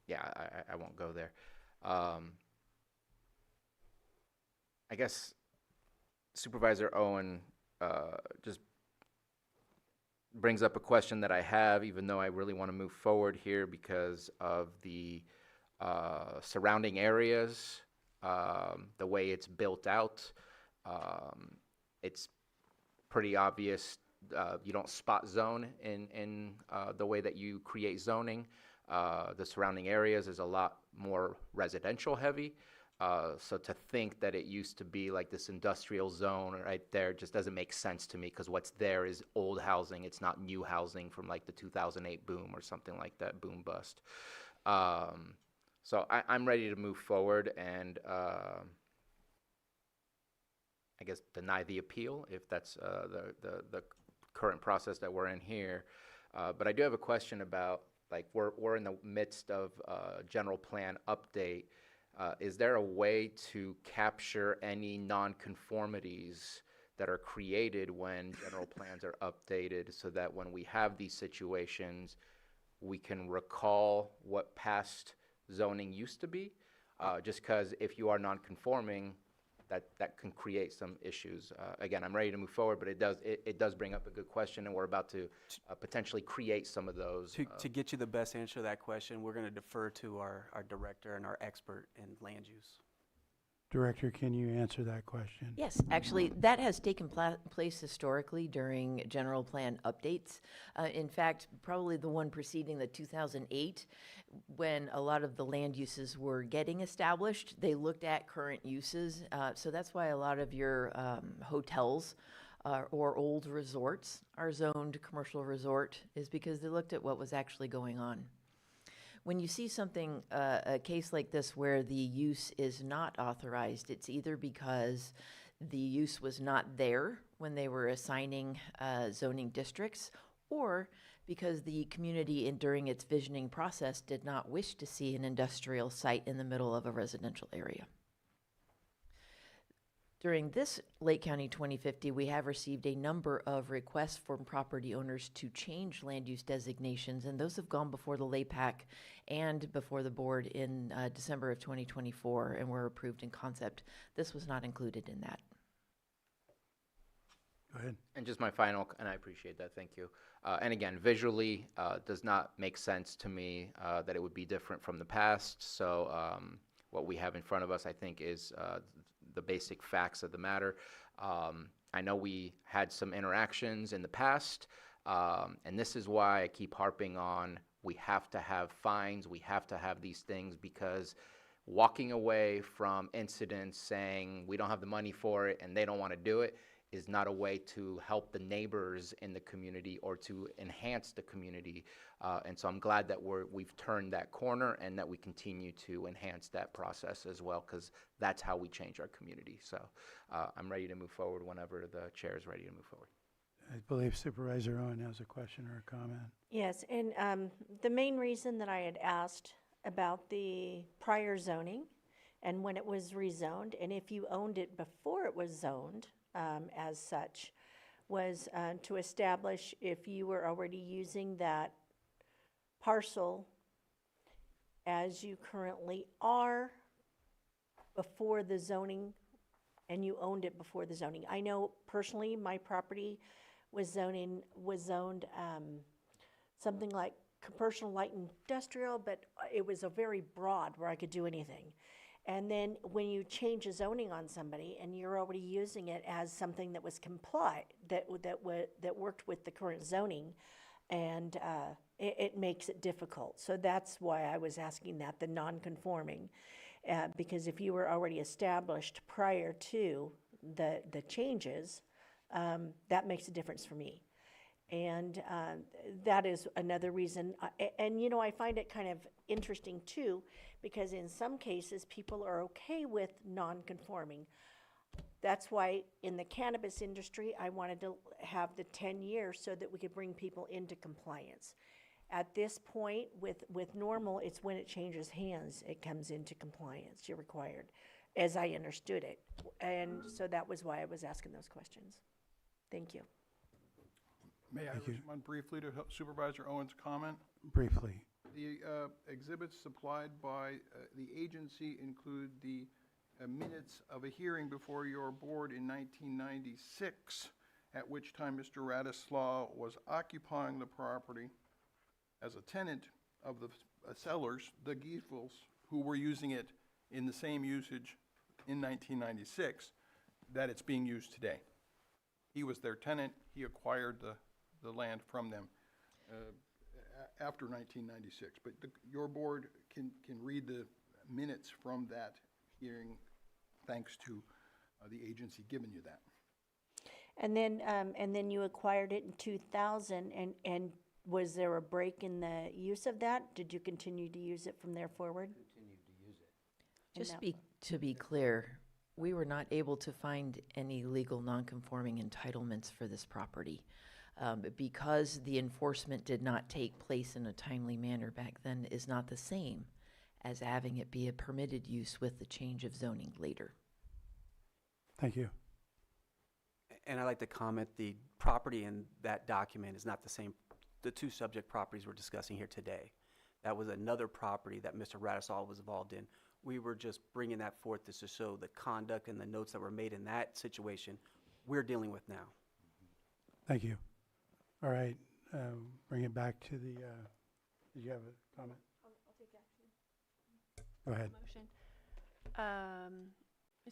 yeah, I won't go there. I guess Supervisor Owen just brings up a question that I have, even though I really want to move forward here because of the surrounding areas, the way it's built out. It's pretty obvious you don't spot zone in the way that you create zoning. The surrounding areas is a lot more residential heavy. So to think that it used to be like this industrial zone right there just doesn't make sense to me, because what's there is old housing. It's not new housing from like the 2008 boom or something like that, boom bust. So I'm ready to move forward and I guess deny the appeal if that's the current process that we're in here. But I do have a question about, like, we're in the midst of general plan update. Is there a way to capture any nonconformities that are created when general plans are updated, so that when we have these situations, we can recall what past zoning used to be? Just because if you are nonconforming, that can create some issues. Again, I'm ready to move forward, but it does bring up a good question, and we're about to potentially create some of those. To get you the best answer to that question, we're going to defer to our director and our expert in land use. Director, can you answer that question? Yes, actually, that has taken place historically during general plan updates. In fact, probably the one preceding the 2008, when a lot of the land uses were getting established, they looked at current uses. So that's why a lot of your hotels or old resorts are zoned commercial resort, is because they looked at what was actually going on. When you see something, a case like this where the use is not authorized, it's either because the use was not there when they were assigning zoning districts, or because the community during its visioning process did not wish to see an industrial site in the middle of a residential area. During this Lake County 2050, we have received a number of requests from property owners to change land use designations, and those have gone before the LAPAC and before the board in December of 2024 and were approved in concept. This was not included in that. Go ahead. And just my final, and I appreciate that, thank you. And again, visually, does not make sense to me that it would be different from the past. So what we have in front of us, I think, is the basic facts of the matter. I know we had some interactions in the past, and this is why I keep harping on we have to have fines, we have to have these things, because walking away from incidents saying we don't have the money for it and they don't want to do it is not a way to help the neighbors in the community or to enhance the community. And so I'm glad that we've turned that corner and that we continue to enhance that process as well, because that's how we change our community. So I'm ready to move forward whenever the chair is ready to move forward. I believe Supervisor Owen has a question or a comment. Yes, and the main reason that I had asked about the prior zoning and when it was rezoned, and if you owned it before it was zoned as such, was to establish if you were already using that parcel as you currently are before the zoning, and you owned it before the zoning. I know personally my property was zoned something like commercial light industrial, but it was a very broad where I could do anything. And then when you change a zoning on somebody and you're already using it as something that was that worked with the current zoning, and it makes it difficult. So that's why I was asking that, the non-conforming, because if you were already established prior to the changes, that makes a difference for me. And that is another reason. And, you know, I find it kind of interesting, too, because in some cases, people are okay with non-conforming. That's why in the cannabis industry, I wanted to have the 10 years so that we could bring people into compliance. At this point, with normal, it's when it changes hands, it comes into compliance. You're required, as I understood it. And so that was why I was asking those questions. Thank you. May I respond briefly to Supervisor Owen's comment? Briefly. The exhibits supplied by the agency include the minutes of a hearing before your board in 1996, at which time Mr. Radislaw was occupying the property as a tenant of the sellers, the Giesels, who were using it in the same usage in 1996 that it's being used today. He was their tenant. He acquired the land from them after 1996. But your board can read the minutes from that hearing, thanks to the agency giving you that. And then you acquired it in 2000, and was there a break in the use of that? Did you continue to use it from there forward? Continued to use it. Just to be clear, we were not able to find any legal non-conforming entitlements for this property. Because the enforcement did not take place in a timely manner back then is not the same as having it be a permitted use with the change of zoning later. Thank you. And I'd like to comment, the property in that document is not the same, the two subject properties we're discussing here today. That was another property that Mr. Radislaw was involved in. We were just bringing that forth just to show the conduct and the notes that were made in that situation we're dealing with now. Thank you. All right, bring it back to the, did you have a comment? I'll take action. Go ahead. Motion.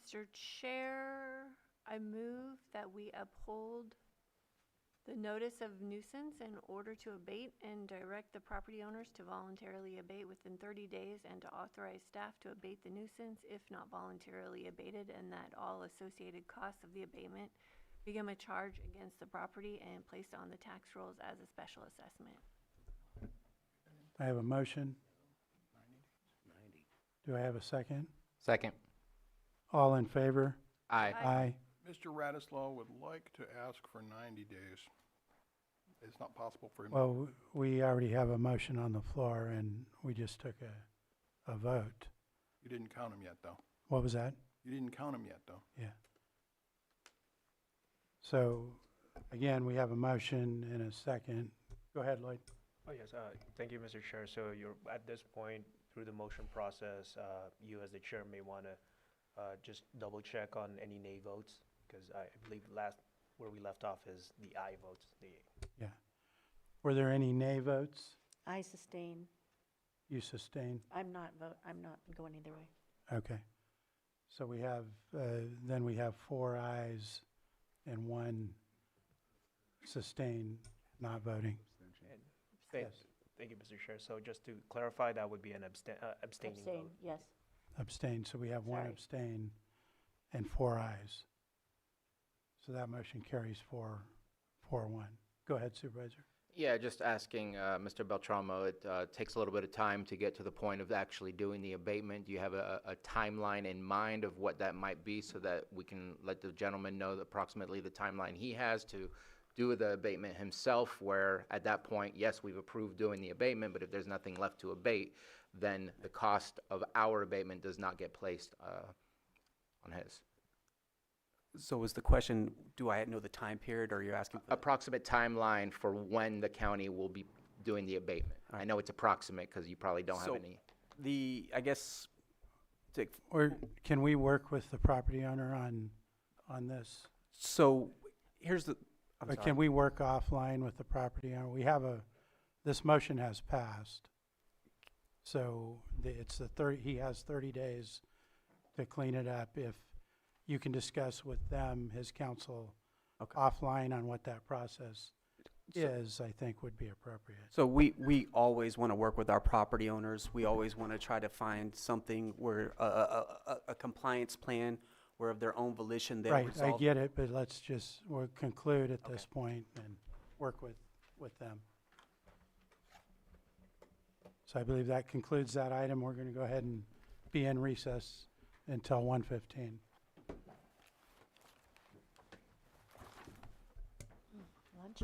Mr. Chair, I move that we uphold the notice of nuisance in order to abate and direct the property owners to voluntarily abate within 30 days and to authorize staff to abate the nuisance if not voluntarily abated, and that all associated costs of the abatement become a charge against the property and placed on the tax rolls as a special assessment. I have a motion. Do I have a second? Second. All in favor? Aye. Aye. Mr. Radislaw would like to ask for 90 days. It's not possible for him. Well, we already have a motion on the floor, and we just took a vote. You didn't count him yet, though. What was that? You didn't count him yet, though. Yeah. So, again, we have a motion and a second. Go ahead, Lloyd. Oh, yes, thank you, Mr. Chair. So you're, at this point, through the motion process, you as the chair may want to just double check on any nay votes, because I believe where we left off is the aye votes. Yeah. Were there any nay votes? I sustain. You sustained? I'm not going either way. Okay. So we have, then we have 4 ayes and 1 sustained, not voting. And thank you, Mr. Chair. So just to clarify, that would be an abstaining Abstain, vote. yes. Abstain, so we have 1 Sorry. abstain and 4 ayes. So that motion carries 4-1. Go ahead, Supervisor. Yeah, just asking Mr. Beltramo, it takes a little bit of time to get to the point of actually doing the abatement. Do you have a timeline in mind of what that might be so that we can let the gentleman know approximately the timeline he has to do the abatement himself, where at that point, yes, we've approved doing the abatement, but if there's nothing left to abate, then the cost of our abatement does not get placed on his. So is the question, do I know the time period, or are you asking? Approximate timeline for when the county will be doing the abatement. I know it's approximate because you probably don't have So any. I guess, Or can we work with the property owner on this? so here's the, I'm Or sorry. can we work offline with the property owner? We have this motion has passed. So he has 30 days to clean it up. If you can discuss with them, his counsel, offline on what that process is, I think would be appropriate. So we always want to work with our property owners. We always want to try to find something where, a compliance plan where of their own volition they'll Right, resolve. I get it, but we'll conclude at this point and work with them. So I believe that concludes that item. We're going to go ahead and be in recess until 1:15. Lunch?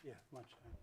Yeah, lunchtime.